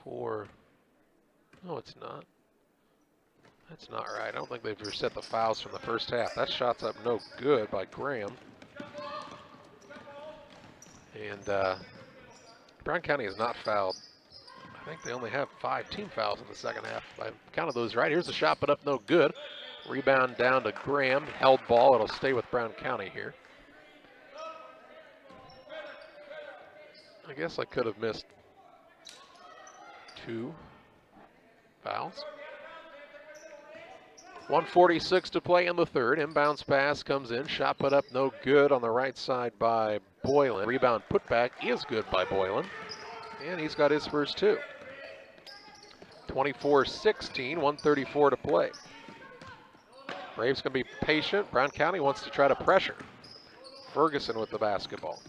[SPEAKER 1] for... No, it's not. That's not right. I don't think they've reset the fouls from the first half. That shot's up no good by Graham. And Brown County has not fouled. I think they only have 5 team fouls in the second half. I counted those right. Here's a shot, but up no good. Rebound down to Graham. Held ball. It'll stay with Brown County here. I guess I could have missed 2 fouls. 1:46 to play in the third. Inbounds pass comes in. Shot put up no good on the right side by Boylan. Rebound putback is good by Boylan. And he's got his first 2. 24-16, 1:34 to play. Braves can be patient. Brown County wants to try to pressure. Ferguson with the basketball.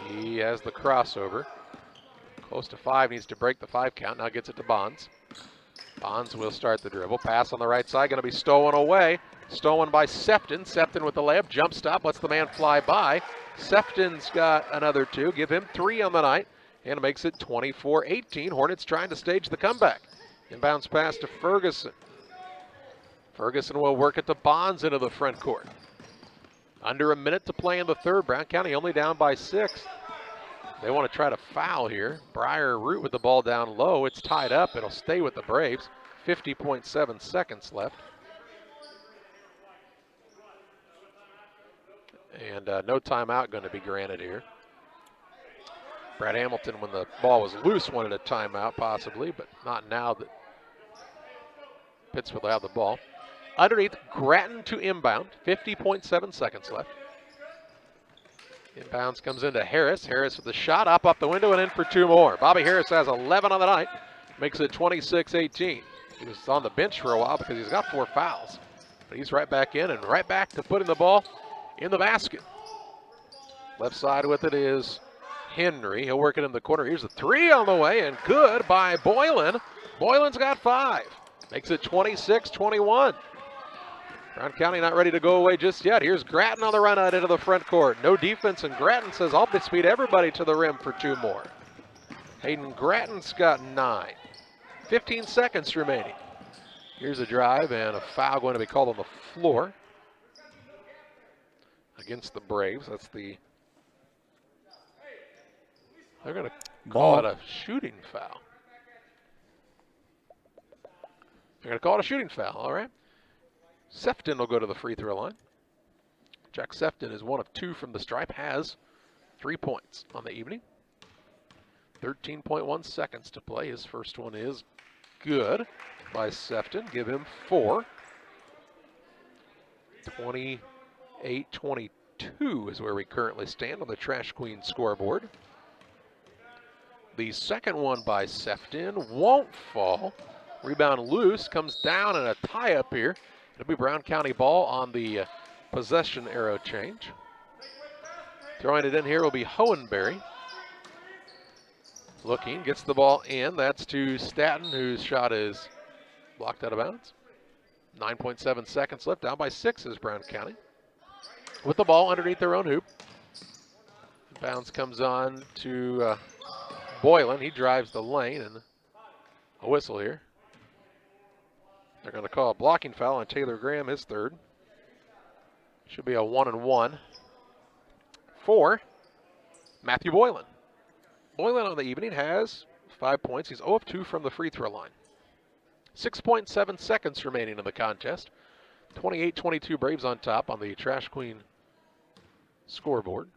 [SPEAKER 1] He has the crossover. Close to 5, needs to break the 5 count. Now gets it to Bonds. Bonds will start the dribble. Pass on the right side, going to be stolen away. Stolen by Sefton. Sefton with the layup. Jump stop, lets the man fly by. Sefton's got another 2. Give him 3 on the night. And it makes it 24-18. Hornets trying to stage the comeback. Inbounds pass to Ferguson. Ferguson will work it to Bonds into the front court. Under a minute to play in the third. Brown County only down by 6. They want to try to foul here. Briar Root with the ball down low. It's tied up. It'll stay with the Braves. 50.7 seconds left. And no timeout going to be granted here. Brad Hamilton, when the ball was loose, wanted a timeout possibly, but not now that Pittsfield will have the ball. Underneath, Grattan to inbound. 50.7 seconds left. Inbounds comes into Harris. Harris with the shot up the window and in for 2 more. Bobby Harris has 11 on the night. Makes it 26-18. He was on the bench for a while because he's got 4 fouls. But he's right back in and right back to putting the ball in the basket. Left side with it is Henry. He'll work it in the corner. Here's the 3 on the way and good by Boylan. Boylan's got 5. Makes it 26-21. Brown County not ready to go away just yet. Here's Grattan on the run out into the front court. No defense, and Grattan says, I'll speed everybody to the rim for 2 more. Hayden Grattan's got 9. 15 seconds remaining. Here's a drive and a foul going to be called on the floor against the Braves. They're going to call it a shooting foul. They're going to call it a shooting foul, all right. Sefton will go to the free throw line. Jack Sefton is 1 of 2 from the stripe, has 3 points on the evening. 13.1 seconds to play. His first one is good by Sefton. Give him 4. 28-22 is where we currently stand on the Trash Queen scoreboard. The second one by Sefton won't fall. Rebound loose, comes down, and a tie-up here. It'll be Brown County ball on the possession arrow change. Throwing it in here will be Hohenberry. Looking, gets the ball in. That's to Staton, whose shot is blocked out of bounds. 9.7 seconds left. Down by 6 is Brown County. With the ball underneath their own hoop. Bounce comes on to Boylan. He drives the lane, and a whistle here. They're going to call a blocking foul on Taylor Graham, his third. Should be a 1-and-1 for Matthew Boylan. Boylan on the evening has 5 points. He's 0 of 2 from the free throw line. 6.7 seconds remaining in the contest. 28-22 Braves on top on the Trash Queen scoreboard.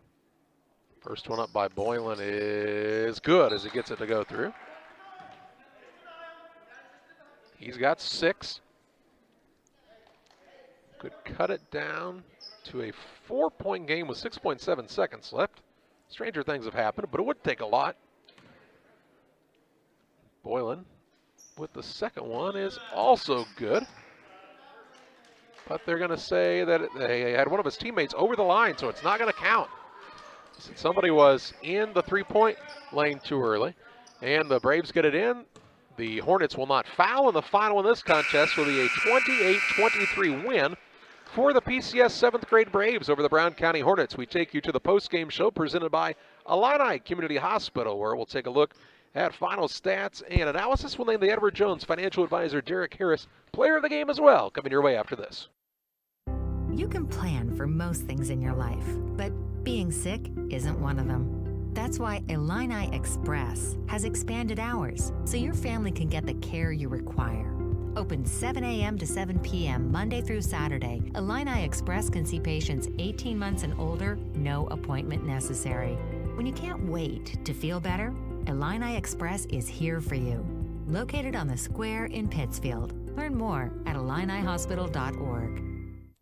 [SPEAKER 1] First one up by Boylan is good as he gets it to go through. He's got 6. Could cut it down to a 4-point game with 6.7 seconds left. Stranger things have happened, but it would take a lot. Boylan with the second one is also good. But they're going to say that they had one of his teammates over the line, so it's not going to count. Somebody was in the 3-point lane too early, and the Braves get it in. The Hornets will not foul, and the final in this contest will be a 28-23 win for the PCS 7th grade Braves over the Brown County Hornets. We take you to the post-game show presented by Illini Community Hospital, where we'll take a look at final stats and analysis. We'll name the Edward Jones financial advisor Derek Harris player of the game as well, coming your way after this.
[SPEAKER 4] You can plan for most things in your life, but being sick isn't one of them. That's why Illini Express has expanded hours so your family can get the care you require. Open 7 a.m. to 7 p.m. Monday through Saturday, Illini Express can see patients 18 months and older, no appointment necessary. When you can't wait to feel better, Illini Express is here for you. Located on the square in Pittsfield. Learn more at IlliniHospital.org.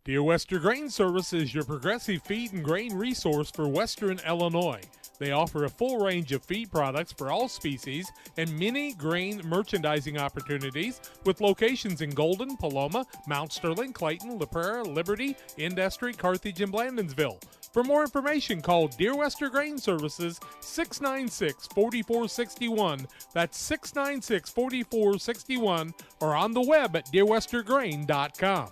[SPEAKER 3] Dear Western Grain Service is your progressive feed and grain resource for Western Illinois. They offer a full range of feed products for all species and many grain merchandising opportunities with locations in Golden, Paloma, Mount Sterling, Clayton, La Prairie, Liberty, Industry, Carthage, and Blandonsville. For more information, call Dear Wester Grain Services 696-4461. That's 696-4461, or on the web at dearwestergrain.com.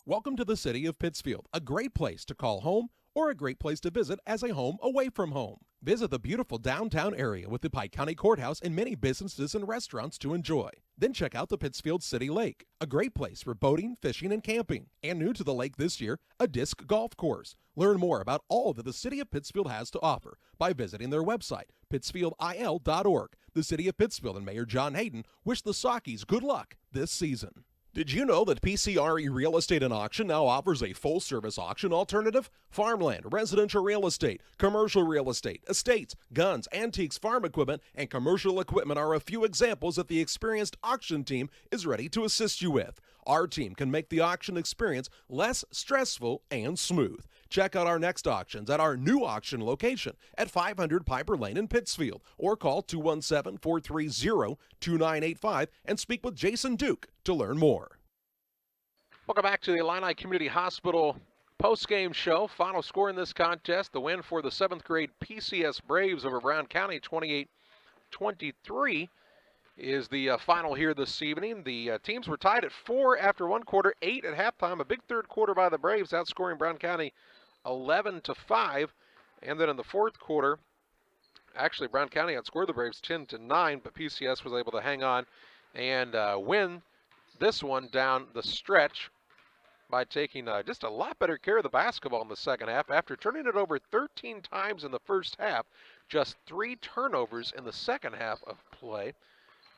[SPEAKER 5] Welcome to the city of Pittsfield, a great place to call home or a great place to visit as a home away from home. Visit the beautiful downtown area with the Pike County Courthouse and many businesses and restaurants to enjoy. Then check out the Pittsfield City Lake, a great place for boating, fishing, and camping. And new to the lake this year, a disc golf course. Learn more about all that the city of Pittsfield has to offer by visiting their website, pittsfieldil.org. The city of Pittsfield and Mayor John Hayden wish the Sockies good luck this season. Did you know that PCRE Real Estate and Auction now offers a full-service auction alternative? Farmland, residential real estate, commercial real estate, estates, guns, antiques, farm equipment, and commercial equipment are a few examples that the experienced auction team is ready to assist you with. Our team can make the auction experience less stressful and smooth. Check out our next auctions at our new auction location at 500 Piper Lane in Pittsfield, or call 217-430-2985 and speak with Jason Duke to learn more.
[SPEAKER 1] Welcome back to the Illini Community Hospital post-game show. Final score in this contest, the win for the 7th grade PCS Braves over Brown County, 28-23. Is the final here this evening. The teams were tied at 4 after one quarter, 8 at halftime. A big third quarter by the Braves, outscoring Brown County 11-5. And then in the fourth quarter, actually Brown County outscored the Braves 10-9, but PCS was able to hang on and win this one down the stretch by taking just a lot better care of the basketball in the second half. After turning it over 13 times in the first half, just 3 turnovers in the second half of play.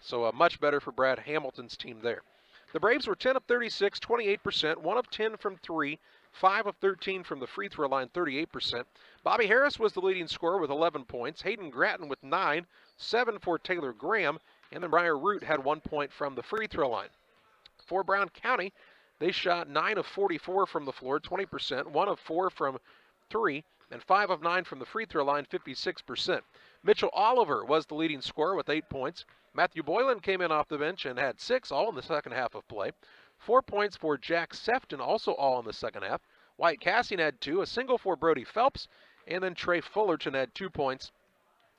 [SPEAKER 1] So much better for Brad Hamilton's team there. The Braves were 10 of 36, 28%, 1 of 10 from 3, 5 of 13 from the free throw line, 38%. Bobby Harris was the leading scorer with 11 points. Hayden Gratton with 9, 7 for Taylor Graham, and then Briar Root had 1 point from the free throw line. For Brown County, they shot 9 of 44 from the floor, 20%, 1 of 4 from 3, and 5 of 9 from the free throw line, 56%. Mitchell Oliver was the leading scorer with 8 points. Matthew Boylan came in off the bench and had 6, all in the second half of play. 4 points for Jack Sefton, also all in the second half. Wyatt Cassian had 2, a single for Brody Phelps, and then Trey Fullerton had 2 points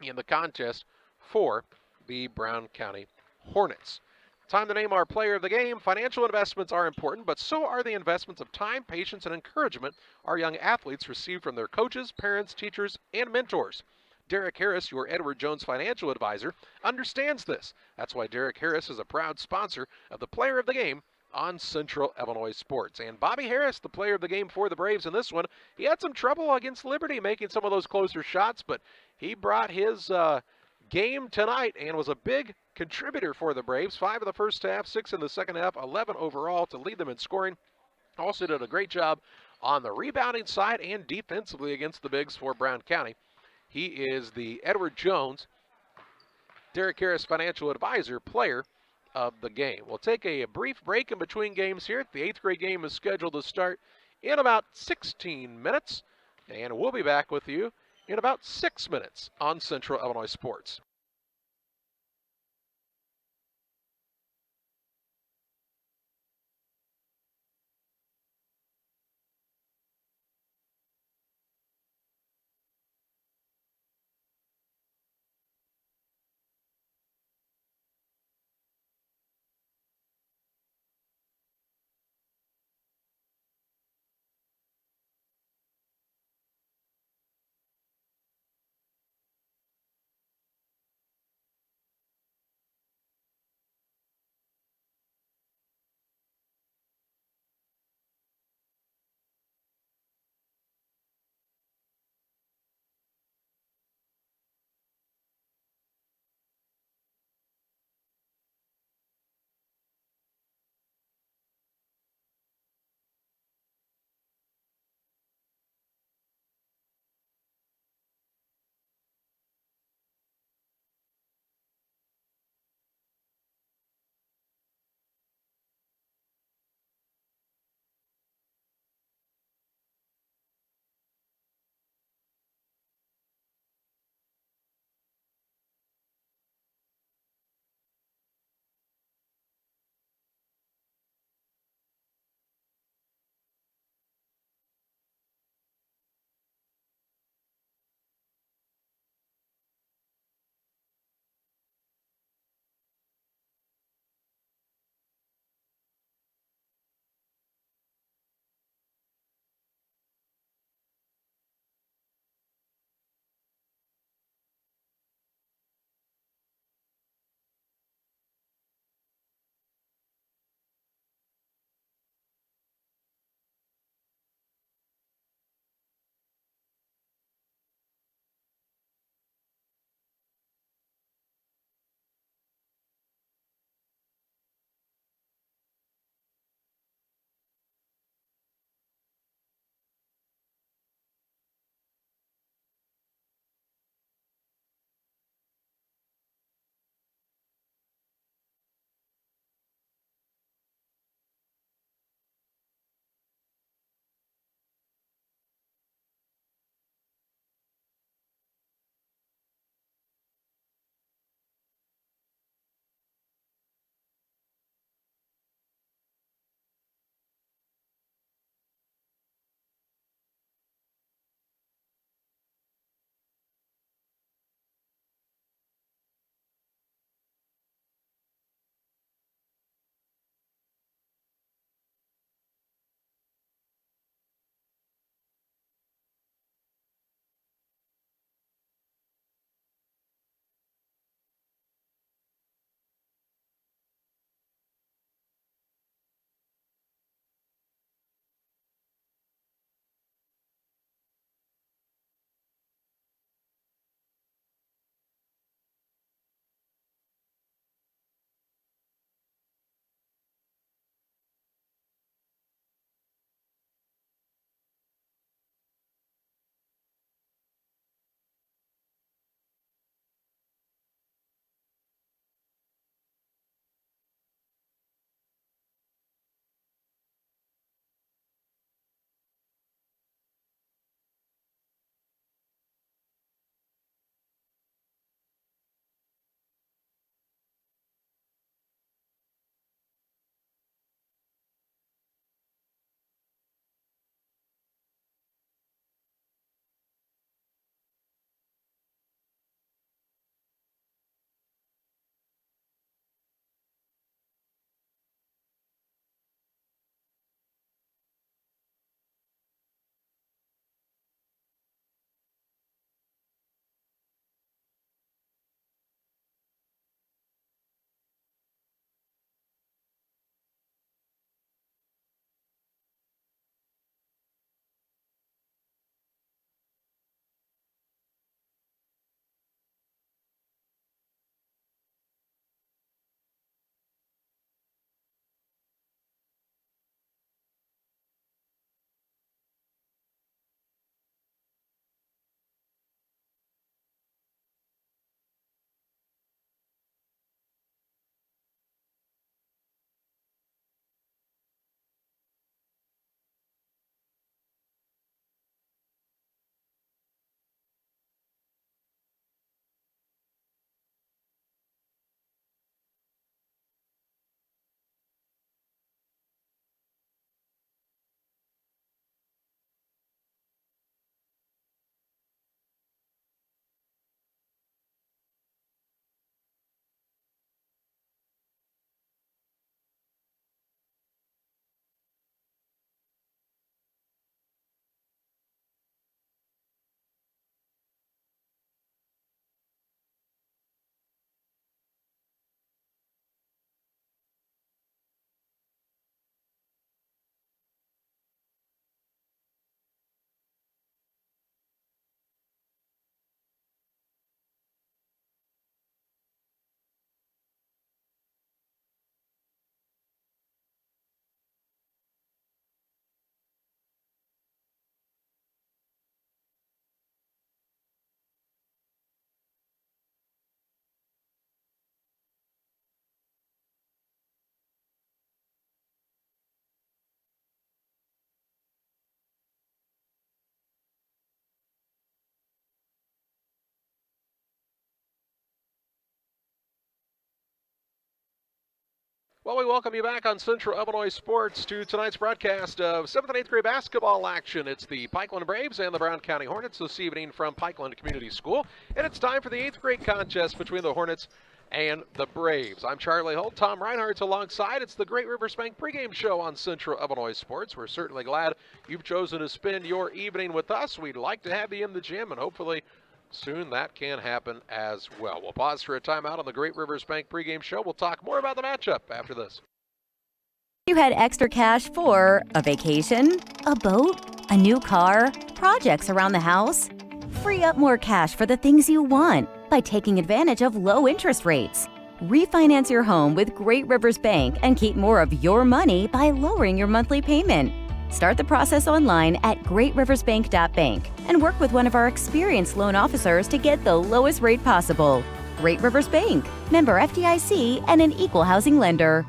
[SPEAKER 1] in the contest for the Brown County Hornets. Time to name our player of the game. Financial investments are important, but so are the investments of time, patience, and encouragement our young athletes receive from their coaches, parents, teachers, and mentors. Derek Harris, your Edward Jones financial advisor, understands this. That's why Derek Harris is a proud sponsor of the player of the game on Central Illinois Sports. And Bobby Harris, the player of the game for the Braves in this one, he had some trouble against Liberty making some of those closer shots, but he brought his game tonight and was a big contributor for the Braves. 5 in the first half, 6 in the second half, 11 overall to lead them in scoring. Also did a great job on the rebounding side and defensively against the Bigs for Brown County. He is the Edward Jones, Derek Harris financial advisor, player of the game. We'll take a brief break in between games here. The 8th grade game is scheduled to start in about 16 minutes, and we'll be back with you in about 6 minutes on Central Illinois Sports. Well, we welcome you back on Central Illinois Sports to tonight's broadcast of 7th and 8th grade basketball action. It's the Pikeland Braves and the Brown County Hornets this evening from Pikeland Community School. And it's time for the 8th grade contest between the Hornets and the Braves. I'm Charlie Holt. Tom Reinhardt's alongside. It's the Great Rivers Bank pregame show on Central Illinois Sports. We're certainly glad you've chosen to spend your evening with us. We'd like to have you in the gym, and hopefully soon that can happen as well. We'll pause for a timeout on the Great Rivers Bank pregame show. We'll talk more about the matchup after this.
[SPEAKER 2] You had extra cash for a vacation, a boat, a new car, projects around the house? Free up more cash for the things you want by taking advantage of low interest rates. Refinance your home with Great Rivers Bank and keep more of your money by lowering your monthly payment. Start the process online at greatriversbank.bank and work with one of our experienced loan officers to get the lowest rate possible. Great Rivers Bank, member FDIC, and an equal housing lender.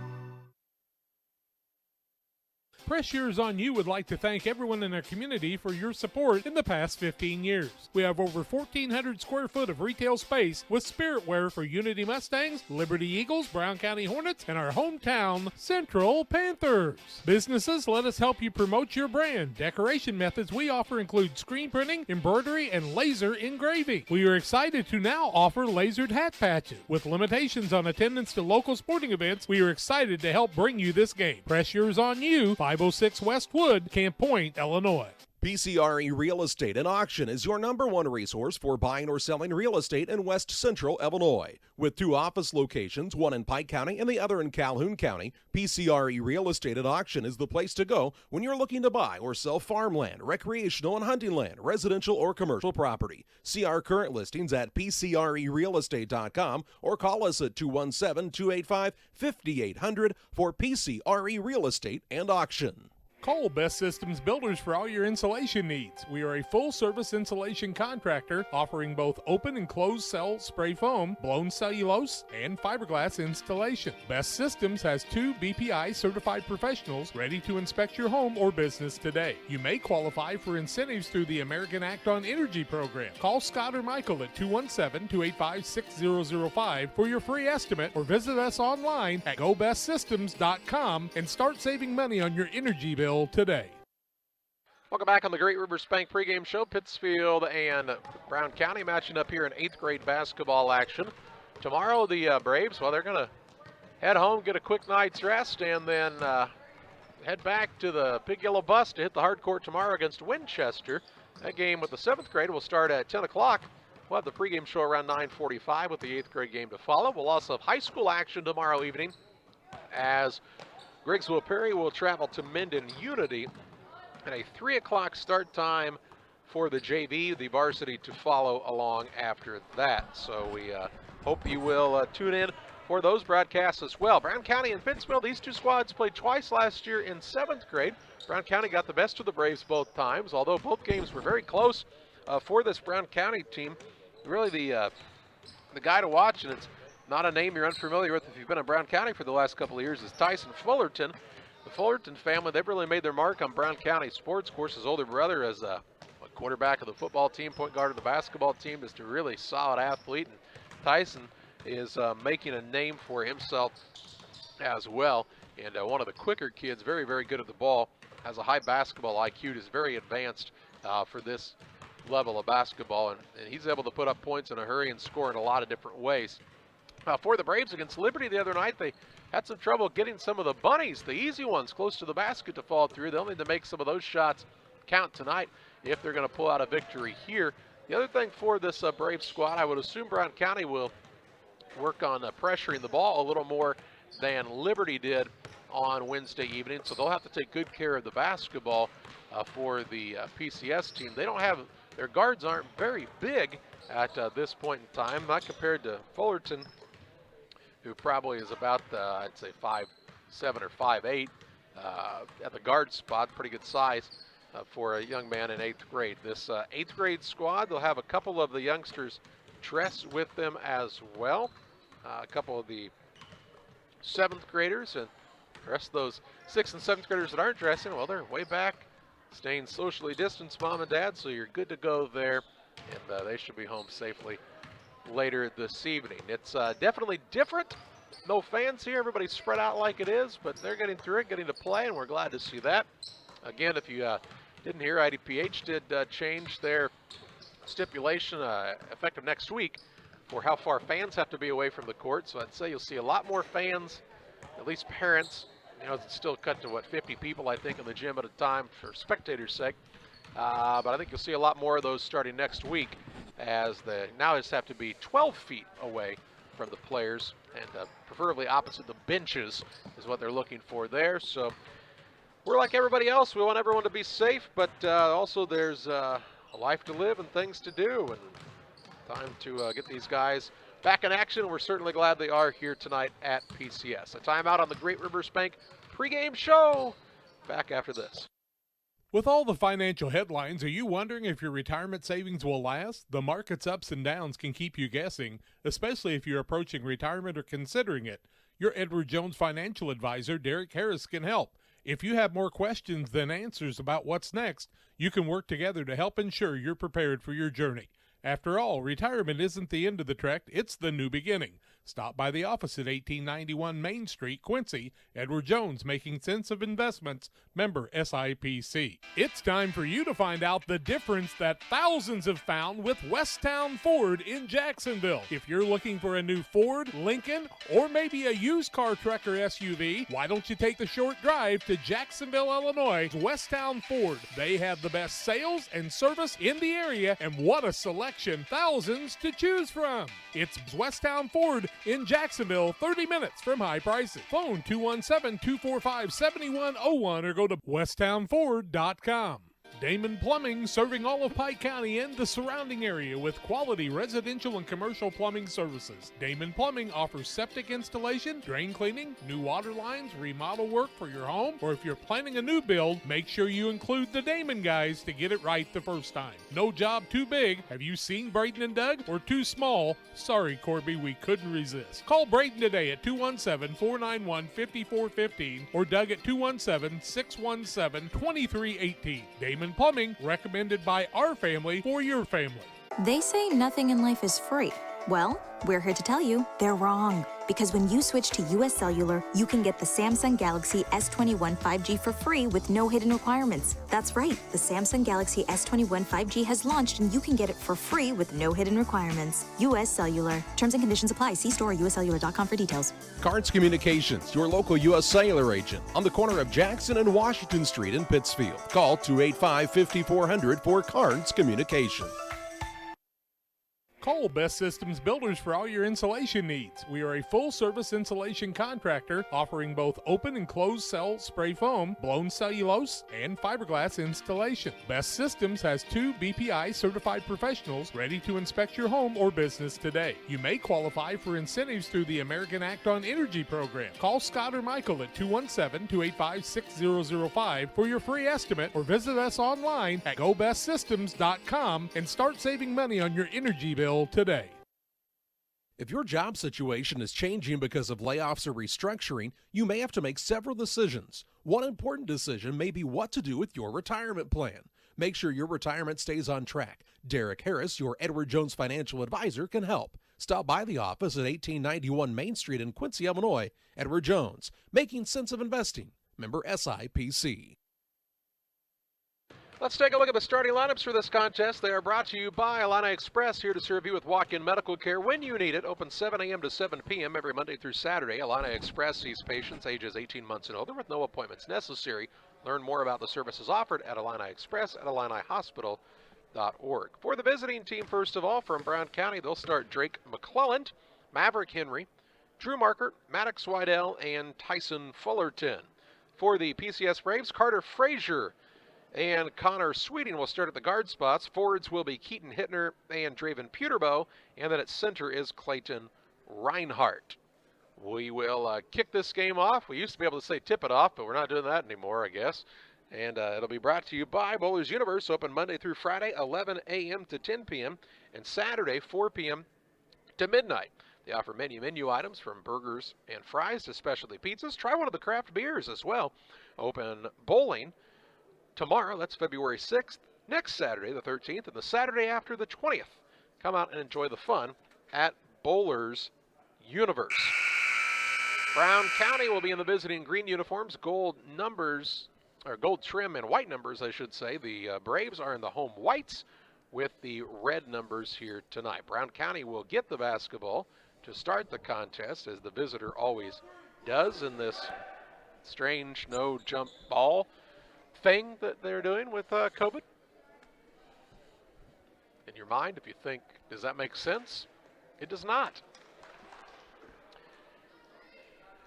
[SPEAKER 3] Press Yours on You would like to thank everyone in our community for your support in the past 15 years. We have over 1,400 square foot of retail space with spirit wear for Unity Mustangs, Liberty Eagles, Brown County Hornets, and our hometown Central Panthers. Businesses, let us help you promote your brand. Decoration methods we offer include screen printing, embroidery, and laser engraving. We are excited to now offer lasered hat patches. With limitations on attendance to local sporting events, we are excited to help bring you this game. Press Yours on You, 506 Westwood, Camp Point, Illinois.
[SPEAKER 5] PCRE Real Estate and Auction is your #1 resource for buying or selling real estate in West Central Illinois. With 2 office locations, one in Pike County and the other in Calhoun County, PCRE Real Estate and Auction is the place to go when you're looking to buy or sell farmland, recreational and hunting land, residential or commercial property. See our current listings at PCRERealestate.com or call us at 217-285-5800 for PCRE Real Estate and Auction.
[SPEAKER 3] Call Best Systems Builders for all your insulation needs. We are a full-service insulation contractor offering both open and closed cell spray foam, blown cellulose, and fiberglass installation. Best Systems has 2 BPI certified professionals ready to inspect your home or business today. You may qualify for incentives through the American Act on Energy program. Call Scott or Michael at 217-285-6005 for your free estimate or visit us online at gobestsystems.com and start saving money on your energy bill today.
[SPEAKER 1] Welcome back on the Great Rivers Bank pregame show. Pittsfield and Brown County matching up here in 8th grade basketball action. Tomorrow the Braves, well, they're going to head home, get a quick night's rest, and then head back to the Big Yellow Bus to hit the hard court tomorrow against Winchester. That game with the 7th grade will start at 10 o'clock. We'll have the pregame show around 9:45 with the 8th grade game to follow. We'll also have high school action tomorrow evening as Griggsville Perry will travel to Minden Unity, and a 3 o'clock start time for the JV, the varsity, to follow along after that. So we hope you will tune in for those broadcasts as well. Brown County and Pittsfield, these 2 squads played twice last year in 7th grade. Brown County got the best of the Braves both times, although both games were very close for this Brown County team. Really the guy to watch, and it's not a name you're unfamiliar with if you've been in Brown County for the last couple of years, is Tyson Fullerton. The Fullerton family, they've really made their mark on Brown County sports. Of course, his older brother is a quarterback of the football team, point guard of the basketball team, just a really solid athlete. And Tyson is making a name for himself as well. And one of the quicker kids, very, very good at the ball, has a high basketball IQ, is very advanced for this level of basketball. And he's able to put up points in a hurry and score in a lot of different ways. For the Braves against Liberty the other night, they had some trouble getting some of the bunnies, the easy ones, close to the basket to fall through. They'll need to make some of those shots count tonight if they're going to pull out a victory here. The other thing for this Braves squad, I would assume Brown County will work on pressuring the ball a little more than Liberty did on Wednesday evening, so they'll have to take good care of the basketball for the PCS team. They don't have, their guards aren't very big at this point in time, not compared to Fullerton, who probably is about, I'd say 5'7" or 5'8", at the guard spot, pretty good size for a young man in 8th grade. This 8th grade squad, they'll have a couple of the youngsters dress with them as well. A couple of the 7th graders, and the rest of those 6th and 7th graders that aren't dressing, well, they're way back, staying socially distanced, mom and dad, so you're good to go there, and they should be home safely later this evening. It's definitely different no fans here. Everybody's spread out like it is, but they're getting through it, getting to play, and we're glad to see that. Again, if you didn't hear, IDPH did change their stipulation effective next week for how far fans have to be away from the court. So I'd say you'll see a lot more fans, at least parents. You know, it's still cut to, 50 people, I think, in the gym at a time for spectators' sake. But I think you'll see a lot more of those starting next week, as they now just have to be 12 feet away from the players, and preferably opposite the benches is what they're looking for there. So we're like everybody else. We want everyone to be safe, but also there's a life to live and things to do, and time to get these guys back in action. We're certainly glad they are here tonight at PCS. A timeout on the Great Rivers Bank pregame show. Back after this.
[SPEAKER 3] With all the financial headlines, are you wondering if your retirement savings will last? The market's ups and downs can keep you guessing, especially if you're approaching retirement or considering it. Your Edward Jones financial advisor, Derek Harris, can help. If you have more questions than answers about what's next, you can work together to help ensure you're prepared for your journey. After all, retirement isn't the end of the trek, it's the new beginning. Stop by the office at 1891 Main Street, Quincy. Edward Jones, making sense of investments, member SIPC. It's time for you to find out the difference that thousands have found with Westtown Ford in Jacksonville. If you're looking for a new Ford, Lincoln, or maybe a used car, truck, or SUV, why don't you take the short drive to Jacksonville, Illinois, Westtown Ford. They have the best sales and service in the area, and what a selection, thousands to choose from. It's Westtown Ford in Jacksonville, 30 minutes from high prices. Phone 217-245-7101 or go to westtownford.com. Damon Plumbing, serving all of Pike County and the surrounding area with quality residential and commercial plumbing services. Damon Plumbing offers septic installation, drain cleaning, new water lines, remodel work for your home, or if you're planning a new build, make sure you include the Damon guys to get it right the first time. No job too big. Have you seen Braden and Doug? Or too small? Sorry, Corby, we couldn't resist. Call Braden today at 217-491-5415 or Doug at 217-617-2318. Damon Plumbing, recommended by our family for your family.
[SPEAKER 7] They say nothing in life is free. Well, we're here to tell you they're wrong. Because when you switch to US Cellular, you can get the Samsung Galaxy S21 5G for free with no hidden requirements. That's right, the Samsung Galaxy S21 5G has launched and you can get it for free with no hidden requirements. US Cellular. Terms and conditions apply. See store or uscellular.com for details.
[SPEAKER 5] Cards Communications, your local U.S. Cellular agent, on the corner of Jackson and Washington Street in Pittsfield. Call 285-5400 for Cards Communications.
[SPEAKER 3] Call Best Systems Builders for all your insulation needs. We are a full-service insulation contractor offering both open and closed cell spray foam, blown cellulose, and fiberglass installation. Best Systems has 2 BPI certified professionals ready to inspect your home or business today. You may qualify for incentives through the American Act on Energy program. Call Scott or Michael at 217-285-6005 for your free estimate, or visit us online at gobestsystems.com and start saving money on your energy bill today.
[SPEAKER 5] If your job situation is changing because of layoffs or restructuring, you may have to make several decisions. One important decision may be what to do with your retirement plan. Make sure your retirement stays on track. Derek Harris, your Edward Jones financial advisor, can help. Stop by the office at 1891 Main Street in Quincy, Illinois. Edward Jones, making sense of investing. Member SIPC.
[SPEAKER 1] Let's take a look at the starting lineups for this contest. They are brought to you by Illini Express, here to serve you with walk-in medical care when you need it. Open 7 a.m. to 7 p.m. every Monday through Saturday. Illini Express sees patients ages 18 months and older with no appointments necessary. Learn more about the services offered at Illini Express at IlliniHospital.org. For the visiting team, first of all, from Brown County, they'll start Drake McClelland, Maverick Henry, Drew Markert, Maddox Wydell, and Tyson Fullerton. For the PCS Braves, Carter Frazier and Connor Sweeting will start at the guard spots. Forwards will be Keaton Hittner and Draven Peterbow, and then at center is Clayton Reinhardt. We will kick this game off. We used to be able to say tip it off, but we're not doing that anymore, I guess. And it'll be brought to you by Bowlers Universe, open Monday through Friday, 11 a.m. to 10 p.m., and Saturday, 4 p.m. to midnight. They offer menu items from burgers and fries to specialty pizzas. Try one of the craft beers as well. Open bowling tomorrow, that's February 6th, next Saturday, the 13th, and the Saturday after, the 20th. Come out and enjoy the fun at Bowlers Universe. Brown County will be in the visiting green uniforms, gold numbers, or gold trim and white numbers, I should say. The Braves are in the home whites with the red numbers here tonight. Brown County will get the basketball to start the contest, as the visitor always does in this strange no-jump ball thing that they're doing with COVID. In your mind, if you think, does that make sense? It does not.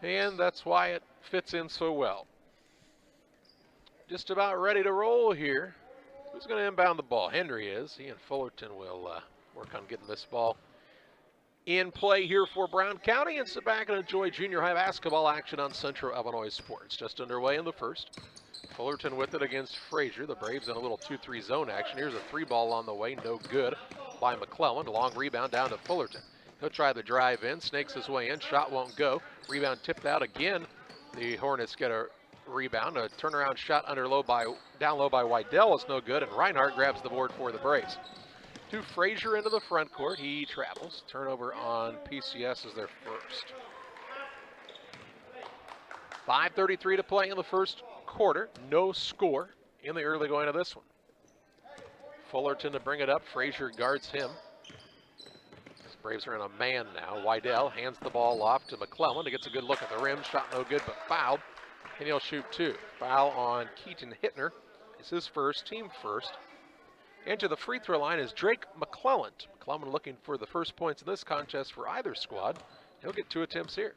[SPEAKER 1] And that's why it fits in so well. Just about ready to roll here. Who's going to inbound the ball? Henry is. He and Fullerton will work on getting this ball in play here for Brown County, and sit back and enjoy junior high basketball action on Central Illinois Sports. Just underway in the first. Fullerton with it against Frazier. The Braves in a little 2-3 zone action. Here's a 3-ball on the way, no good by McClellan. A long rebound down to Fullerton. He'll try the drive in, snakes his way in, shot won't go. Rebound tipped out again. The Hornets get a rebound. A turnaround shot down low by Wydell is no good, and Reinhardt grabs the board for the Braves. To Frazier into the front court. He travels. Turnover on PCS is their first. 5:33 to play in the first quarter. No score in the early going of this one. Fullerton to bring it up. Frazier guards him. The Braves are in a man now. Wydell hands the ball off to McClellan. He gets a good look at the rim. Shot no good, but fouled. And he'll shoot two. Foul on Keaton Hittner. It's his first, team first. Into the free throw line is Drake McClellan. McClellan looking for the first points in this contest for either squad. He'll get 2 attempts here.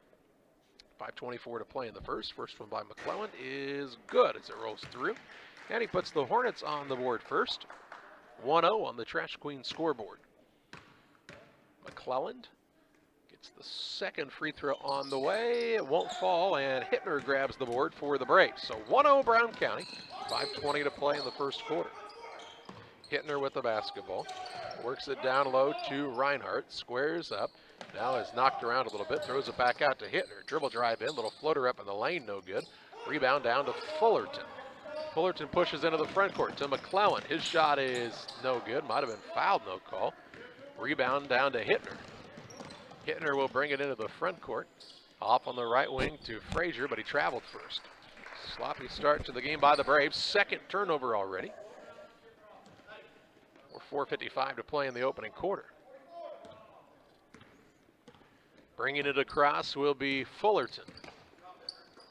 [SPEAKER 1] 5:24 to play in the first. First one by McClellan is good as it rolls through. And he puts the Hornets on the board first. 1-0 on the Trash Queen scoreboard. McClellan gets the second free throw on the way. It won't fall, and Hittner grabs the board for the Braves. So 1-0 Brown County. 5:20 to play in the first quarter. Hittner with the basketball. Works it down low to Reinhardt. Squares up. Now is knocked around a little bit. Throws it back out to Hittner. Dribble drive in. Little floater up in the lane. No good. Rebound down to Fullerton. Fullerton pushes into the front court to McClellan. His shot is no good. Might have been fouled. No call. Rebound down to Hittner. Hittner will bring it into the front court. Off on the right wing to Frazier, but he traveled first. Sloppy start to the game by the Braves. Second turnover already. 4:55 to play in the opening quarter. Bringing it across will be Fullerton.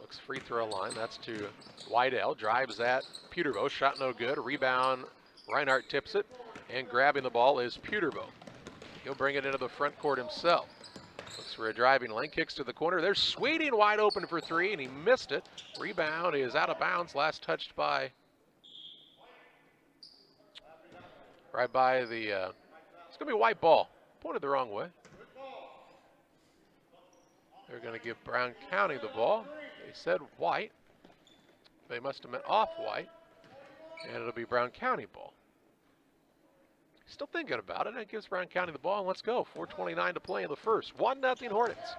[SPEAKER 1] Looks free throw line. That's to Wydell. Drives at Peterbo. Shot no good. Rebound. Reinhardt tips it. And grabbing the ball is Peterbo. He'll bring it into the front court himself. Looks for a driving lane. Kicks to the corner. There's Sweeting wide open for three, and he missed it. Rebound is out of bounds. Last touched by right by the, it's going to be a white ball. Pointed the wrong way. They're going to give Brown County the ball. They said white. They must have meant off-white. And it'll be Brown County ball. Still thinking about it. That gives Brown County the ball, and let's go. 4:29 to play in the first. 1-0 Hornets.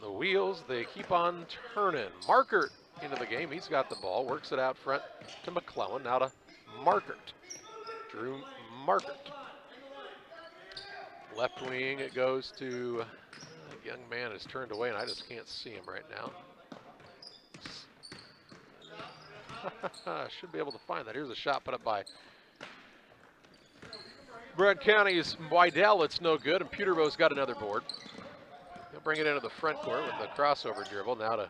[SPEAKER 1] The wheels, they keep on turning. Markert into the game. He's got the ball. Works it out front to McClellan. Now to Markert. Drew Markert. Left wing, it goes to, the young man is turned away, and I just can't see him right now. Should be able to find that. Here's a shot put up by Brown County's Wydell. It's no good, and Peterbo's got another board. He'll bring it into the front court with the crossover dribble. Now to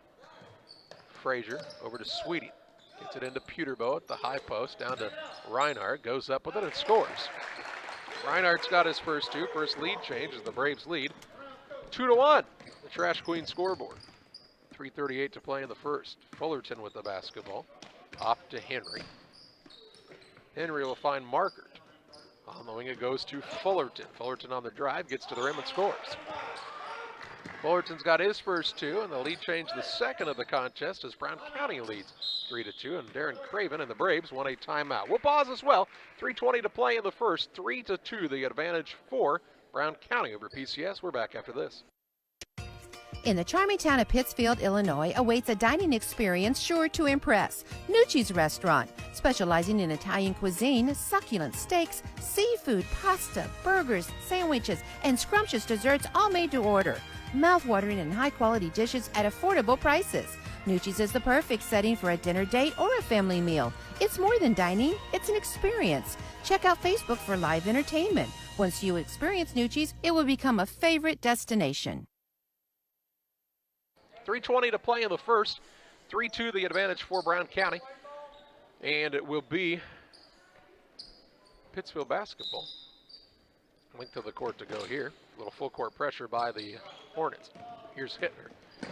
[SPEAKER 1] Frazier, over to Sweeting. Gets it into Peterbo at the high post, down to Reinhardt, goes up with it and scores. Reinhardt's got his first two. First lead change as the Braves lead 2-1. The Trash Queen scoreboard. 3:38 to play in the first. Fullerton with the basketball. Off to Henry. Henry will find Markert. On the wing it goes to Fullerton. Fullerton on the drive, gets to the rim and scores. Fullerton's got his first two, and the lead change the second of the contest as Brown County leads 3-2, and Darren Craven and the Braves won a timeout. We'll pause as well. 3:20 to play in the first. 3-2, the advantage for Brown County over PCS. We're back after this.
[SPEAKER 6] In the charming town of Pittsfield, Illinois, awaits a dining experience sure to impress. Nucci's Restaurant, specializing in Italian cuisine, succulent steaks, seafood, pasta, burgers, sandwiches, and scrumptious desserts, all made to order. Mouth-watering and high-quality dishes at affordable prices. Nucci's is the perfect setting for a dinner date or a family meal. It's more than dining, it's an experience. Check out Facebook for live entertainment. Once you experience Nucci's, it will become a favorite destination.
[SPEAKER 1] 3:20 to play in the first. 3-2 the advantage for Brown County. And it will be Pittsfield basketball. Length of the court to go here. A little full court pressure by the Hornets. Here's Hittner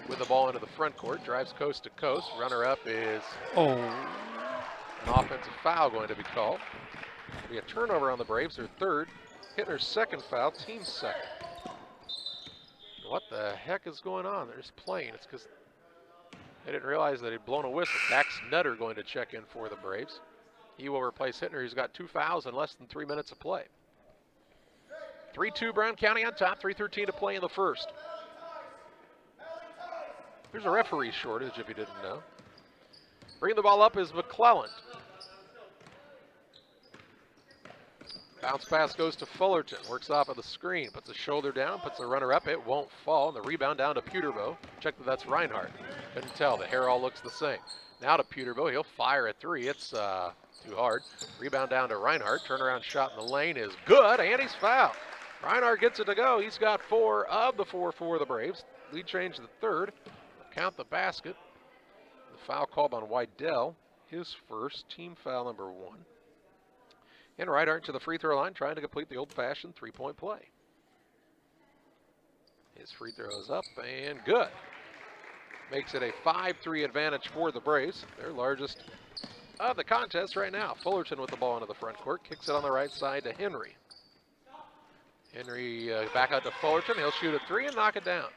[SPEAKER 1] with the ball into the front court. Drives coast to coast. Runner up is an offensive foul going to be called. It'll be a turnover on the Braves, their third. Hittner's second foul, team second. What the heck is going on? They're just playing. It's because they didn't realize that he'd blown a whistle. Dax Nutter going to check in for the Braves. He will replace Hittner, who's got 2 fouls in less than 3 minutes of play. 3-2 Brown County on top, 3:13 to play in the first. There's a referee shortage if you didn't know. Bringing the ball up is McClelland. Bounce pass goes to Fullerton, works off of the screen, puts a shoulder down, puts the runner up, it won't fall, and the rebound down to Peterbo. Check that that's Reinhardt. Couldn't tell, the hair all looks the same. Now to Peterbo, he'll fire at 3, it's too hard. Rebound down to Reinhardt, turnaround shot in the lane is good, and he's fouled. Reinhardt gets it to go, he's got 4 of the 4 for the Braves. Lead change to the third, count the basket. The foul called on Wydell, his first, team foul number 1. And Reinhardt to the free throw line, trying to complete the old-fashioned 3-point play. His free throw is up and good. Makes it a 5-3 advantage for the Braves, their largest of the contest right now. Fullerton with the ball into the front court, kicks it on the right side to Henry. Henry back out to Fullerton, he'll shoot a 3 and knock it down.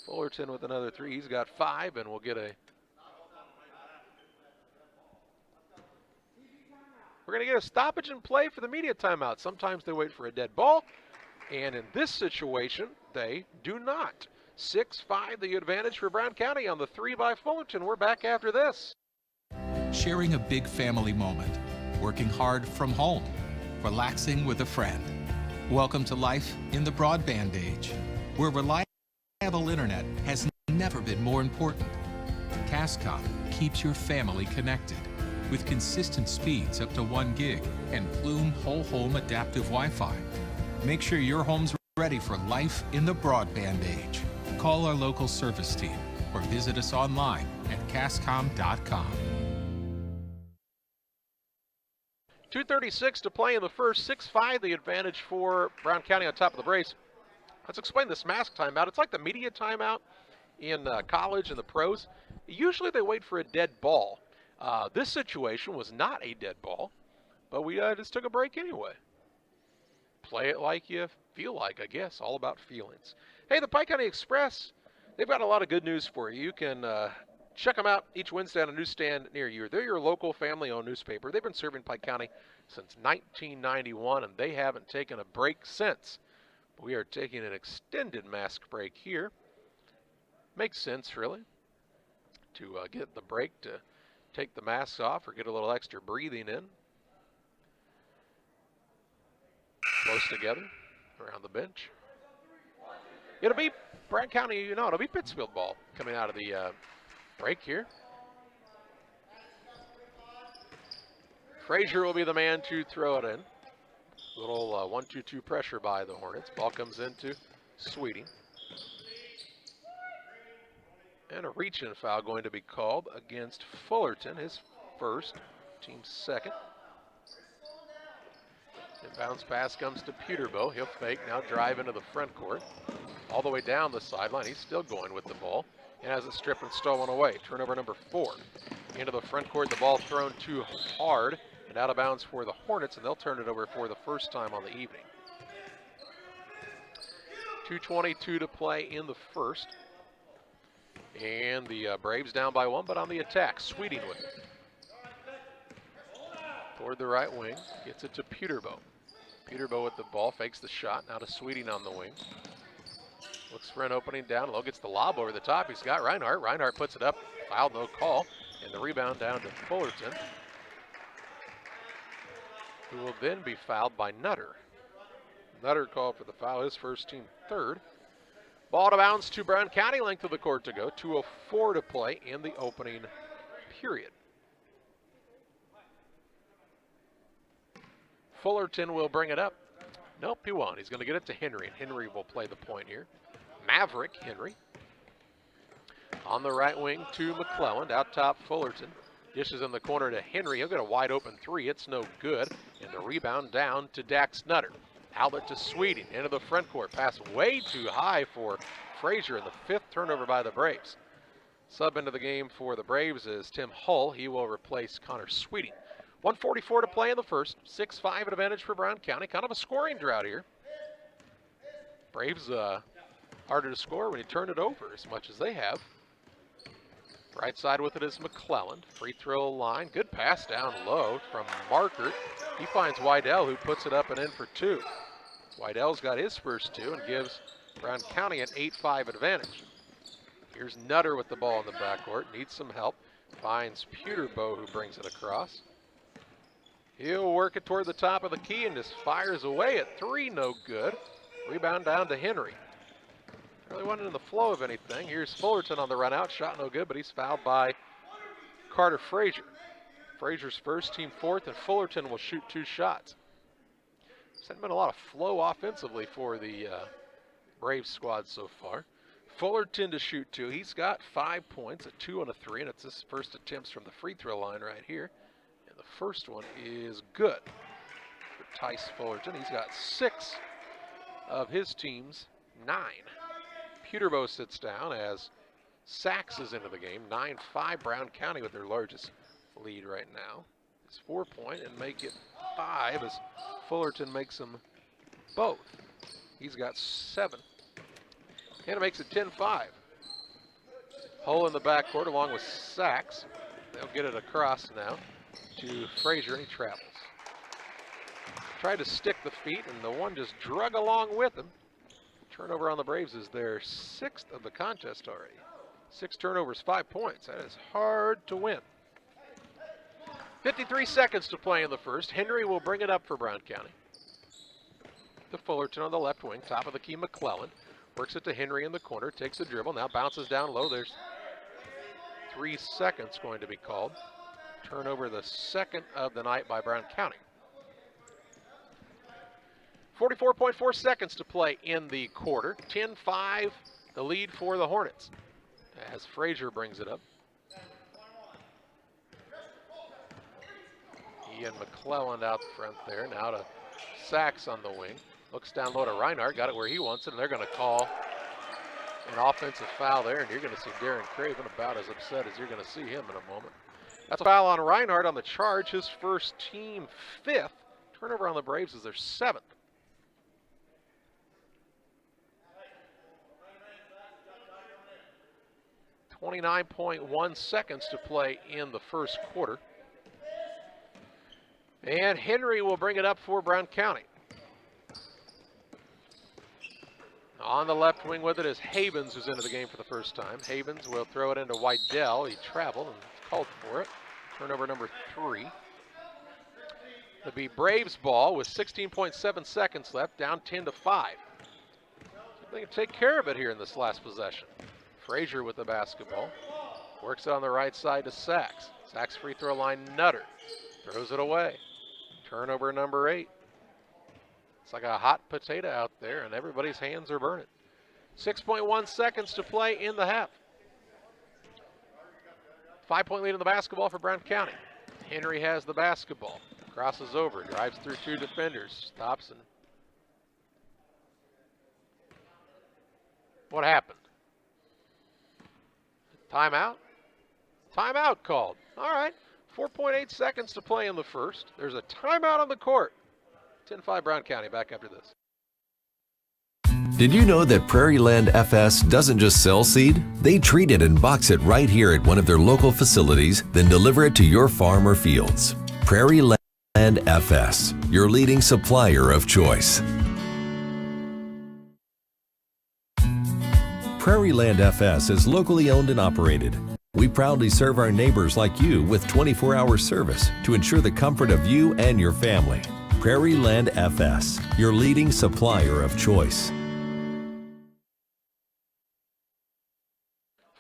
[SPEAKER 1] Fullerton with another 3, he's got 5 and we'll get a... We're going to get a stoppage in play for the media timeout. Sometimes they wait for a dead ball, and in this situation, they do not. 6-5, the advantage for Brown County on the 3 by Fullerton. We're back after this.
[SPEAKER 14] Sharing a big family moment, working hard from home, relaxing with a friend. Welcome to life in the broadband age, where reliable internet has never been more important. Cascom keeps your family connected with consistent speeds up to 1 gig and Plume Whole Home Adaptive Wi-Fi. Make sure your home's ready for life in the broadband age. Call our local service team or visit us online at cascom.com.
[SPEAKER 1] 2:36 to play in the first, 6-5 the advantage for Brown County on top of the Braves. Let's explain this mask timeout. It's like the media timeout in college and the pros. Usually they wait for a dead ball. This situation was not a dead ball, but we just took a break anyway. Play it like you feel like, I guess. All about feelings. Hey, the Pike County Express, they've got a lot of good news for you. You can check them out each Wednesday on a newsstand near you. They're your local family-owned newspaper. They've been serving Pike County since 1991, and they haven't taken a break since. We are taking an extended mask break here. Makes sense, really, to get the break to take the masks off or get a little extra breathing in. Close together around the bench. It'll be Brown County, it'll be Pittsfield ball coming out of the break here. Frazier will be the man to throw it in. Little 1-2-2 pressure by the Hornets. Ball comes into Sweeting. And a reach-in foul going to be called against Fullerton, his first, team's second. And bounce pass comes to Peterbo. He'll fake, now drive into the front court. All the way down the sideline, he's still going with the ball. And has it stripped and stolen away. Turnover number 4. Into the front court, the ball thrown too hard and out of bounds for the Hornets, and they'll turn it over for the first time on the evening. 2:22 to play in the first. And the Braves down by 1, but on the attack. Sweeting with it. Toward the right wing. Gets it to Peterbo. Peterbo with the ball. Fakes the shot. Now to Sweeting on the wing. Looks sprint opening down low, gets the lob over the top. He's got Reinhardt. Reinhardt puts it up, foul, no call, and the rebound down to Fullerton, who will then be fouled by Nutter. Nutter called for the foul, his first, team third. Ball to bounce to Brown County, length of the court to go. 2:04 to play in the opening period. Fullerton will bring it up. Nope, he won't. He's going to get it to Henry, and Henry will play the point here. Maverick Henry. On the right wing to McClelland. Out top, Fullerton. Dishes in the corner to Henry. He'll get a wide open three. It's no good. And the rebound down to Dax Nutter. Outlet to Sweeting. Into the front court. Pass way too high for Frazier, and the fifth turnover by the Braves. Sub into the game for the Braves is Tim Hull. He will replace Connor Sweeting. 1:44 to play in the first. 6-5 advantage for Brown County. Kind of a scoring drought here. Braves harder to score when you turn it over as much as they have. Right side with it is McClelland. Free throw line. Good pass down low from Markert. He finds Wydell, who puts it up and in for two. Wydell's got his first two and gives Brown County an 8-5 advantage. Here's Nutter with the ball in the backcourt. Needs some help. Finds Peterbow, who brings it across. He'll work it toward the top of the key and just fires away at three. No good. Rebound down to Henry. Really wasn't in the flow of anything. Here's Fullerton on the run out. Shot no good, but he's fouled by Carter Frazier. Frazier's first, team fourth, and Fullerton will shoot two shots. There's hasn't been a lot of flow offensively for the Braves squad so far. Fullerton to shoot two. He's got 5 points, a 2 and a 3, and it's his first attempts from the free throw line right here. And the first one is good for Tice Fullerton. He's got 6 of his team's 9. Peterbow sits down as Sachs is into the game. 9-5 Brown County with their largest lead right now. It's 4-point and make it 5 as Fullerton makes them both. He's got 7. And it makes it 10-5. Hull in the backcourt along with Sachs. They'll get it across now to Frazier, and he travels. Tried to stick the feet, and the one just drug along with him. Turnover on the Braves is their 6th of the contest already. 6 turnovers, 5 points. That is hard to win. 53 seconds to play in the first. Henry will bring it up for Brown County. To Fullerton on the left wing, top of the key, McClelland. Works it to Henry in the corner, takes a dribble, now bounces down low. There's 3 seconds going to be called. Turnover, the 2nd of the night by Brown County. 44.4 seconds to play in the quarter. 10-5, the lead for the Hornets as Frazier brings it up. Ian McClelland out front there. Now to Sachs on the wing. Looks down low to Reinhardt. Got it where he wants it, and they're going to call an offensive foul there, and you're going to see Darren Craven about as upset as you're going to see him in a moment. That's a foul on Reinhardt on the charge. His first, team 5th. Turnover on the Braves is their 7th. .1 seconds to play in the first quarter. And Henry will bring it up for Brown County. On the left wing with it is Havens, who's into the game for the first time. Havens will throw it into Wydell. He traveled and called for it. Turnover number 3. It'll be Braves ball with 16.7 seconds left, down 10-5. They can take care of it here in this last possession. Frazier with the basketball. Works it on the right side to Sachs. Sachs free throw line, Nutter. Throws it away. Turnover number 8. It's like a hot potato out there, and everybody's hands are burning. 6.1 seconds to play in the half. 5-point lead in the basketball for Brown County. Henry has the basketball. Crosses over, drives through 2 defenders. Stops and... What happened? Timeout? Timeout called. All right. 4.8 seconds to play in the first. There's a timeout on the court. 10-5 Brown County. Back after this.
[SPEAKER 13] Did you know that Prairie Land FS doesn't just sell seed? They treat it and box it right here at one of their local facilities, then deliver it to your farm or fields. Prairie Land FS, your leading supplier of choice. Prairie Land FS is locally owned and operated. We proudly serve our neighbors like you with 24-hour service to ensure the comfort of you and your family. Prairie Land FS, your leading supplier of choice.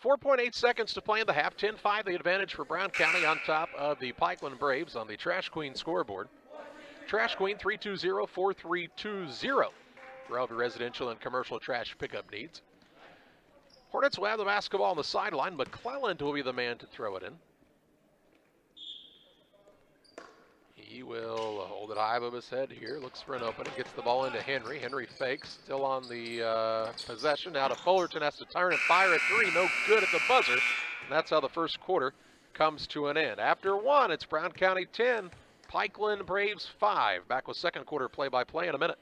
[SPEAKER 1] 4.8 seconds to play in the half. 10-5 the advantage for Brown County on top of the Pikeland Braves on the Trash Queen scoreboard. Trash Queen 320-4320 for all the residential and commercial trash pickup needs. Hornets will have the basketball on the sideline. McClelland will be the man to throw it in. He will hold it high above his head here. Looks for an opening. Gets the ball into Henry. Henry fakes. Still on the possession. Now to Fullerton. Has to turn and fire a three. No good at the buzzer. And that's how the first quarter comes to an end. After one, it's Brown County 10, Pikeland Braves 5. Back with second quarter play-by-play in a minute.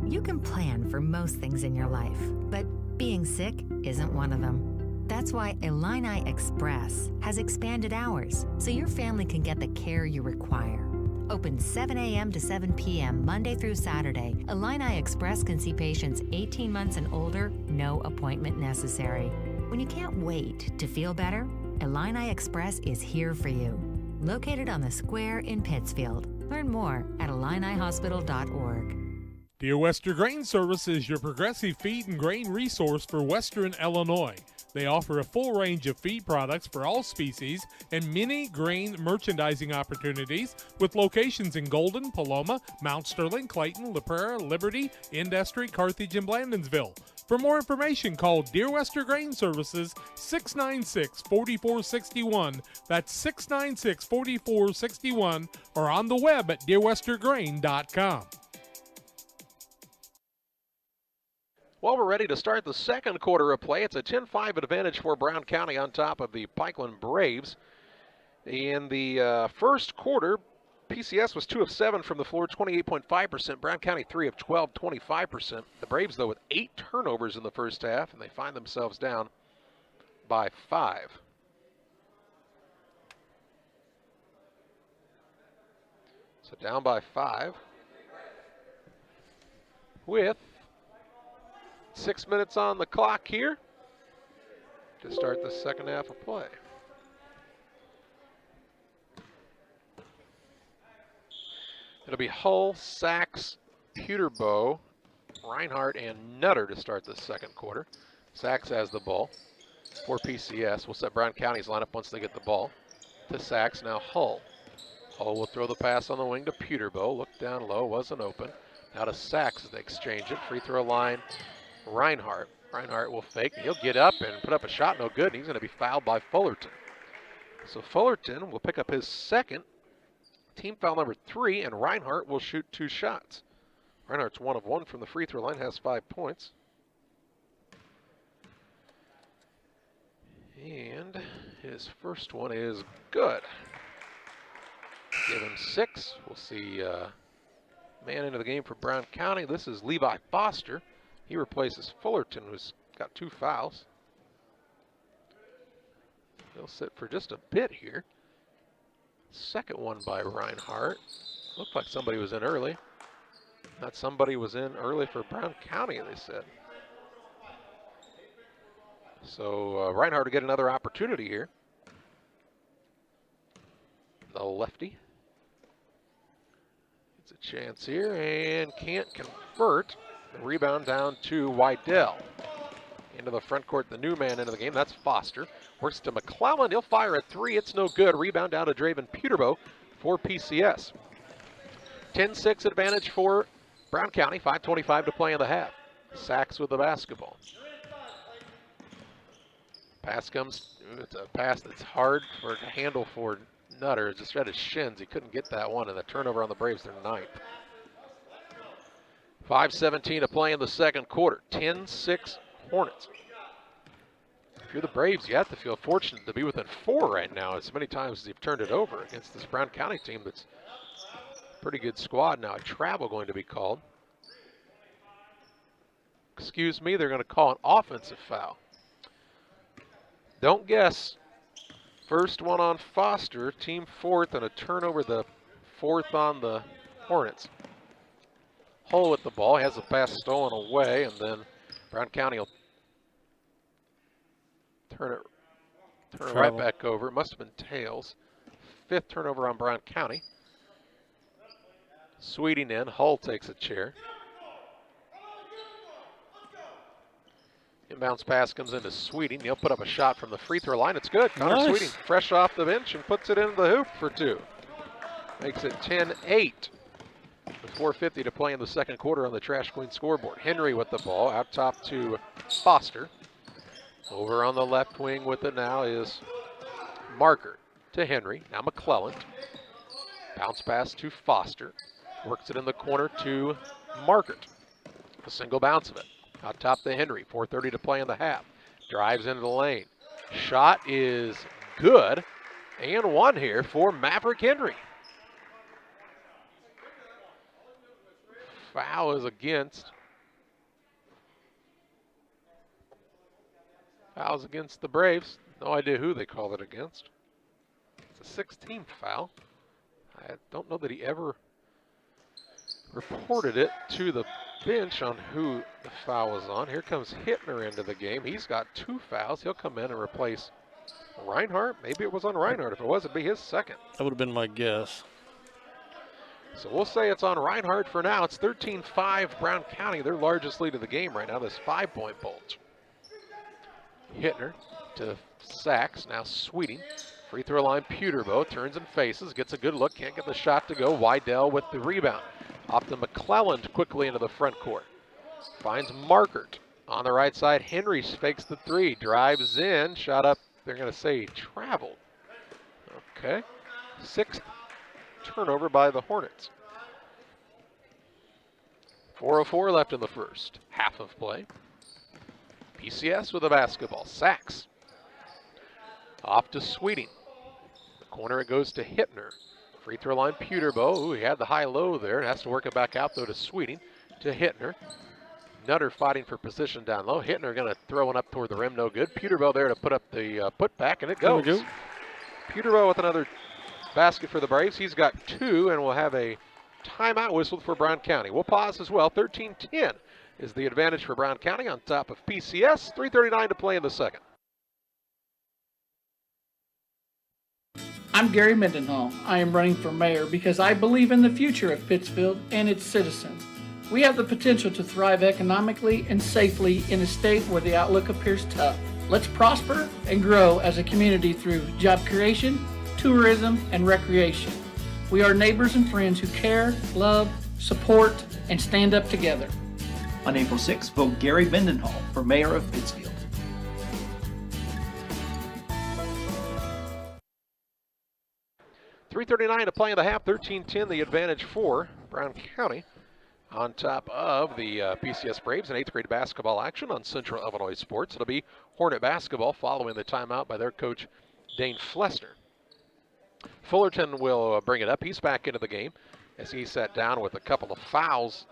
[SPEAKER 4] You can plan for most things in your life, but being sick isn't one of them. That's why Illini Express has expanded hours so your family can get the care you require. Open 7 a.m. to 7 p.m. Monday through Saturday, Illini Express can see patients 18 months and older, no appointment necessary. When you can't wait to feel better, Illini Express is here for you. Located on the square in Pittsfield. Learn more at IlliniHospital.org.
[SPEAKER 3] Dear Western Grain Service is your progressive feed and grain resource for Western Illinois. They offer a full range of feed products for all species and many grain merchandising opportunities with locations in Golden, Paloma, Mount Sterling, Clayton, La Prairie, Liberty, Industry, Carthage, and Blandonsville. For more information, call Dear Western Grain Services 696-4461. That's 696-4461 or on the web at dearwesterngrain.com.
[SPEAKER 1] Well, we're ready to start the second quarter of play. It's a 10-5 advantage for Brown County on top of the Pikeland Braves. In the first quarter, PCS was 2 of 7 from the floor, 28.5%. Brown County 3 of 12, 25%. The Braves, though, with 8 turnovers in the first half, and they find themselves down by 5. So down by 5 with 6 minutes on the clock here to start the second half of play. It'll be Hull, Sachs, Peterbow, Reinhardt, and Nutter to start the second quarter. Sachs has the ball for PCS. We'll set Brown County's lineup once they get the ball. To Sachs, now Hull. Hull will throw the pass on the wing to Peterbow. Look down low, wasn't open. Now to Sachs as they exchange it. Free throw line. Reinhardt. Reinhardt will fake. He'll get up and put up a shot. No good. And he's going to be fouled by Fullerton. So Fullerton will pick up his second. Team foul number 3, and Reinhardt will shoot 2 shots. Reinhardt's 1 of 1 from the free throw line, has 5 points. And his first one is good. Give him 6. We'll see man into the game for Brown County. This is Levi Foster. He replaces Fullerton, who's got 2 fouls. He'll sit for just a bit here. Second one by Reinhardt. Looked like somebody was in early. That somebody was in early for Brown County, they said. So Reinhardt will get another opportunity here. The lefty. It's a chance here and can't convert. The rebound down to Wydell. Into the front court, the new man into the game. That's Foster. Works to McClelland. He'll fire a 3. It's no good. Rebound down to Draven Peterbow for PCS. 10-6 advantage for Brown County. 5:25 to play in the half. Sachs with the basketball. Pass comes. It's a pass that's hard to handle for Nutter. Just at his shins. He couldn't get that one, and the turnover on the Braves, their 9th. 5:17 to play in the second quarter. 10-6 Hornets. If you're the Braves, you have to feel fortunate to be within 4 right now, as many times as you've turned it over against this Brown County team that's a pretty good squad. Now a travel going to be called. Excuse me, they're going to call an offensive foul. Don't guess. First one on Foster, team 4th, and a turnover, the 4th on the Hornets. Hull with the ball, has the pass stolen away, and then Brown County will Turn it right back over. It must have been tails. 5th turnover on Brown County. Sweeting in. Hull takes a chair. Inbounds pass comes into Sweeting. He'll put up a shot from the free throw line. It's good. Connor Sweeting fresh off the bench and puts it into the hoop for 2. Makes it 10-8. With 4:50 to play in the second quarter on the Trash Queen scoreboard. Henry with the ball out top to Foster. Over on the left wing with it now is Marker to Henry. Now McClelland. Bounce pass to Foster. Works it in the corner to Markert. A single bounce of it. Out top to Henry. 4:30 to play in the half. Drives into the lane. Shot is good. And one here for Maverick Henry. Foul is against. Foul's against the Braves. No idea who they called it against. It's a 16th foul. I don't know that he ever reported it to the bench on who the foul was on. Here comes Hittner into the game. He's got 2 fouls. He'll come in and replace Reinhardt. Maybe it was on Reinhardt. If it was, it'd be his second.
[SPEAKER 15] That would have been my guess.
[SPEAKER 1] So we'll say it's on Reinhardt for now. It's 13-5 Brown County, their largest lead of the game right now, this 5-point bulge. Hittner to Sachs, now Sweeting. Free throw line, Peterbo turns and faces, gets a good look, can't get the shot to go. Wydell with the rebound. Off to McClelland quickly into the front court. Finds Markert on the right side. Henry fakes the 3, drives in, shot up, they're going to say he traveled. Okay, 6th turnover by the Hornets. 4:04 left in the first half of play. PCS with a basketball. Sachs. Off to Sweeting. The corner it goes to Hittner. Free throw line, Peterbo. Ooh, he had the high-low there. Has to work it back out, though, to Sweeting. To Hittner. Nutter fighting for position down low. Hittner going to throw one up toward the rim. No good. Peterbo there to put up the putback, and it goes. Peterbo with another basket for the Braves. He's got 2, and we'll have a timeout whistled for Brown County. We'll pause as well. 13-10 is the advantage for Brown County on top of PCS. 3:39 to play in the second.
[SPEAKER 11] I'm Gary Mendenhall. I am running for mayor because I believe in the future of Pittsfield and its citizens. We have the potential to thrive economically and safely in a state where the outlook appears tough. Let's prosper and grow as a community through job creation, tourism, and recreation. We are neighbors and friends who care, love, support, and stand up together.
[SPEAKER 12] On April 6th, vote Gary Mendenhall for mayor of Pittsfield.
[SPEAKER 1] .339 to play in the half, 13-10 the advantage for Brown County. On top of the PCS Braves in 8th grade basketball action on Central Illinois Sports. It'll be Hornet basketball following the timeout by their coach Dane Flessner. Fullerton will bring it up. He's back into the game as he sat down with a couple of fouls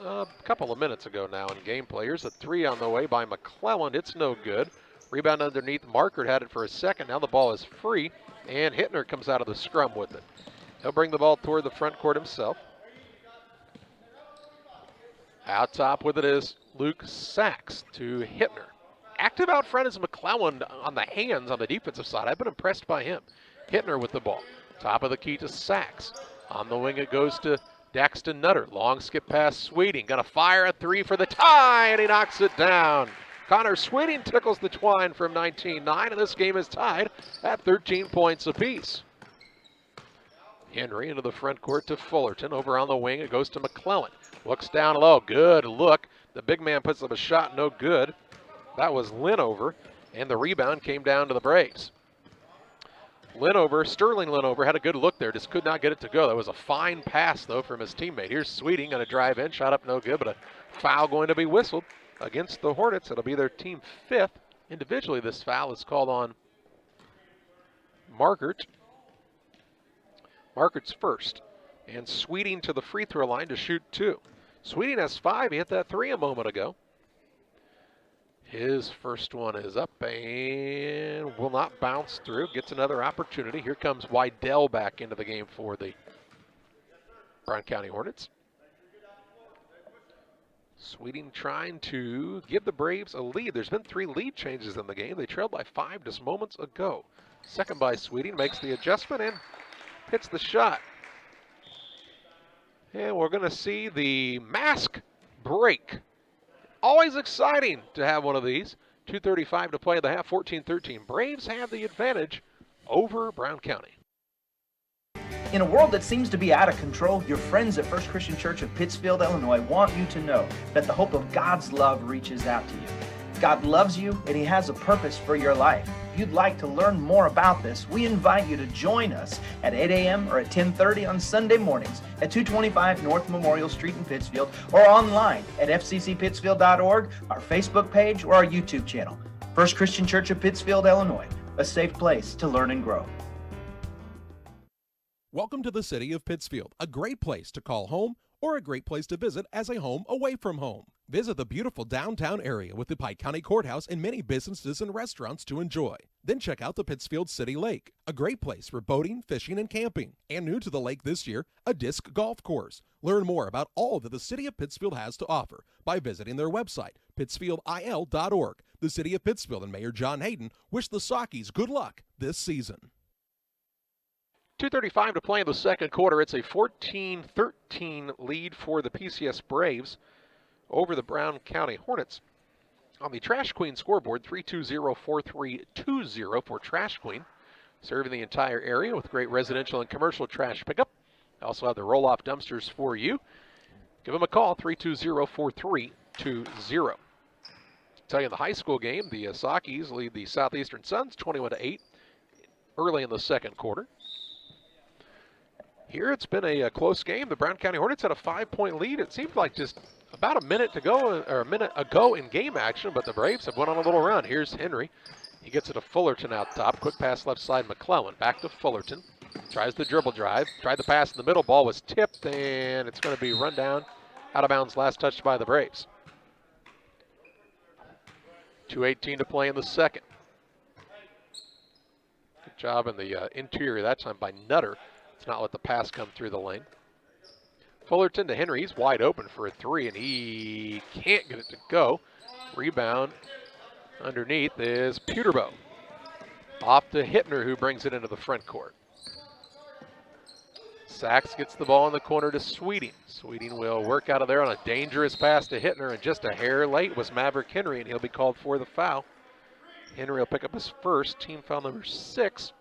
[SPEAKER 1] a couple of minutes ago now in game players. A 3 on the way by McClelland. It's no good. Rebound underneath. Markert had it for a second. Now the ball is free, and Hittner comes out of the scrum with it. He'll bring the ball toward the front court himself. Out top with it is Luke Sachs to Hittner. Active out front is McClelland on the hands on the defensive side. I've been impressed by him. Hittner with the ball. Top of the key to Sachs. On the wing it goes to Daxton Nutter. Long skip pass Sweeting. Gonna fire a 3 for the tie, and he knocks it down. Connor Sweeting tickles the twine from 19-9, and this game is tied at 13 points apiece. Henry into the front court to Fullerton. Over on the wing, it goes to McClelland. Looks down low. Good look. The big man puts up a shot. No good. That was Linover, and the rebound came down to the Braves. Sterling Linover had a good look there. Just could not get it to go. That was a fine pass, though, from his teammate. Here's Sweeting going to drive in. Shot up no good, but a foul going to be whistled against the Hornets. It'll be their team 5th. Individually, this foul is called on Markert. Markert's first. And Sweeting to the free throw line to shoot 2. Sweeting has 5. He hit that 3 a moment ago. His first one is up and will not bounce through. Gets another opportunity. Here comes Wydell back into the game for the Brown County Hornets. Sweeting trying to give the Braves a lead. There's been 3 lead changes in the game. They trailed by 5 just moments ago. Second by Sweeting, makes the adjustment and hits the shot. And we're going to see the mask break. Always exciting to have one of these. 2:35 to play in the half, 14-13. Braves have the advantage over Brown County.
[SPEAKER 12] In a world that seems to be out of control, your friends at First Christian Church of Pittsfield, Illinois want you to know that the hope of God's love reaches out to you. God loves you and He has a purpose for your life. If you'd like to learn more about this, we invite you to join us at 8 a.m. or at 10:30 on Sunday mornings at 225 North Memorial Street in Pittsfield, or online at fccpittsfield.org, our Facebook page, or our YouTube channel. First Christian Church of Pittsfield, Illinois, a safe place to learn and grow.
[SPEAKER 5] Welcome to the city of Pittsfield, a great place to call home or a great place to visit as a home away from home. Visit the beautiful downtown area with the Pike County Courthouse and many businesses and restaurants to enjoy. Then check out the Pittsfield City Lake, a great place for boating, fishing, and camping. And new to the lake this year, a disc golf course. Learn more about all that the city of Pittsfield has to offer by visiting their website, pittsfieldil.org. The city of Pittsfield and Mayor John Hayden wish the Sockies good luck this season.
[SPEAKER 1] 2:35 to play in the second quarter. It's a 14-13 lead for the PCS Braves over the Brown County Hornets. On the Trash Queen scoreboard, 320-4320 for Trash Queen, serving the entire area with great residential and commercial trash pickup. Also have the roll-off dumpsters for you. Give them a call, 320-4320. Tell you in the high school game, the Sockies lead the Southeastern Suns 21-8 early in the second quarter. Here it's been a close game. The Brown County Hornets had a 5-point lead. It seemed like just about a minute ago in game action, but the Braves have went on a little run. Here's Henry. He gets it to Fullerton out top. Quick pass left side, McClellan. Back to Fullerton. Tries the dribble drive. Tried the pass in the middle. Ball was tipped, and it's going to be run down. Out of bounds, last touched by the Braves. 2:18 to play in the second. Good job in the interior that time by Nutter. It's not let the pass come through the lane. Fullerton to Henry. He's wide open for a 3, and he can't get it to go. Rebound underneath is Peterbow. Off to Hittner, who brings it into the front court. Sachs gets the ball in the corner to Sweeting. Sweeting will work out of there on a dangerous pass to Hittner, and just a hair late was Maverick Henry, and he'll be called for the foul. Henry will pick up his first, team foul number 6.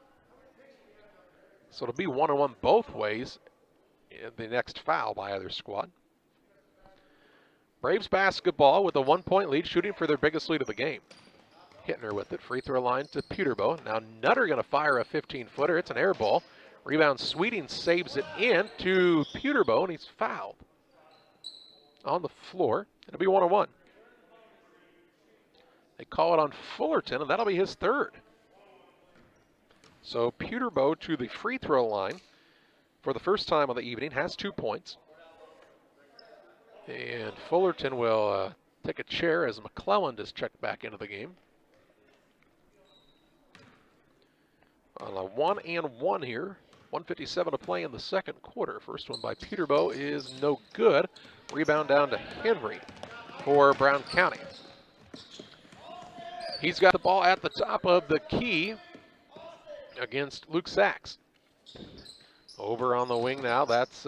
[SPEAKER 1] So it'll be 1-on-1 both ways in the next foul by either squad. Braves basketball with a 1-point lead, shooting for their biggest lead of the game. Hittner with it, free throw line to Peterbow. Now Nutter going to fire a 15-footer. It's an air ball. Rebound, Sweeting saves it in to Peterbow, and he's fouled on the floor. It'll be 1-on-1. They call it on Fullerton, and that'll be his third. So Peterbow to the free throw line for the first time of the evening, has 2 points. And Fullerton will take a chair as McClellan is checked back into the game. On a 1-and-1 here. 1:57 to play in the second quarter. First one by Peterbow is no good. Rebound down to Henry for Brown County. He's got the ball at the top of the key against Luke Sachs. Over on the wing now, that's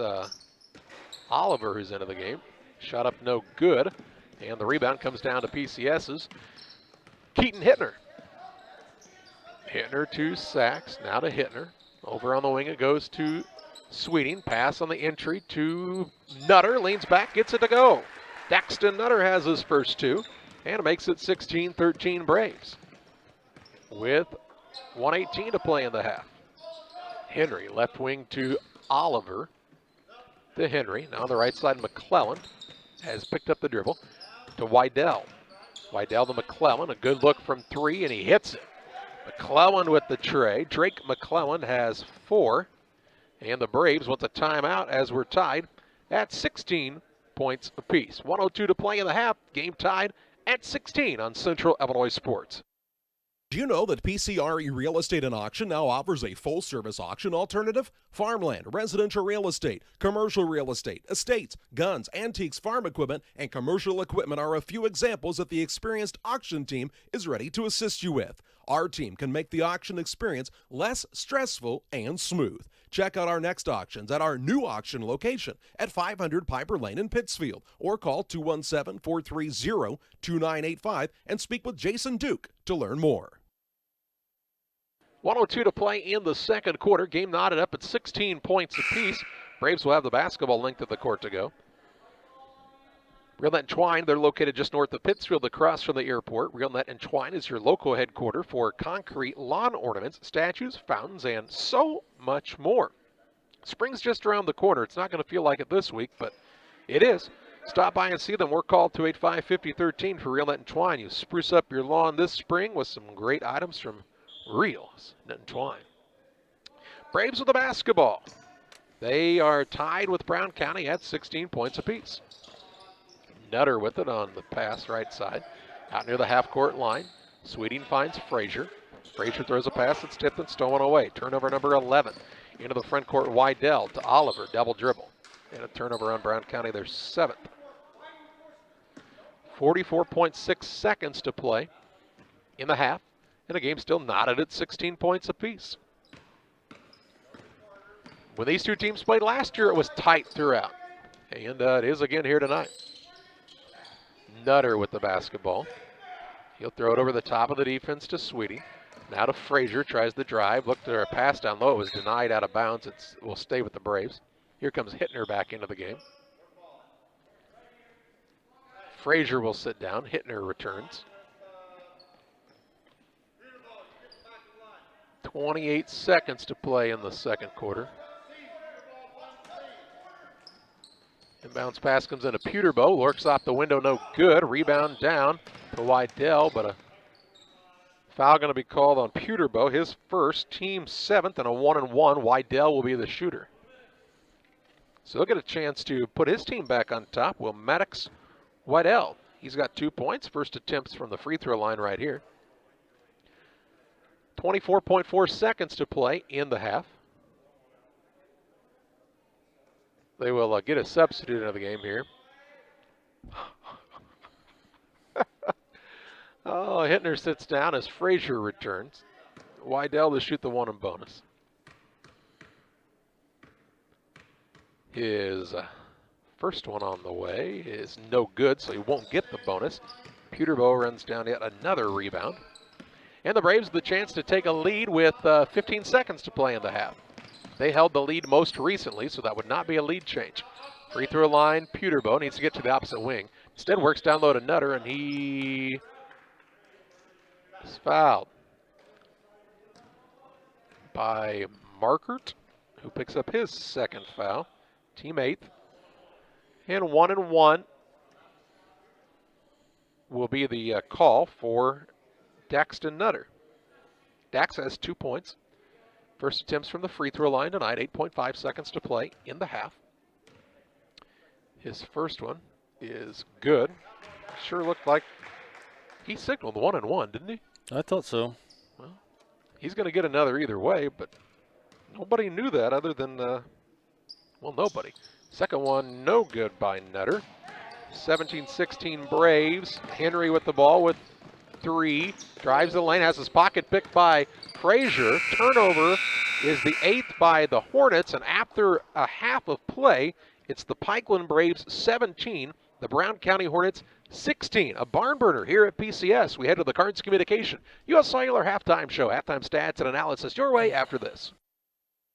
[SPEAKER 1] Oliver who's into the game. Shot up no good, and the rebound comes down to PCS's Keaton Hittner. Hittner to Sachs, now to Hittner. Over on the wing it goes to Sweeting. Pass on the entry to Nutter, leans back, gets it to go. Daxton Nutter has his first 2, and makes it 16-13 Braves. With 1:18 to play in the half. Henry, left wing to Oliver. To Henry, now on the right side, McClellan has picked up the dribble to Wydell. Wydell to McClellan, a good look from 3, and he hits it. McClellan with the tray. Drake McClellan has 4, and the Braves want a timeout as we're tied at 16 points apiece. 1:02 to play in the half. Game tied at 16 on Central Illinois Sports.
[SPEAKER 5] Do you know that PCRE Real Estate and Auction now offers a full-service auction alternative? Farmland, residential real estate, commercial real estate, estates, guns, antiques, farm equipment, and commercial equipment are a few examples that the experienced auction team is ready to assist you with. Our team can make the auction experience less stressful and smooth. Check out our next auctions at our new auction location at 500 Piper Lane in Pittsfield, or call 217-430-2985 and speak with Jason Duke to learn more.
[SPEAKER 1] 1:02 to play in the second quarter. Game knotted up at 16 points apiece. Braves will have the basketball length of the court to go. RealNet and Twine, they're located just north of Pittsfield, across from the airport. RealNet and Twine is your local headquarters for concrete lawn ornaments, statues, fountains, and so much more. Spring's just around the corner. It's not going to feel like it this week, but it is. Stop by and see them. We're called 285-5013 for RealNet and Twine. You spruce up your lawn this spring with some great items from RealNet and Twine. Braves with the basketball. They are tied with Brown County at 16 points apiece. Nutter with it on the pass right side. Out near the half-court line. Sweeting finds Frazier. Frazier throws a pass that's tipped and stolen away. Turnover number 11. Into the front court, Wydell to Oliver. Double dribble. And a turnover on Brown County, their 7th. 44.6 seconds to play in the half. And the game still knotted at 16 points apiece. When these two teams played last year, it was tight throughout. And it is again here tonight. Nutter with the basketball. He'll throw it over the top of the defense to Sweetie. Now to Frazier, tries the drive. Looked at her pass down low. It was denied out of bounds. It will stay with the Braves. Here comes Hittner back into the game. Frazier will sit down. Hittner returns. 28 seconds to play in the second quarter. Inbounds pass comes into Peterbow. Lurks off the window, no good. Rebound down to Wydell, but a foul going to be called on Peterbow. His first, team 7th, and a 1-and-1. Wydell will be the shooter. So he'll get a chance to put his team back on top. Will Maddox Wydell. He's got 2 points. First attempts from the free throw line right here. 24.4 seconds to play in the half. They will get a substitute into the game here. Oh, Hittner sits down as Frazier returns. Wydell to shoot the 1 and bonus. His first one on the way is no good, so he won't get the bonus. Peterbow runs down yet another rebound. And the Braves the chance to take a lead with 15 seconds to play in the half. They held the lead most recently, so that would not be a lead change. Free throw line, Peterbow needs to get to the opposite wing. Instead works down low to Nutter, and he is fouled by Markert, who picks up his second foul. Team 8th. And 1-and-1 will be the call for Daxton Nutter. Dax has 2 points. First attempts from the free throw line tonight, 8.5 seconds to play in the half. His first one is good. Sure looked like he signaled 1-and-1, didn't he?
[SPEAKER 15] I thought so.
[SPEAKER 1] Well, he's going to get another either way, but nobody knew that other than, well, nobody. Second one, no good by Nutter. 17-16 Braves. Henry with the ball with 3. Drives the lane, has his pocket picked by Frazier. Turnover is the 8th by the Hornets, and after a half of play, it's the Pikeland Braves 17, the Brown County Hornets 16. A barn burner here at PCS. We head to the Cards Communication U.S. Cellular Halftime Show. Halftime stats and analysis your way after this.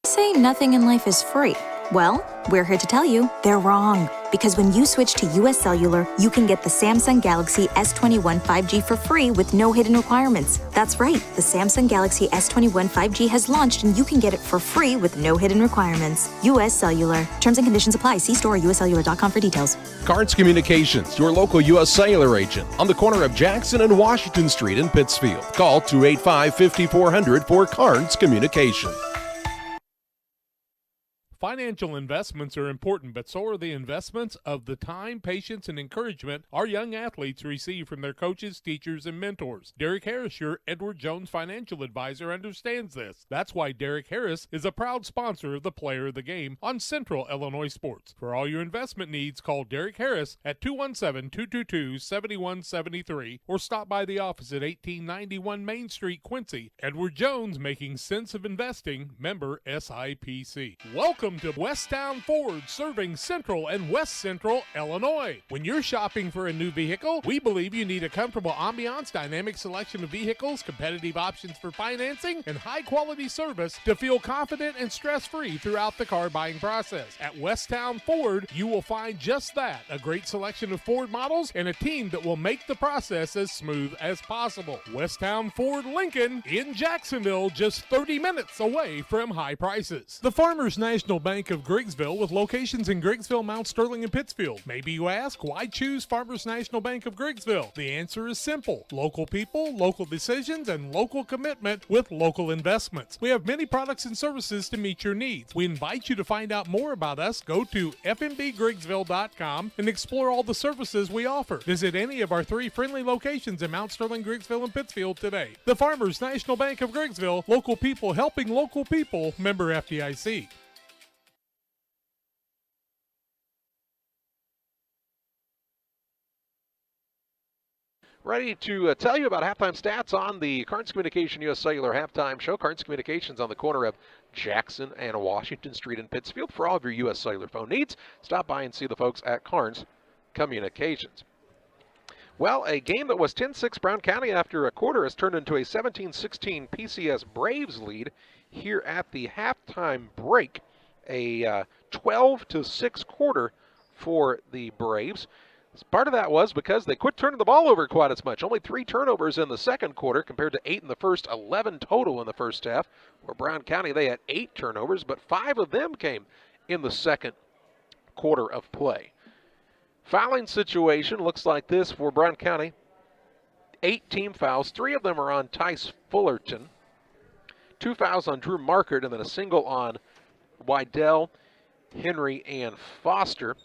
[SPEAKER 7] Say nothing in life is free. Well, we're here to tell you they're wrong. Because when you switch to US Cellular, you can get the Samsung Galaxy S21 5G for free with no hidden requirements. That's right, the Samsung Galaxy S21 5G has launched and you can get it for free with no hidden requirements. US Cellular. Terms and conditions apply. See store or uscellular.com for details.
[SPEAKER 5] Cards Communications, your local U.S. Cellular agent on the corner of Jackson and Washington Street in Pittsfield. Call 285-5400 for Cards Communication.
[SPEAKER 3] Financial investments are important, but so are the investments of the time, patience, and encouragement our young athletes receive from their coaches, teachers, and mentors. Derek Harris, your Edward Jones financial advisor, understands this. That's why Derek Harris is a proud sponsor of the Player of the Game on Central Illinois Sports. For all your investment needs, call Derek Harris at 217-222-7173 or stop by the office at 1891 Main Street, Quincy. Edward Jones, making sense of investing, member SIPC. Welcome to Westtown Ford, serving Central and West Central Illinois. When you're shopping for a new vehicle, we believe you need a comfortable ambiance, dynamic selection of vehicles, competitive options for financing, and high-quality service to feel confident and stress-free throughout the car buying process. At Westtown Ford, you will find just that, a great selection of Ford models and a team that will make the process as smooth as possible. Westtown Ford Lincoln in Jacksonville, just 30 minutes away from high prices. The Farmers National Bank of Griggsville, with locations in Griggsville, Mount Sterling, and Pittsfield. Maybe you ask, why choose Farmers National Bank of Griggsville? The answer is simple. Local people, local decisions, and local commitment with local investments. We have many products and services to meet your needs. We invite you to find out more about us. Go to fmbgriggsville.com and explore all the services we offer. Visit any of our 3 friendly locations in Mount Sterling, Griggsville, and Pittsfield today. The Farmers National Bank of Griggsville, local people helping local people, member FDIC.
[SPEAKER 1] Ready to tell you about halftime stats on the Carnes Communication U.S. Cellular Halftime Show. Carnes Communications on the corner of Jackson and Washington Street in Pittsfield. For all of your U.S. Cellular phone needs, stop by and see the folks at Carnes Communications. Well, a game that was 10-6 Brown County after a quarter has turned into a 17-16 PCS Braves lead here at the halftime break. A 12-6 quarter for the Braves. Part of that was because they quit turning the ball over quite as much. Only 3 turnovers in the second quarter compared to 8 in the first, 11 total in the first half. Where Brown County, they had 8 turnovers, but 5 of them came in the second quarter of play. Fouling situation looks like this for Brown County. 8 team fouls. 3 of them are on Tice Fullerton. 2 fouls on Drew Markert, and then a single on Wydell, Henry, and Foster.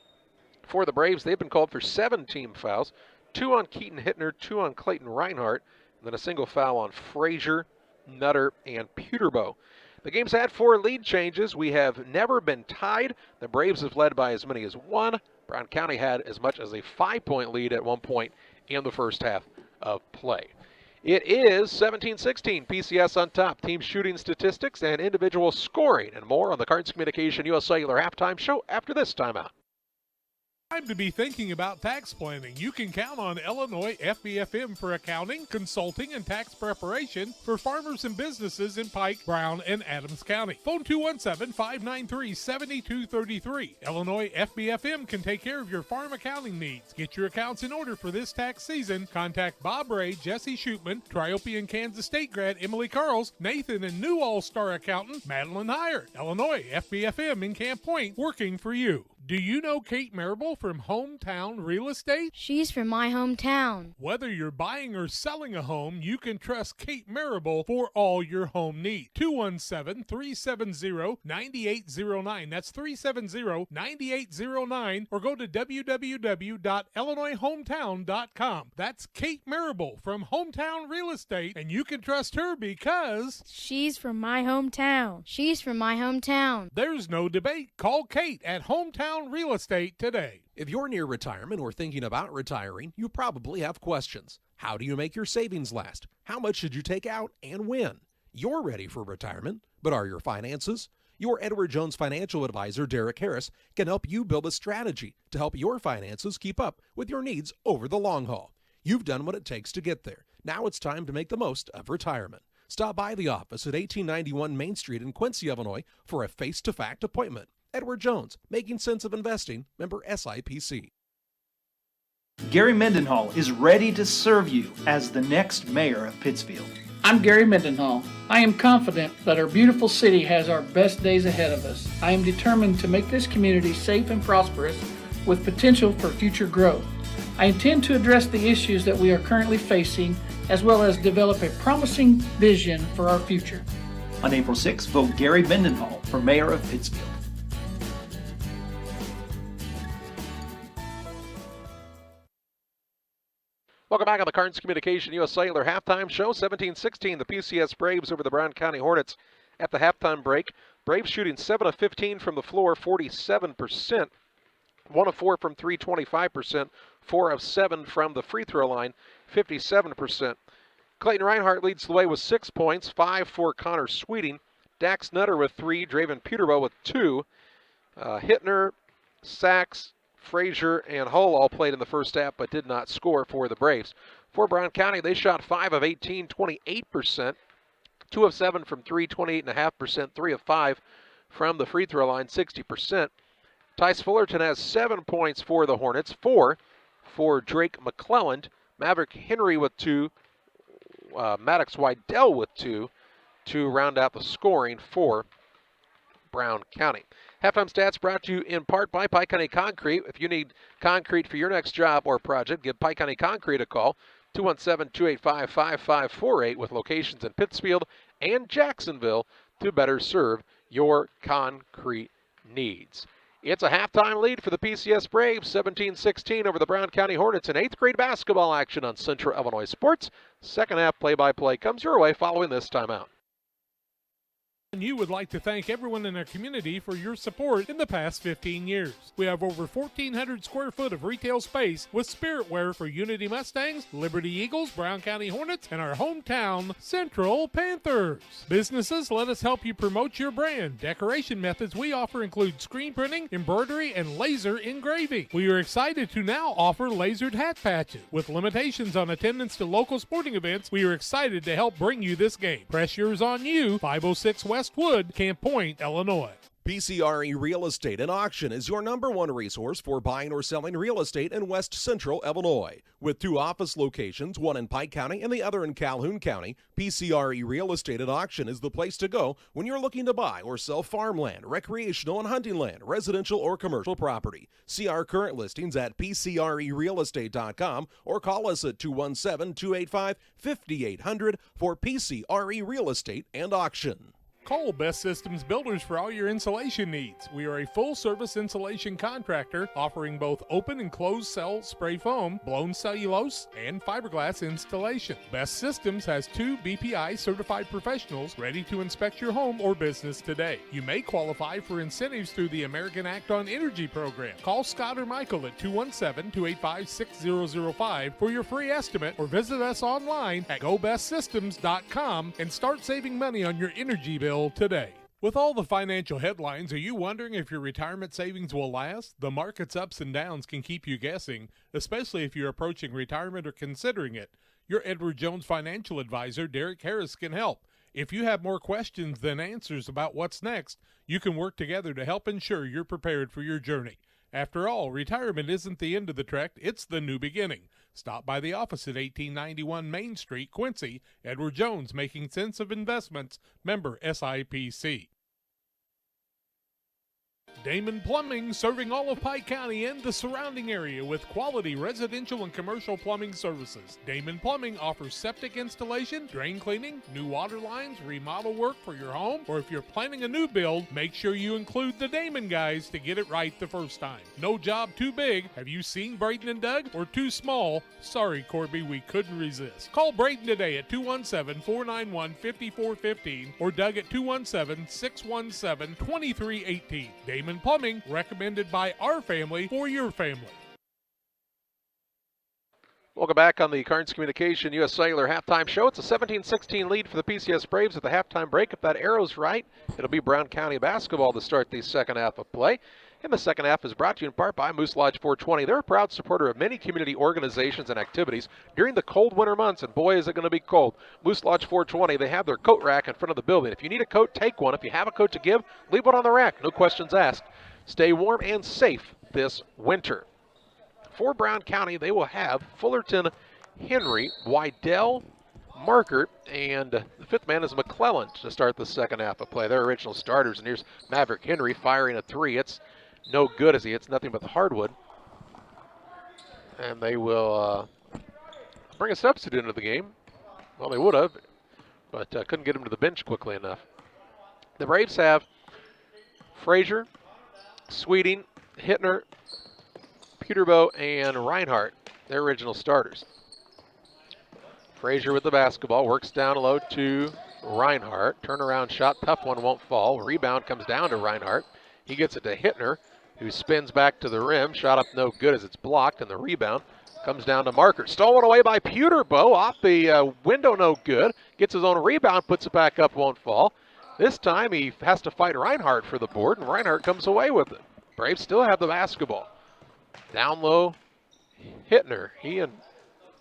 [SPEAKER 1] For the Braves, they've been called for 7 team fouls, 2 on Keaton Hittner, 2 on Clayton Reinhardt, and then a single foul on Frazier, Nutter, and Peterbow. The game's had 4 lead changes. We have never been tied. The Braves have led by as many as 1. Brown County had as much as a 5-point lead at one point in the first half of play. It is 17-16, PCS on top. Team shooting statistics and individual scoring and more on the Carnes Communication U.S. Cellular Halftime Show after this timeout.
[SPEAKER 3] Time to be thinking about tax planning. You can count on Illinois FBFM for accounting, consulting, and tax preparation for farmers and businesses in Pike, Brown, and Adams County. Phone 217-593-7233. Illinois FBFM can take care of your farm accounting needs. Get your accounts in order for this tax season. Contact Bob Ray, Jesse Shootman, Triopian Kansas State grad Emily Carls, Nathan and new All-Star accountant Madeline Hire. Illinois FBFM in Camp Point, working for you. Do you know Kate Marable from Hometown Real Estate?
[SPEAKER 9] She's from my hometown.
[SPEAKER 3] Whether you're buying or selling a home, you can trust Kate Marable for all your home needs. 217-370-9809. That's 370-9809. Or go to www.illinoishometown.com. That's Kate Marable from Hometown Real Estate, and you can trust her because
[SPEAKER 9] she's from my hometown. She's from my hometown.
[SPEAKER 3] There's no debate. Call Kate at Hometown Real Estate today.
[SPEAKER 5] If you're near retirement or thinking about retiring, you probably have questions. How do you make your savings last? How much should you take out and when? You're ready for retirement, but are your finances? Your Edward Jones financial advisor, Derek Harris, can help you build a strategy to help your finances keep up with your needs over the long haul. You've done what it takes to get there. Now it's time to make the most of retirement. Stop by the office at 1891 Main Street in Quincy, Illinois for a face-to-fact appointment. Edward Jones, making sense of investing, member SIPC.
[SPEAKER 12] Gary Mendenhall is ready to serve you as the next mayor of Pittsfield.
[SPEAKER 11] I'm Gary Mendenhall. I am confident that our beautiful city has our best days ahead of us. I am determined to make this community safe and prosperous with potential for future growth. I intend to address the issues that we are currently facing, as well as develop a promising vision for our future.
[SPEAKER 12] On April 6th, vote Gary Mendenhall for mayor of Pittsfield.
[SPEAKER 1] back on the Carnes Communication U.S. Cellular halftime show. 17-16, the PCS Braves over the Brown County Hornets at the halftime break. Braves shooting 7 of 15 from the floor, 47%. 1 of 4 from 3, 25%. 4 of 7 from the free throw line, 57%. Clayton Reinhardt leads the way with 6 points, 5 for Connor Sweeting. Dax Nutter with 3, Draven Peterbo with 2. Hittner, Sachs, Frazier, and Hull all played in the first half but did not score for the Braves. For Brown County, they shot 5 of 18, 28%. 2 of 7 from 3, 28.5%. 3 of 5 from the free throw line, 60%. Tice Fullerton has 7 points for the Hornets, 4 for Drake McClelland. Maverick Henry with 2. Maddox Wydell with 2 to round out the scoring for Brown County. Halftime stats brought to you in part by Pike County Concrete. If you need concrete for your next job or project, give Pike County Concrete a call, 217-285-5548, with locations in Pittsfield and Jacksonville to better serve your concrete needs. It's a halftime lead for the PCS Braves, 17-16 over the Brown County Hornets in 8th grade basketball action on Central Illinois Sports. Second half play-by-play comes your way following this timeout.
[SPEAKER 3] You would like to thank everyone in our community for your support in the past 15 years. We have over 1,400 square foot of retail space with spirit wear for Unity Mustangs, Liberty Eagles, Brown County Hornets, and our hometown Central Panthers. Businesses, let us help you promote your brand. Decoration methods we offer include screen printing, embroidery, and laser engraving. We are excited to now offer lasered hat patches. With limitations on attendance to local sporting events, we are excited to help bring you this game. Pressure's on you, 506 Westwood, Camp Point, Illinois.
[SPEAKER 5] PCRE Real Estate and Auction is your #1 resource for buying or selling real estate in West Central Illinois. With 2 office locations, one in Pike County and the other in Calhoun County, PCRE Real Estate and Auction is the place to go when you're looking to buy or sell farmland, recreational and hunting land, residential or commercial property. See our current listings at PCRERealestate.com or call us at 217-285-5800 for PCRE Real Estate and Auction.
[SPEAKER 3] Call Best Systems Builders for all your insulation needs. We are a full-service insulation contractor offering both open and closed cell spray foam, blown cellulose, and fiberglass installation. Best Systems has 2 BPI certified professionals ready to inspect your home or business today. You may qualify for incentives through the American Act on Energy program. Call Scott or Michael at 217-285-6005 for your free estimate or visit us online at gobestsystems.com and start saving money on your energy bill today. With all the financial headlines, are you wondering if your retirement savings will last? The market's ups and downs can keep you guessing, especially if you're approaching retirement or considering it. Your Edward Jones financial advisor, Derek Harris, can help. If you have more questions than answers about what's next, you can work together to help ensure you're prepared for your journey. After all, retirement isn't the end of the trek, it's the new beginning. Stop by the office at 1891 Main Street, Quincy. Edward Jones, Making Sense of Investments, member SIPC. Damon Plumbing, serving all of Pike County and the surrounding area with quality residential and commercial plumbing services. Damon Plumbing offers septic installation, drain cleaning, new water lines, remodel work for your home, or if you're planning a new build, make sure you include the Damon guys to get it right the first time. No job too big. Have you seen Braden and Doug? Or too small? Sorry, Corby, we couldn't resist. Call Braden today at 217-491-5415 or Doug at 217-617-2318. Damon Plumbing, recommended by our family for your family.
[SPEAKER 1] Welcome back on the Carnes Communication U.S. Cellular halftime show. It's a 17-16 lead for the PCS Braves at the halftime break. If that arrow's right, it'll be Brown County basketball to start the second half of play. And the second half is brought to you in part by Moose Lodge 420. They're a proud supporter of many community organizations and activities during the cold winter months, and boy, is it going to be cold. Moose Lodge 420, they have their coat rack in front of the building. If you need a coat, take one. If you have a coat to give, leave one on the rack. No questions asked. Stay warm and safe this winter. For Brown County, they will have Fullerton, Henry, Wydell, Markert, and the fifth man is McClellan to start the second half of play. They're original starters, and here's Maverick Henry firing a three. It's no good as he hits nothing but the hardwood. And they will bring a substitute into the game. Well, they would have, but couldn't get him to the bench quickly enough. The Braves have Frazier, Sweeting, Hittner, Peterbo, and Reinhardt, their original starters. Frazier with the basketball, works down low to Reinhardt. Turnaround shot, tough one, won't fall. Rebound comes down to Reinhardt. He gets it to Hittner, who spins back to the rim. Shot up no good as it's blocked, and the rebound comes down to Marker. Stolen away by Peterbow, off the window, no good. Gets his own rebound, puts it back up, won't fall. This time he has to fight Reinhardt for the board, and Reinhardt comes away with it. Braves still have the basketball. Down low, Hittner. He and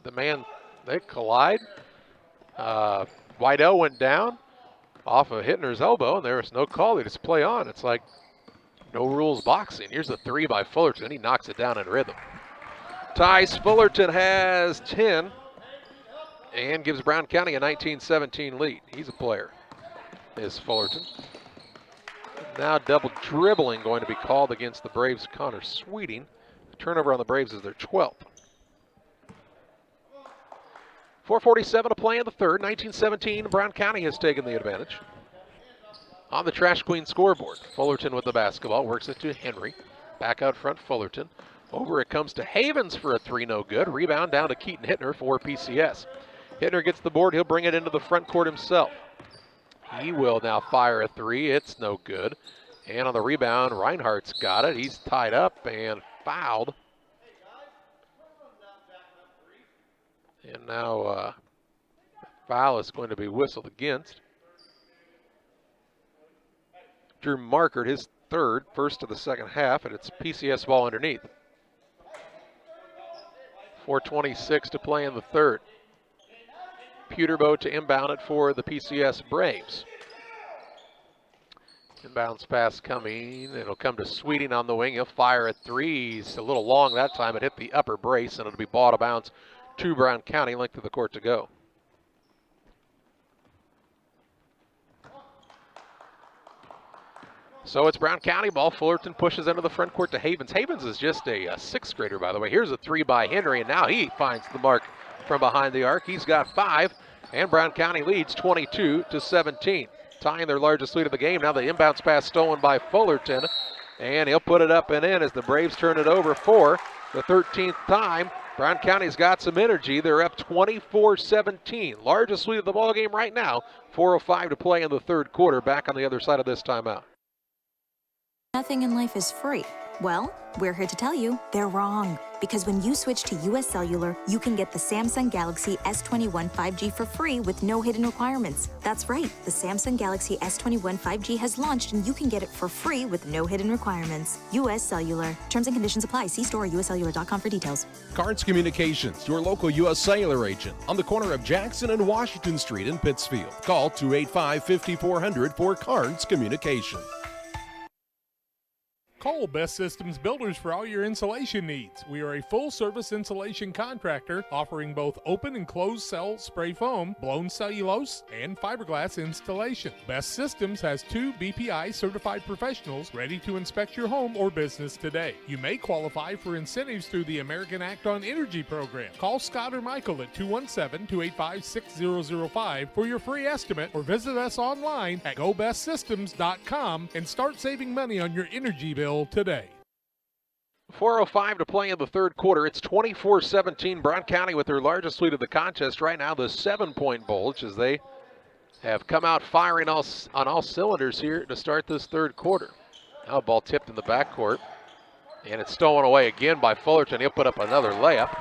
[SPEAKER 1] the man, they collide. Wydell went down off of Hittner's elbow, and there was no call. They just play on. It's like no rules boxing. Here's the three by Fullerton. He knocks it down in rhythm. Ties Fullerton has 10 and gives Brown County a 19-17 lead. He's a player, is Fullerton. Now double dribbling going to be called against the Braves' Connor Sweeting. The turnover on the Braves is their 12th. 4:47 to play in the third. 19-17, Brown County has taken the advantage. On the Trash Queen scoreboard, Fullerton with the basketball, works it to Henry. Back out front, Fullerton. Over it comes to Havens for a three, no good. Rebound down to Keaton Hittner for PCS. Hittner gets the board, he'll bring it into the front court himself. He will now fire a three, it's no good. And on the rebound, Reinhardt's got it. He's tied up and fouled. And now foul is going to be whistled against. Drew Markert, his third, first of the second half, and it's PCS ball underneath. 4:26 to play in the third. Peterbow to inbound it for the PCS Braves. Inbounds pass coming. It'll come to Sweeting on the wing. He'll fire a three. He's a little long that time. It hit the upper brace, and it'll be ball out of bounds to Brown County. Length of the court to go. So it's Brown County ball. Fullerton pushes into the front court to Havens. Havens is just a sixth grader, by the way. Here's a three by Henry, and now he finds the mark from behind the arc. He's got 5, and Brown County leads 22-17. Tying their largest lead of the game. Now the inbounds pass stolen by Fullerton, and he'll put it up and in as the Braves turn it over for the 13th time. Brown County's got some energy. They're up 24-17. Largest lead of the ball game right now. 4:05 to play in the third quarter. Back on the other side of this timeout.
[SPEAKER 7] Nothing in life is free. Well, we're here to tell you they're wrong. Because when you switch to US Cellular, you can get the Samsung Galaxy S21 5G for free with no hidden requirements. That's right, the Samsung Galaxy S21 5G has launched and you can get it for free with no hidden requirements. US Cellular. Terms and conditions apply. See store or uscellular.com for details.
[SPEAKER 5] Cards Communications, your local U.S. Cellular agent on the corner of Jackson and Washington Street in Pittsfield. Call 285-5400 for Cards Communications.
[SPEAKER 3] Call Best Systems Builders for all your insulation needs. We are a full-service insulation contractor offering both open and closed cell spray foam, blown cellulose, and fiberglass installation. Best Systems has 2 BPI certified professionals ready to inspect your home or business today. You may qualify for incentives through the American Act on Energy program. Call Scott or Michael at 217-285-6005 for your free estimate, or visit us online at gobestsystems.com and start saving money on your energy bill today.
[SPEAKER 1] 4:05 to play in the third quarter. It's 24-17. Brown County with their largest lead of the contest right now, the 7-point Bulge, as they have come out firing on all cylinders here to start this third quarter. Now a ball tipped in the backcourt, and it's stolen away again by Fullerton. He'll put up another layup,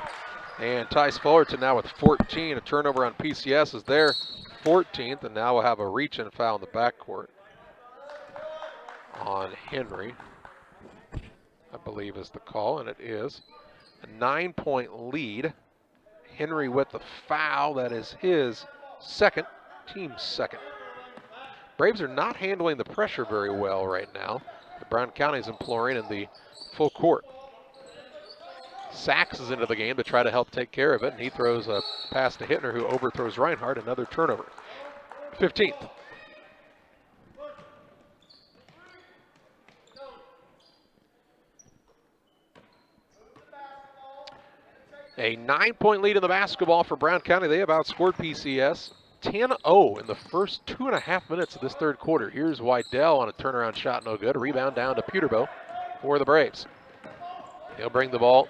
[SPEAKER 1] and Tice Fullerton now with 14. A turnover on PCS is their 14th, and now we'll have a reach-in foul in the backcourt on Henry, I believe is the call, and it is. A 9-point lead. Henry with the foul. That is his second, team's second. Braves are not handling the pressure very well right now. Brown County is imploring in the full court. Sachs is into the game to try to help take care of it, and he throws a pass to Hittner, who overthrows Reinhardt. Another turnover. 15th. A 9-point lead in the basketball for Brown County. They have outscored PCS 10-0 in the first 2.5 minutes of this third quarter. Here's Wydell on a turnaround shot, no good. Rebound down to Peterbow for the Braves. He'll bring the ball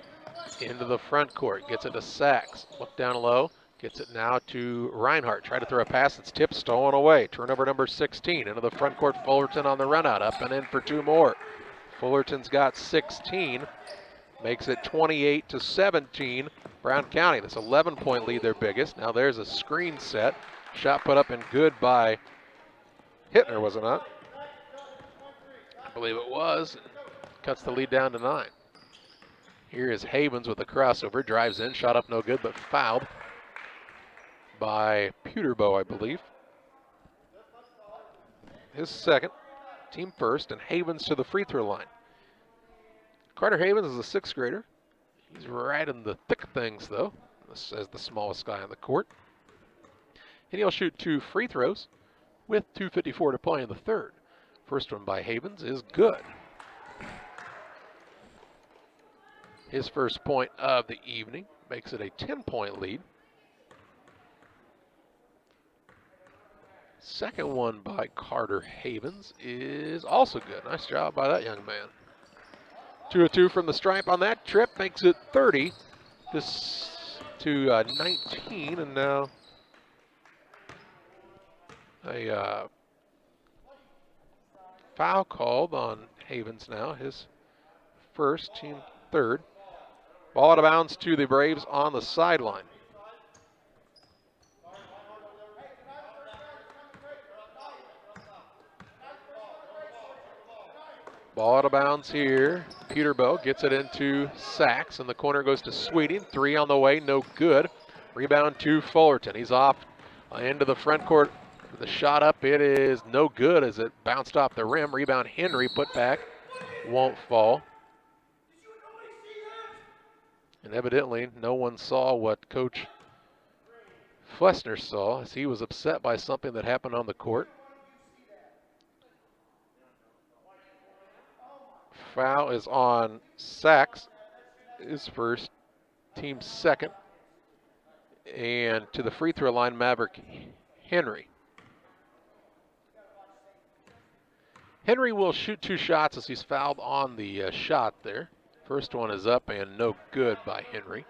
[SPEAKER 1] into the front court. Gets it to Sachs. Look down low. Gets it now to Reinhardt. Try to throw a pass that's tipped, stolen away. Turnover number 16. Into the front court, Fullerton on the run out. Up and in for 2 more. Fullerton's got 16. Makes it 28-17. Brown County, this 11-point lead, their biggest. Now there's a screen set. Shot put up and good by Hittner, was it not? I believe it was. Cuts the lead down to 9. Here is Havens with a crossover. Drives in, shot up no good, but fouled by Peterbow, I believe. His second, team first, and Havens to the free throw line. Carter Havens is a 6th grader. He's right in the thick of things, though, as the smallest guy on the court. And he'll shoot 2 free throws with 2:54 to play in the third. First one by Havens is good. His first point of the evening makes it a 10-point lead. Second one by Carter Havens is also good. Nice job by that young man. 2 of 2 from the stripe on that trip makes it 30 to 19, and now a foul called on Havens now, his first, team third. Ball out of bounds to the Braves on the sideline. Ball out of bounds here. Peterbow gets it into Sachs, and the corner goes to Sweeting. 3 on the way, no good. Rebound to Fullerton. He's off into the front court. The shot up, it is no good as it bounced off the rim. Rebound Henry, put back, won't fall. And evidently, no one saw what Coach Flessner saw, as he was upset by something that happened on the court. Foul is on Sachs, his first, team second. And to the free throw line, Maverick Henry. Henry will shoot 2 shots as he's fouled on the shot there. First one is up and no good by Henry.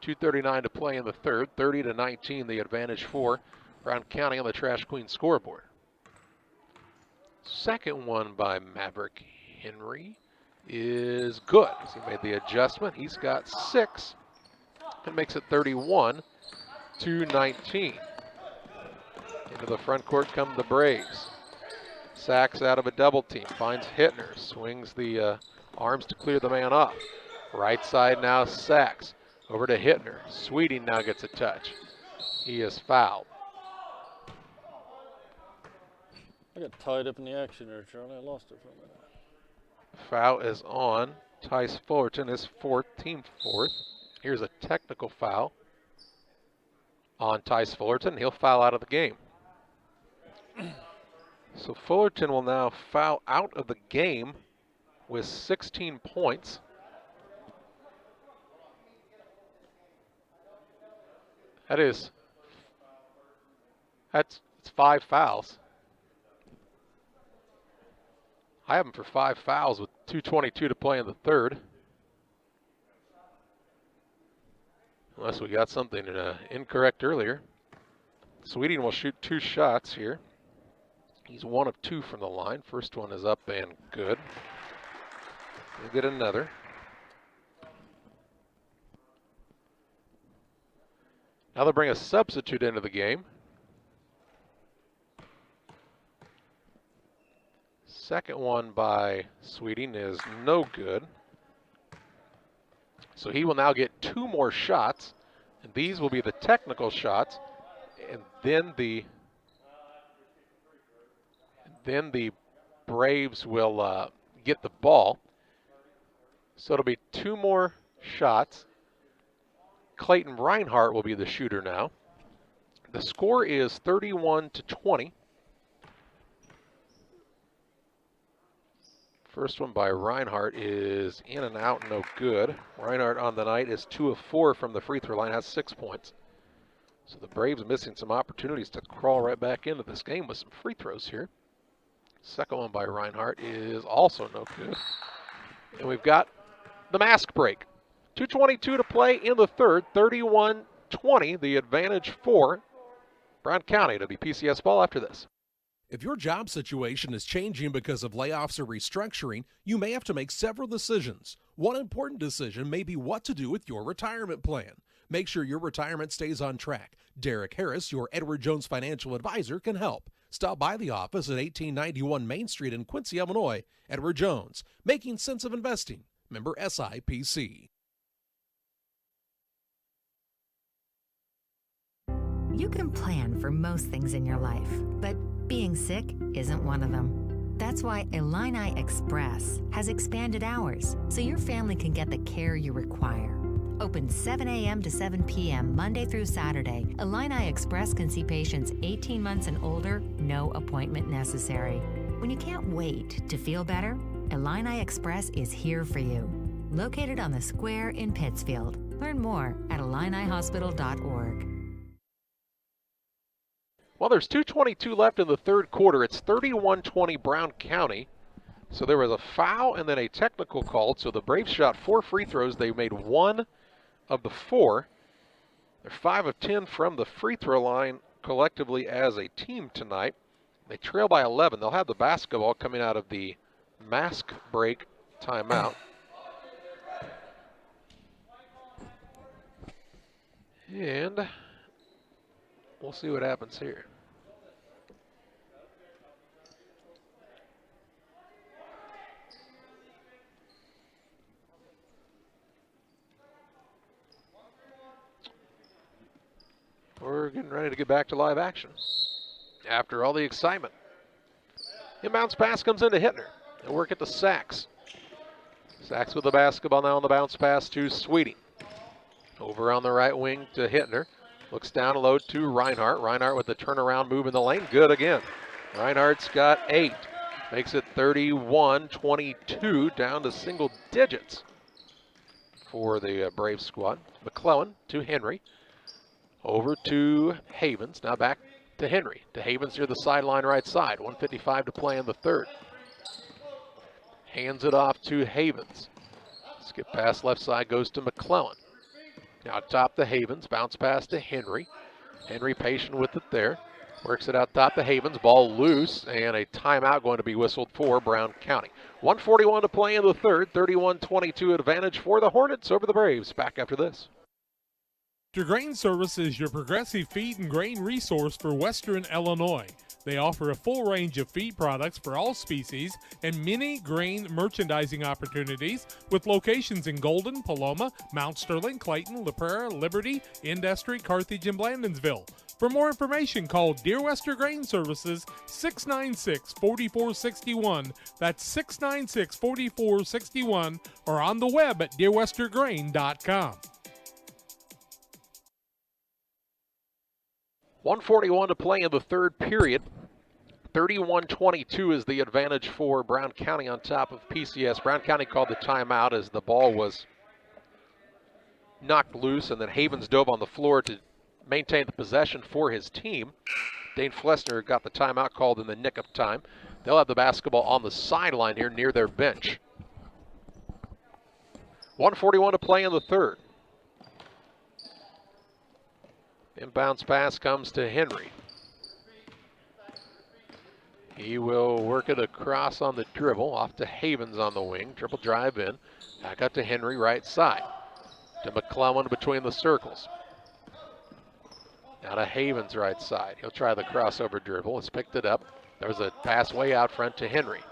[SPEAKER 1] 2:39 to play in the third. 30-19, the advantage for Brown County on the Trash Queen scoreboard. Second one by Maverick Henry is good. He made the adjustment. He's got 6 and makes it 31-19. Into the front court come the Braves. Sachs out of a double team, finds Hittner, swings the arms to clear the man off. Right side now, Sachs. Over to Hittner. Sweeting now gets a touch. He is fouled.
[SPEAKER 15] I got tied up in the action there, Charlie. I lost it for a minute.
[SPEAKER 1] Foul is on Tice Fullerton, his 4th, team 4th. Here's a technical foul on Tice Fullerton. He'll foul out of the game. So Fullerton will now foul out of the game with 16 points. It's 5 fouls. I have him for 5 fouls with 2:22 to play in the third. Unless we got something incorrect earlier. Sweeting will shoot 2 shots here. He's 1 of 2 from the line. First one is up and good. He'll get another. Now they'll bring a substitute into the game. Second one by Sweeting is no good. So he will now get 2 more shots, and these will be the technical shots, and then the Braves will get the ball. So it'll be 2 more shots. Clayton Reinhardt will be the shooter now. The score is 31-20. First one by Reinhardt is in and out, no good. Reinhardt on the night is 2 of 4 from the free throw line, has 6 points. So the Braves missing some opportunities to crawl right back into this game with some free throws here. Second one by Reinhardt is also no good. And we've got the mask break. 2:22 to play in the third, 31 31-20, the advantage for Brown County. It'll be PCS ball after this.
[SPEAKER 5] If your job situation is changing because of layoffs or restructuring, you may have to make several decisions. One important decision may be what to do with your retirement plan. Make sure your retirement stays on track. Derek Harris, your Edward Jones financial advisor, can help. Stop by the office at 1891 Main Street in Quincy, Illinois. Edward Jones, making sense of investing. Member SIPC.
[SPEAKER 4] You can plan for most things in your life, but being sick isn't one of them. That's why Illini Express has expanded hours so your family can get the care you require. Open 7 a.m. to 7 p.m. Monday through Saturday, Illini Express can see patients 18 months and older, no appointment necessary. When you can't wait to feel better, Illini Express is here for you. Located on the square in Pittsfield. Learn more at IlliniHospital.org.
[SPEAKER 1] Well, there's 2:22 left in the third quarter. It's 31-20 Brown County. So there was a foul and then a technical called. So the Braves shot 4 free throws. They made 1 of the 4. They're 5 of 10 from the free throw line collectively as a team tonight. They trail by 11. They'll have the basketball coming out of the mask break timeout. And we'll see what happens here. We're getting ready to get back to live action after all the excitement. Inbounds pass comes into Hittner. They'll work it to Sachs. Sachs with the basketball now on the bounce pass to Sweeting. Over on the right wing to Hittner. Looks down low to Reinhardt. Reinhardt with the turnaround move in the lane. Good again. Reinhardt's got 8. Makes it 31-22, down to single digits for the Braves squad. McClellan to Henry. Over to Havens. Now back to Henry. To Havens near the sideline right side. 1:55 to play in the third. Hands it off to Havens. Skip pass left side goes to McClellan. Now top to Havens. Bounce pass to Henry. Henry patient with it there. Works it out top to Havens. Ball loose and a timeout going to be whistled for Brown County. 1:41 to play in the third. 31-22 advantage for the Hornets over the Braves. Back after this.
[SPEAKER 3] Your Grain Service is your progressive feed and grain resource for Western Illinois. They offer a full range of feed products for all species and many grain merchandising opportunities with locations in Golden, Paloma, Mount Sterling, Clayton, La Prairie, Liberty, Industry, Carthage, and Blandonsville. For more information, call Dear Western Grain Services 696-4461. That's 696-4461 or on the web at dearwestergrain.com.
[SPEAKER 1] 1:41 to play in the third period. 31-22 is the advantage for Brown County on top of PCS. Brown County called the timeout as the ball was knocked loose, and then Havens dove on the floor to maintain the possession for his team. Dane Flessner got the timeout called in the nick of time. They'll have the basketball on the sideline here near their bench. 1:41 to play in the third. Inbounds pass comes to Henry. He will work it across on the dribble, off to Havens on the wing. Dribble drive in. Back up to Henry, right side. To McClellan between the circles. Now to Havens, right side. He'll try the crossover dribble. It's picked it up. There was a pass way out front to Henry.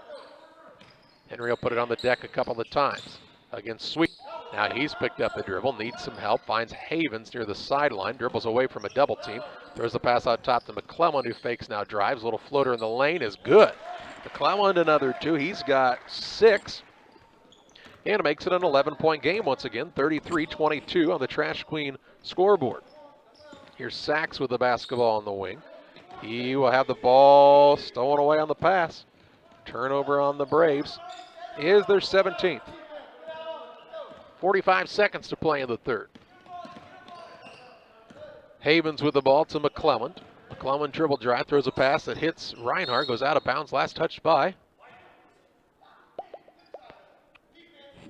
[SPEAKER 1] Henry will put it on the deck a couple of times against Sweet. Now he's picked up the dribble, needs some help, finds Havens near the sideline, dribbles away from a double team, throws the pass out top to McClellan, who fakes now drives. A little floater in the lane is good. McClellan another 2, he's got 6. And makes it an 11-point game once again, 33-22 on the Trash Queen scoreboard. Here's Sachs with the basketball on the wing. He will have the ball stolen away on the pass. Turnover on the Braves is their 17th. 45 seconds to play in the third. Havens with the ball to McClellan. McClellan dribble drive, throws a pass that hits Reinhardt, goes out of bounds, last touched by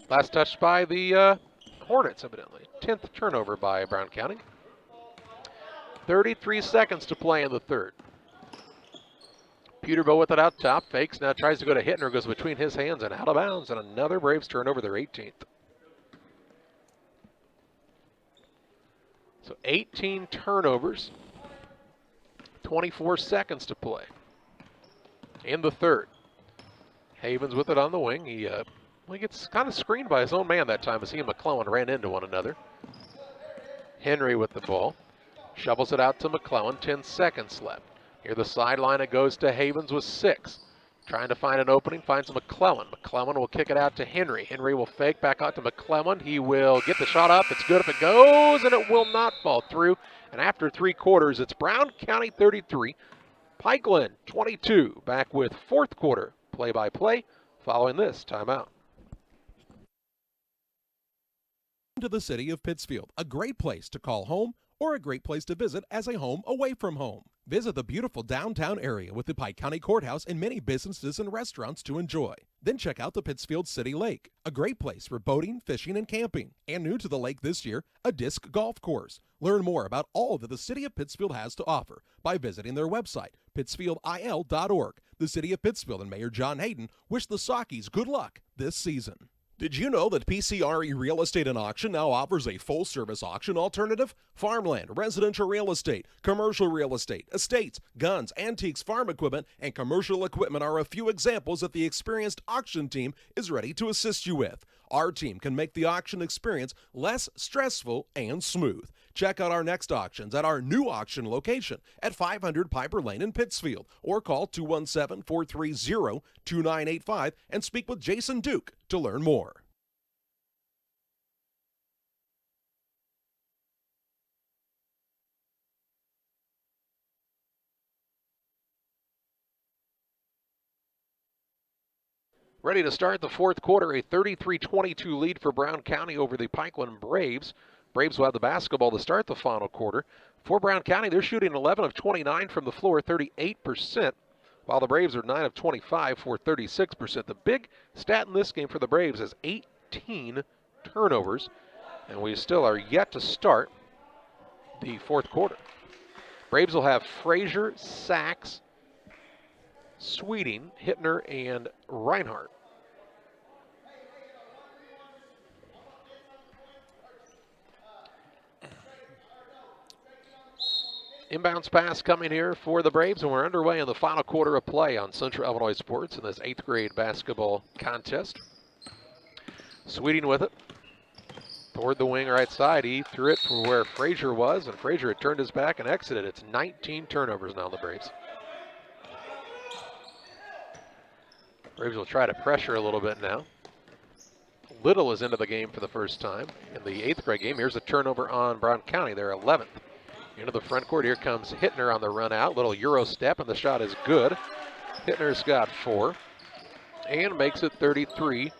[SPEAKER 1] the Hornets, evidently. 10th turnover by Brown County. 33 seconds to play in the third. Peterbilt with it out top, fakes, now tries to go to Hittner, goes between his hands and out of bounds, and another Braves turnover, their 18th. So 18 turnovers, 24 seconds to play in the third. Havens with it on the wing. He gets kind of screened by his own man that time as he and McClellan ran into one another. Henry with the ball. Shovels it out to McClellan, 10 seconds left. Near the sideline it goes to Havens with 6. Trying to find an opening, finds McClellan. McClellan will kick it out to Henry. Henry will fake back out to McClellan. He will get the shot up. It's good if it goes, and it will not fall through. And after 3 quarters, it's Brown County 33, Pikeland 22. Back with fourth quarter play-by-play following this timeout.
[SPEAKER 5] To the city of Pittsfield, a great place to call home or a great place to visit as a home away from home. Visit the beautiful downtown area with the Pike County Courthouse and many businesses and restaurants to enjoy. Then check out the Pittsfield City Lake, a great place for boating, fishing, and camping. And new to the lake this year, a disc golf course. Learn more about all that the city of Pittsfield has to offer by visiting their website, pittsfieldil.org. The city of Pittsfield and Mayor John Hayden wish the Sockies good luck this season. Did you know that PCRE Real Estate and Auction now offers a full-service auction alternative? Farmland, residential real estate, commercial real estate, estates, guns, antiques, farm equipment, and commercial equipment are a few examples that the experienced auction team is ready to assist you with. Our team can make the auction experience less stressful and smooth. Check out our next auctions at our new auction location at 500 Piper Lane in Pittsfield, or call 217-430-2985 and speak with Jason Duke to learn more.
[SPEAKER 1] Ready to start the fourth quarter, a 33-22 lead for Brown County over the Pikeland Braves. Braves will have the basketball to start the final quarter. For Brown County, they're shooting 11 of 29 from the floor, 38%, while the Braves are 9 of 25 for 36%. The big stat in this game for the Braves is 18 turnovers, and we still are yet to start the fourth quarter. Braves will have Frazier, Sachs, Sweeting, Hittner, and Reinhardt. Inbounds pass coming here for the Braves, and we're underway in the final quarter of play on Central Illinois Sports in this 8th grade basketball contest. Sweeting with it toward the wing right side. He threw it for where Frazier was, and Frazier had turned his back and exited. It's 19 turnovers now, the Braves. Braves will try to pressure a little bit now. Little is into the game for the first time in the 8th grade game. Here's a turnover on Brown County, their 11th. Into the front court, here comes Hittner on the run out. Little Euro step, and the shot is good. Hittner's got 4 and makes it 33-24.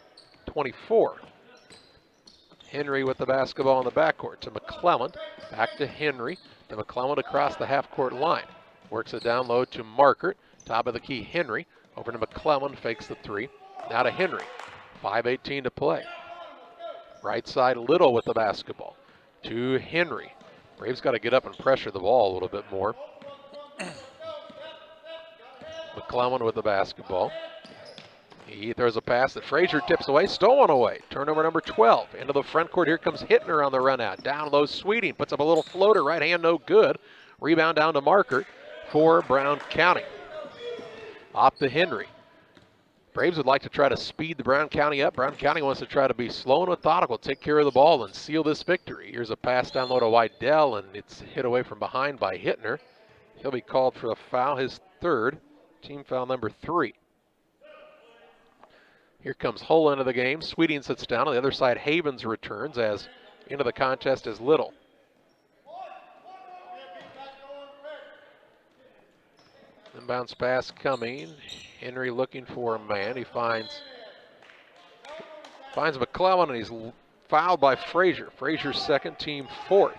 [SPEAKER 1] Henry with the basketball in the backcourt to McClellan. Back to Henry. To McClellan across the half-court line. Works it down low to Markert. Top of the key, Henry. Over to McClellan, fakes the 3. Now to Henry. 5:18 to play. Right side, Little with the basketball. To Henry. Braves got to get up and pressure the ball a little bit more. McClellan with the basketball. He throws a pass that Frazier tips away, stolen away. Turnover number 12. Into the front court, here comes Hittner on the run out. Down low, Sweeting puts up a little floater, right hand, no good. Rebound down to Markert for Brown County. Off to Henry. Braves would like to try to speed the Brown County up. Brown County wants to try to be slow and methodical, take care of the ball, and seal this victory. Here's a pass down low to Wydell, and it's hit away from behind by Hittner. He'll be called for a foul, his 3rd, team foul number 3. Here comes Hull into the game. Sweeting sits down. On the other side, Havens returns as into the contest is Little. Inbounds pass coming. Henry looking for a man. He finds McClellan, and he's fouled by Frazier. Frazier's 2nd, team 4th.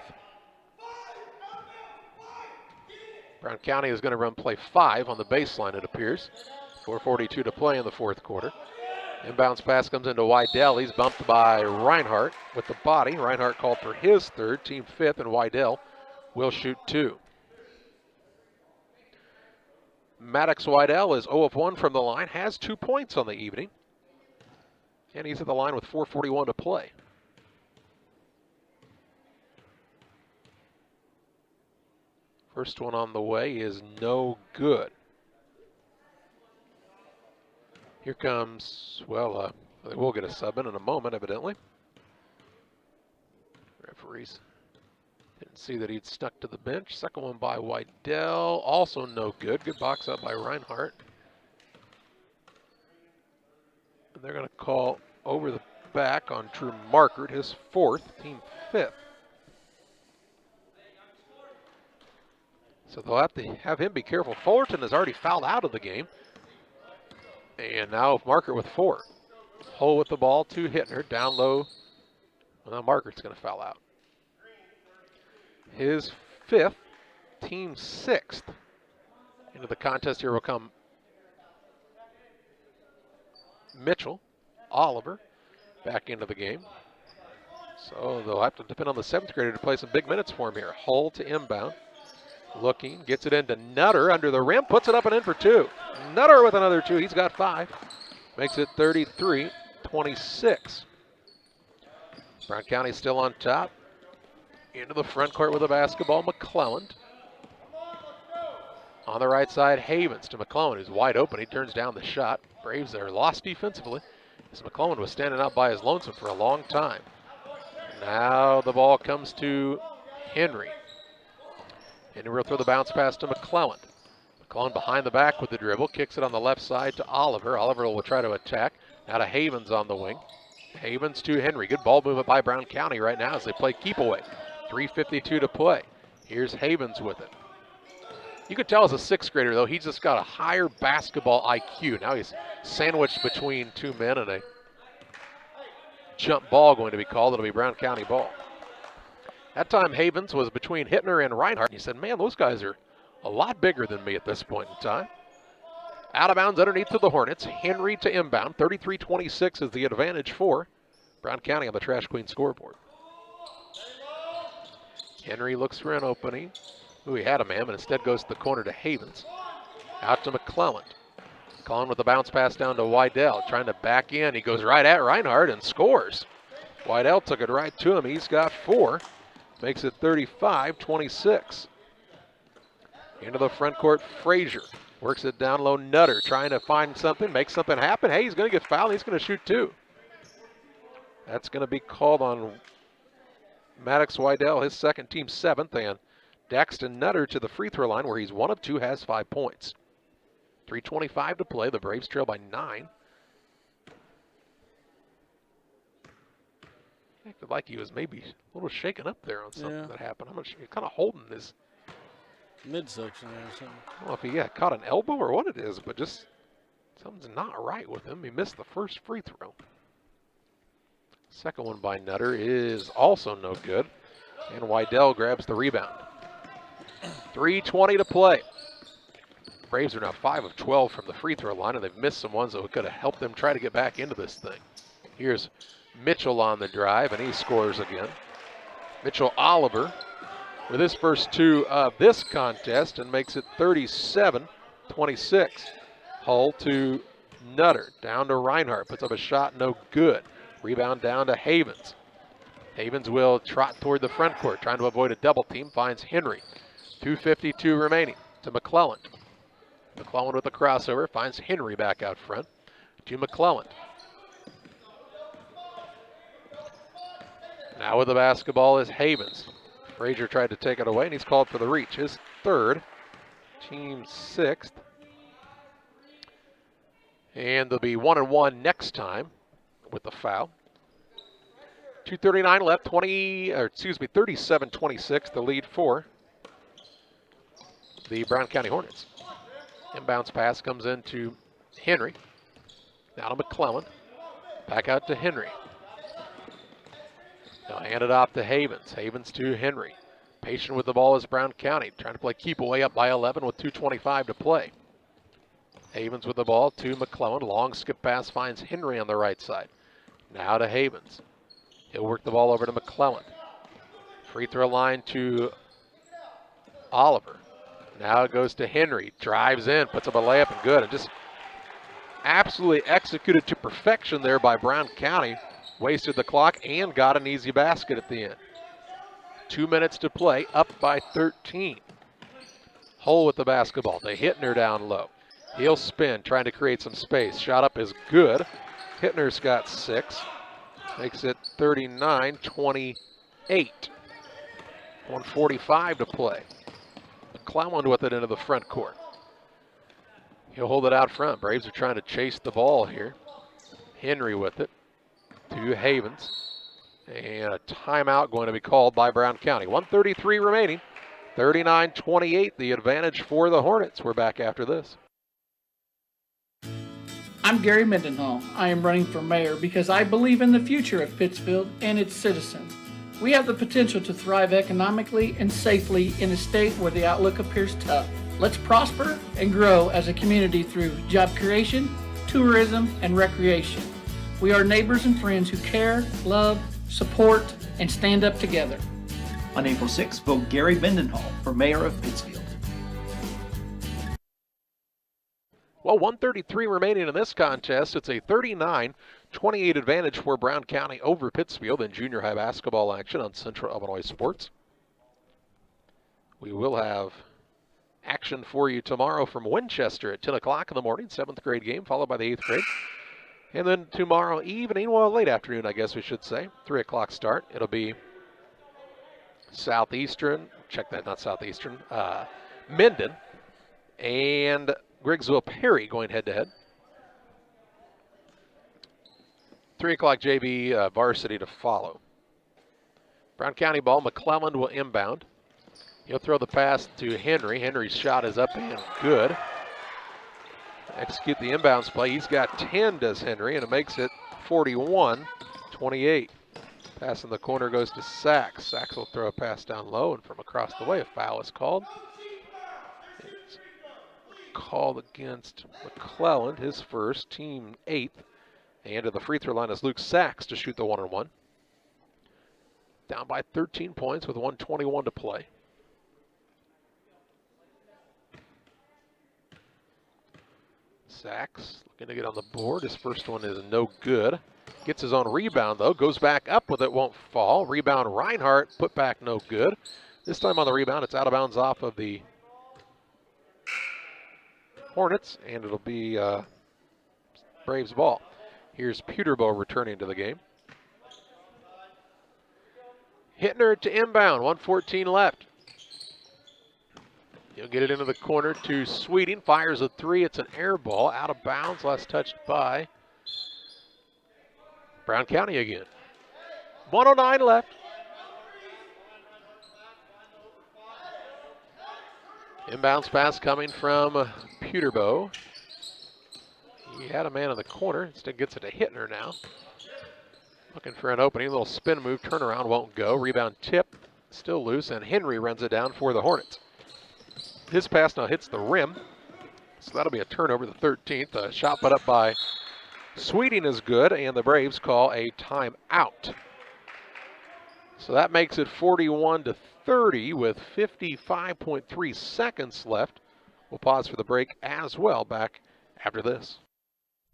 [SPEAKER 1] Brown County is going to run play 5 on the baseline, it appears. 4:42 to play in the 4th quarter. Inbounds pass comes into Wydell. He's bumped by Reinhardt with the body. Reinhardt called for his 3rd, team 5th, and Wydell will shoot 2. Maddox Wydell is 0 of 1 from the line, has 2 points on the evening. And he's at the line with 4:41 to play. First one on the way is no good. Here comes, well, they will get a sub in a moment, evidently. Referees didn't see that he'd stuck to the bench. Second one by Wydell, also no good. Good box up by Reinhardt. And they're going to call over the back on Drew Markert, his 4th, team 5th. So they'll have to have him be careful. Fullerton has already fouled out of the game. And now Markert with 4. Hull with the ball to Hittner, down low. Well, now Markert's going to foul out. His 5th, team 6th. Into the contest here will come Mitchell, Oliver, back into the game. So they'll have to depend on the 7th grader to play some big minutes for him here. Hull to inbound. Looking, gets it into Nutter under the rim, puts it up and in for 2. Nutter with another 2, he's got 5. Makes it 33-26. Brown County still on top. Into the front court with the basketball, McClelland. On the right side, Havens to McClelland, who's wide open. He turns down the shot. Braves are lost defensively, as McClelland was standing out by his lonesome for a long time. Now the ball comes to Henry. Henry will throw the bounce pass to McClelland. McClelland behind the back with the dribble, kicks it on the left side to Oliver. Oliver will try to attack. Now to Havens on the wing. Havens to Henry. Good ball movement by Brown County right now as they play keep away. 3:52 to play. Here's Havens with it. You could tell as a 6th grader, though, he's just got a higher basketball IQ. Now he's sandwiched between 2 men, and a jump ball going to be called. It'll be Brown County ball. That time Havens was between Hittner and Reinhardt. And he said, man, those guys are a lot bigger than me at this point in time. Out of bounds underneath to the Hornets. Henry to inbound. 33-26 is the advantage for Brown County on the Trash Queen scoreboard. Henry looks for an opening. Ooh, he had a man, but instead goes to the corner to Havens. Out to McClelland. McClelland with the bounce pass down to Wydell. Trying to back in. He goes right at Reinhardt and scores. Wydell took it right to him. He's got 4. Makes it 35-26. Into the front court, Frazier. Works it down low, Nutter. Trying to find something, make something happen. Hey, he's going to get fouled. He's going to shoot 2. That's going to be called on Maddox Wydell, his 2nd, team 7th. And Daxton Nutter to the free throw line where he's 1 of 2, has 5 points. 3:25 to play. The Braves trail by 9. Acted like he was maybe a little shaken up there on something that happened. I'm not sure. He's kind of holding his
[SPEAKER 15] midsection there or something.
[SPEAKER 1] I don't know if he caught an elbow or what it is, but just something's not right with him. He missed the first free throw. Second one by Nutter is also no good. And Wydell grabs the rebound. 3:20 to play. Braves are now 5 of 12 from the free throw line, and they've missed some ones that could have helped them try to get back into this thing. Here's Mitchell on the drive, and he scores again. Mitchell Oliver with his first 2 of this contest and makes it 37-26. Hull to Nutter, down to Reinhardt, puts up a shot, no good. Rebound down to Havens. Havens will trot toward the front court, trying to avoid a double team, finds Henry. 2:52 remaining to McClelland. McClelland with the crossover, finds Henry back out front to McClelland. Now with the basketball is Havens. Frazier tried to take it away, and he's called for the reach. His 3rd, team 6th. And they'll be 1-1 next time with the foul. 2:39 left, 37-26, the lead for the Brown County Hornets. Inbounds pass comes into Henry. Now to McClelland. Back out to Henry. Now hand it off to Havens. Havens to Henry. Patient with the ball is Brown County. Trying to play keep away up by 11 with 2:25 to play. Havens with the ball to McClelland. Long skip pass finds Henry on the right side. Now to Havens. He'll work the ball over to McClelland. Free throw line to Oliver. Now it goes to Henry. Drives in, puts up a layup and good. And just absolutely executed to perfection there by Brown County. Wasted the clock and got an easy basket at the end. 2 minutes to play, up by 13. Hull with the basketball. To Hittner down low. He'll spin, trying to create some space. Shot up is good. Hittner's got 6. Makes it 39-28. 1:45 to play. McClelland with it into the front court. He'll hold it out front. Braves are trying to chase the ball here. Henry with it to Havens. And a timeout going to be called by Brown County. 1:33 remaining. 39-28, the advantage for the Hornets. We're back after this.
[SPEAKER 11] I'm Gary Mendenhall. I am running for mayor because I believe in the future of Pittsfield and its citizens. We have the potential to thrive economically and safely in a state where the outlook appears tough. Let's prosper and grow as a community through job creation, tourism, and recreation. We are neighbors and friends who care, love, support, and stand up together.
[SPEAKER 12] On April 6th, vote Gary Mendenhall for mayor of Pittsfield.
[SPEAKER 1] Well, 1:33 remaining in this contest. It's a 39-28 advantage for Brown County over Pittsfield in junior high basketball action on Central Illinois Sports. We will have action for you tomorrow from Winchester at 10 o'clock in the morning, 7th grade game, followed by the 8th grade. And then tomorrow evening, well, late afternoon, I guess we should say, 3 o'clock start. It'll be Southeastern, Minden and Griggsville Perry going head-to-head. 3 o'clock JV varsity to follow. Brown County ball. McClelland will inbound. He'll throw the pass to Henry. Henry's shot is up and good. Execute the inbounds play. He's got 10, does Henry, and it makes it 41-28. Pass in the corner goes to Sachs. Sachs will throw a pass down low, and from across the way, a foul is called. It's called against McClelland, his first, team 8th. And to the free throw line is Luke Sachs to shoot the 1-on-1. Down by 13 points with 1:21 to play. Sachs looking to get on the board. His first one is no good. Gets his own rebound, though. Goes back up with it, won't fall. Rebound Reinhardt, put back no good. This time on the rebound, it's out of bounds off of the Hornets, and it'll be Braves ball. Here's Peterbow returning to the game. Hittner to inbound, 1:14 left. He'll get it into the corner to Sweeting. Fires a 3. It's an air ball, out of bounds. Last touched by Brown County again. 1:09 left. Inbounds pass coming from Peterbow. He had a man in the corner. Instead gets it to Hittner now. Looking for an opening. A little spin move. Turnaround won't go. Rebound tip. Still loose. And Henry runs it down for the Hornets. His pass now hits the rim. So that'll be a turnover, the 13th. A shot put up by Sweeting is good. And the Braves call a timeout. So that makes it 41-30 with 55.3 seconds left. We'll pause for the break as well. Back after this.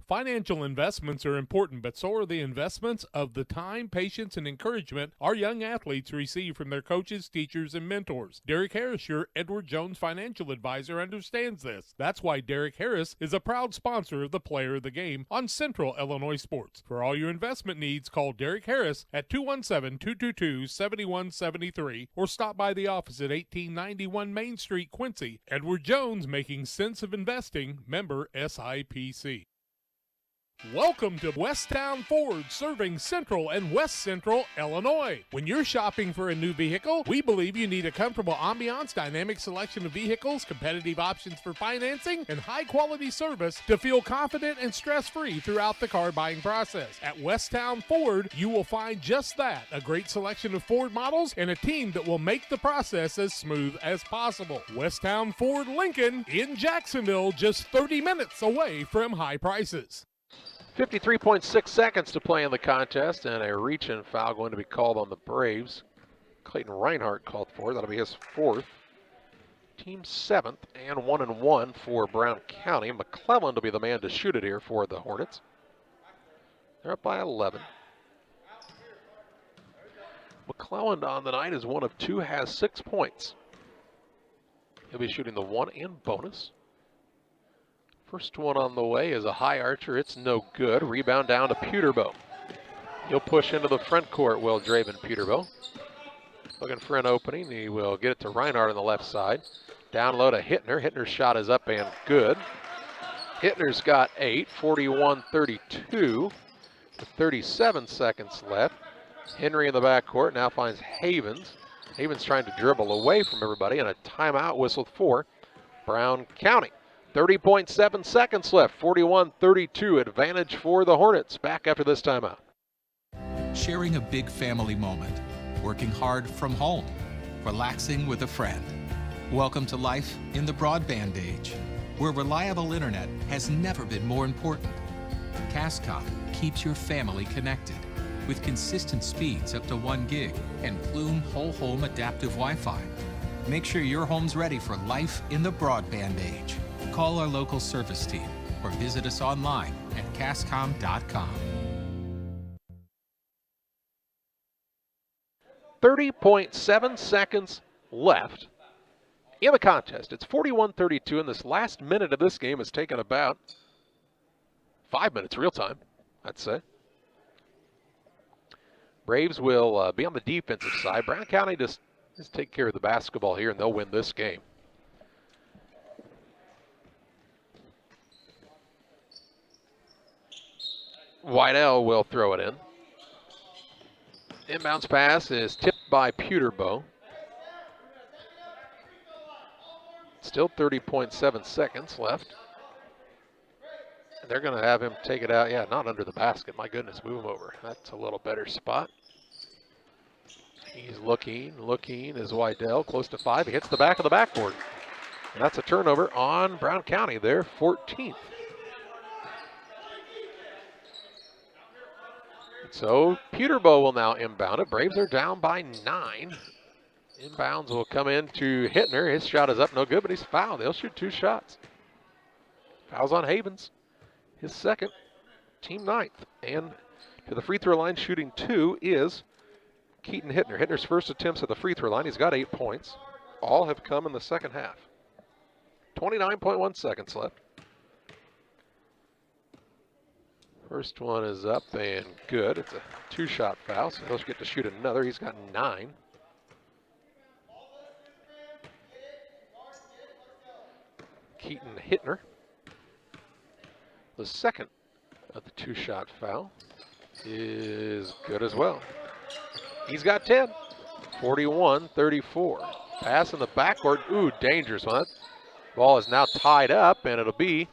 [SPEAKER 3] Financial investments are important, but so are the investments of the time, patience, and encouragement our young athletes receive from their coaches, teachers, and mentors. Derek Harris, your Edward Jones financial advisor, understands this. That's why Derek Harris is a proud sponsor of the Player of the Game on Central Illinois Sports. For all your investment needs, call Derek Harris at 217-222-7173 or stop by the office at 1891 Main Street, Quincy. Edward Jones, making sense of investing, member SIPC. Welcome to Westtown Ford, serving Central and West Central Illinois. When you're shopping for a new vehicle, we believe you need a comfortable ambiance, dynamic selection of vehicles, competitive options for financing, and high-quality service to feel confident and stress-free throughout the car buying process. At Westtown Ford, you will find just that, a great selection of Ford models and a team that will make the process as smooth as possible. Westtown Ford Lincoln in Jacksonville, just 30 minutes away from high prices.
[SPEAKER 1] 53.6 seconds to play in the contest, and a reach-in foul going to be called on the Braves. Clayton Reinhardt called for it. That'll be his 4th. Team 7th and 1-1 for Brown County. McClellan will be the man to shoot it here for the Hornets. They're up by 11. McClellan on the night is 1 of 2, has 6 points. He'll be shooting the 1 and bonus. First one on the way is a high archer. It's no good. Rebound down to Peterboe. He'll push into the front court, will Draven Peterboe. Looking for an opening. He will get it to Reinhardt on the left side. Down low to Hittner. Hittner's shot is up and good. Hittner's got 8, 41-32. With 37 seconds left. Henry in the backcourt now finds Havens. Havens trying to dribble away from everybody, and a timeout whistled for Brown County. 30.7 seconds left, 41-32, advantage for the Hornets. Back after this timeout.
[SPEAKER 14] Sharing a big family moment, working hard from home, relaxing with a friend. Welcome to life in the broadband age, where reliable internet has never been more important. Cascom keeps your family connected with consistent speeds up to 1 gig and Plume whole home adaptive Wi-Fi. Make sure your home's ready for life in the broadband age. Call our local service team or visit us online at cascom.com.
[SPEAKER 1] 30.7 seconds left in the contest. It's 41-32, and this last minute of this game has taken about 5 minutes real time, I'd say. Braves will be on the defensive side. Brown County just take care of the basketball here, and they'll win this game. Whitell will throw it in. Inbounds pass is tipped by Peterboe. Still 30.7 seconds left. And they're going to have him take it out. Yeah, not under the basket. My goodness, move him over. That's a little better spot. He's looking is Whitell, close to 5. He hits the back of the backboard. And that's a turnover on Brown County, their 14th. So Peterboe will now inbound it. Braves are down by 9. Inbounds will come in to Hittner. His shot is up, no good, but he's fouled. They'll shoot 2 shots. Fouls on Havens, his second, team 9th. And to the free throw line shooting 2 is Keaton Hittner. Hittner's first attempts at the free throw line. He's got 8 points. All have come in the second half. 29.1 seconds left. First one is up and good. It's a 2-shot foul, so he'll get to shoot another. He's got 9. Keaton Hittner, the second of the 2-shot foul, is good as well. He's got 10. 41-34. Pass in the backcourt. Ooh, dangerous one. That ball is now tied up, and it'll be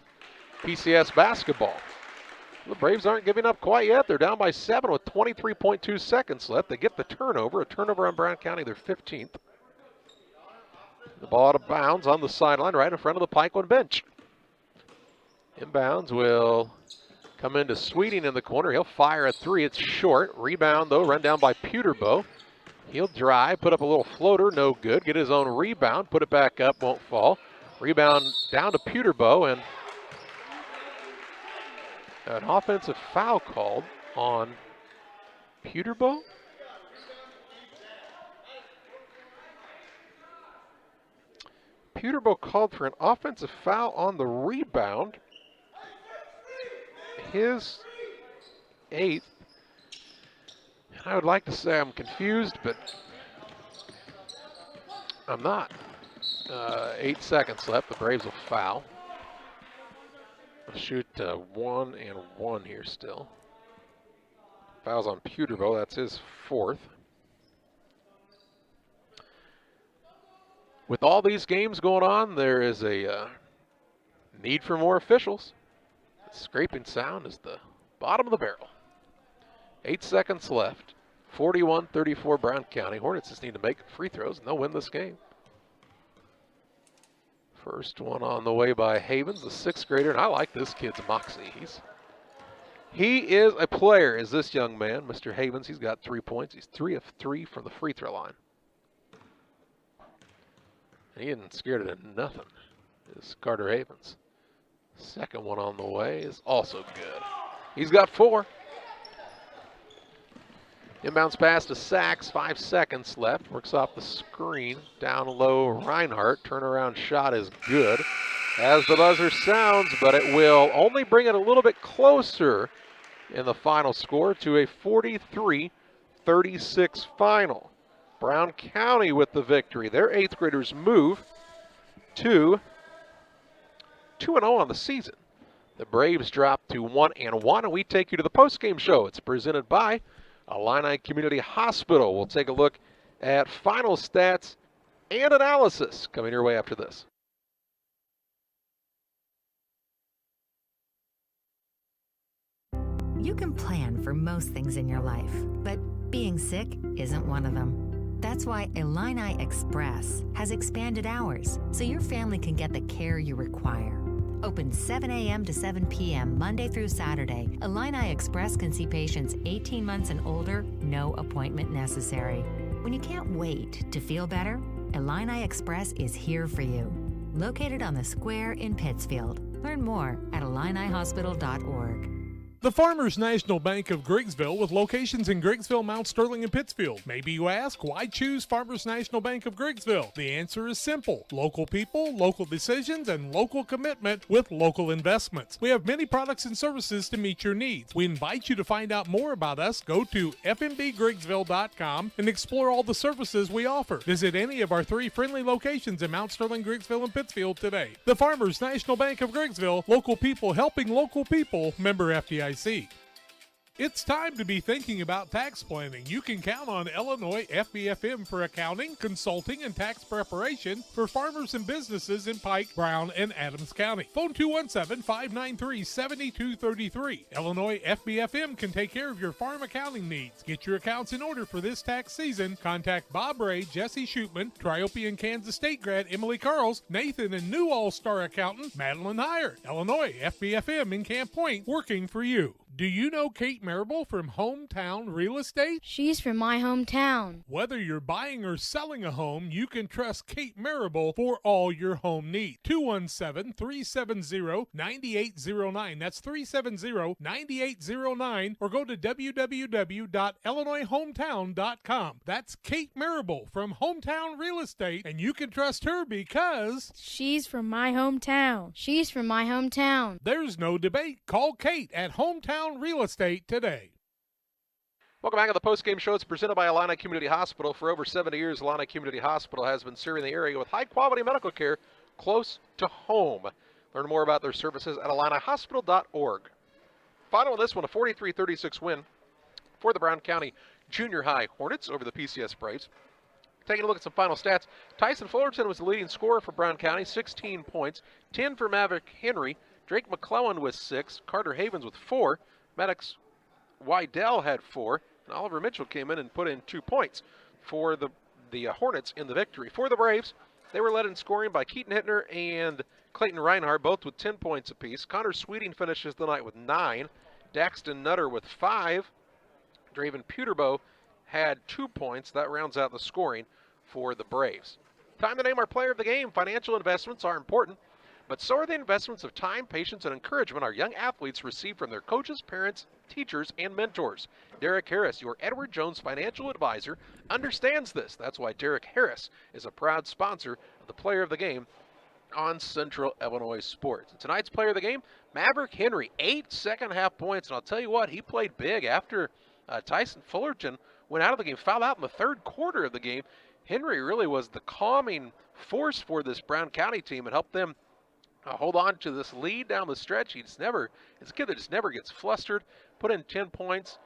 [SPEAKER 1] PCS basketball. The Braves aren't giving up quite yet. They're down by 7 with 23.2 seconds left. They get the turnover. A turnover on Brown County, their 15th. The ball out of bounds on the sideline right in front of the Pikeland bench. Inbounds will come into Sweeting in the corner. He'll fire a 3. It's short. Rebound, though, run down by Peterboe. He'll drive, put up a little floater, no good. Get his own rebound, put it back up, won't fall. Rebound down to Peterboe, and an offensive foul called on Peterboe. Peterboe called for an offensive foul on the rebound. His 8th. And I would like to say I'm confused, but I'm not. 8 seconds left. The Braves will foul. I'll shoot 1 and 1 here still. Fouls on Peterboe. That's his 4th. With all these games going on, there is a need for more officials. The scraping sound is the bottom of the barrel. 8 seconds left. 41-34 Brown County. Hornets just need to make free throws and they'll win this game. First one on the way by Havens, the 6th grader, and I like this kid's moxie. He is a player, is this young man, Mr. Havens. He's got 3 points. He's 3 of 3 from the free throw line. He isn't scared of nothing. Is Carter Havens. Second one on the way is also good. He's got 4. Inbounds pass to Sachs, 5 seconds left. Works off the screen. Down low, Reinhardt. Turnaround shot is good. As the buzzer sounds, but it will only bring it a little bit closer in the final score to a 43-36 final. Brown County with the victory. Their 8th graders move to 2-0 on the season. The Braves drop to 1-1, and we take you to the postgame show. It's presented by Illini Community Hospital. We'll take a look at final stats and analysis coming your way after this.
[SPEAKER 4] You can plan for most things in your life, but being sick isn't one of them. That's why Illini Express has expanded hours so your family can get the care you require. Open 7 a.m. to 7 p.m. Monday through Saturday, Illini Express can see patients 18 months and older, no appointment necessary. When you can't wait to feel better, Illini Express is here for you. Located on the square in Pittsfield. Learn more at IlliniHospital.org.
[SPEAKER 3] The Farmers National Bank of Griggsville with locations in Griggsville, Mount Sterling, and Pittsfield. Maybe you ask, why choose Farmers National Bank of Griggsville? The answer is simple. Local people, local decisions, and local commitment with local investments. We have many products and services to meet your needs. We invite you to find out more about us. Go to fmbgriggsville.com and explore all the services we offer. Visit any of our 3 friendly locations in Mount Sterling, Griggsville, and Pittsfield today. The Farmers National Bank of Griggsville, local people helping local people, member FDIC. It's time to be thinking about tax planning. You can count on Illinois FBFM for accounting, consulting, and tax preparation for farmers and businesses in Pike, Brown, and Adams County. Phone 217-593-7233. Illinois FBFM can take care of your farm accounting needs. Get your accounts in order for this tax season. Contact Bob Ray, Jesse Shootman, Triopian Kansas State grad Emily Carls, Nathan and new All-Star accountant Madeline Heyer. Illinois FBFM in Camp Point, working for you. Do you know Kate Marable from Hometown Real Estate?
[SPEAKER 16] She's from my hometown.
[SPEAKER 3] Whether you're buying or selling a home, you can trust Kate Marable for all your home needs. 217-370-9809. That's 370-9809. Or go to www.illinoishometown.com. That's Kate Marable from Hometown Real Estate, and you can trust her because
[SPEAKER 16] she's from my hometown. She's from my hometown.
[SPEAKER 3] There's no debate. Call Kate at Hometown Real Estate today.
[SPEAKER 1] Welcome back to the postgame show. It's presented by Illini Community Hospital. For over 70 years, Illini Community Hospital has been serving the area with high-quality medical care close to home. Learn more about their services at IlliniHospital.org. Final on this one, a 43-36 win for the Brown County Junior High Hornets over the PCS Braves. Taking a look at some final stats, Tyson Fullerton was the leading scorer for Brown County, 16 points, 10 for Maverick Henry. Drake McClellan with 6, Carter Havens with 4, Maddox Wydell had 4, and Oliver Mitchell came in and put in 2 points for the Hornets in the victory. For the Braves, they were led in scoring by Keaton Hittner and Clayton Reinhardt, both with 10 points apiece. Connor Sweeting finishes the night with 9, Daxton Nutter with 5, Draven Peterbow had 2 points. That rounds out the scoring for the Braves. Time to name our player of the game. Financial investments are important, but so are the investments of time, patience, and encouragement our young athletes receive from their coaches, parents, teachers, and mentors. Derek Harris, your Edward Jones financial advisor, understands this. That's why Derek Harris is a proud sponsor of the player of the game on Central Illinois Sports. And tonight's player of the game, Maverick Henry, 8 second-half points. And I'll tell you what, he played big after Tyson Fullerton went out of the game, fouled out in the third quarter of the game. Henry really was the calming force for this Brown County team and helped them hold on to this lead down the stretch. He's a kid that just never gets flustered, put in 10 points,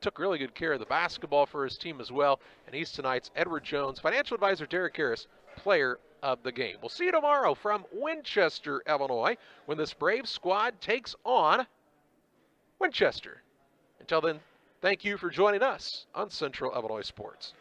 [SPEAKER 1] took really good care of the basketball for his team as well, and he's tonight's Edward Jones financial advisor Derek Harris player of the game. We'll see you tomorrow from Winchester, Illinois, when this Braves squad takes on Winchester. Until then, thank you for joining us on Central Illinois Sports.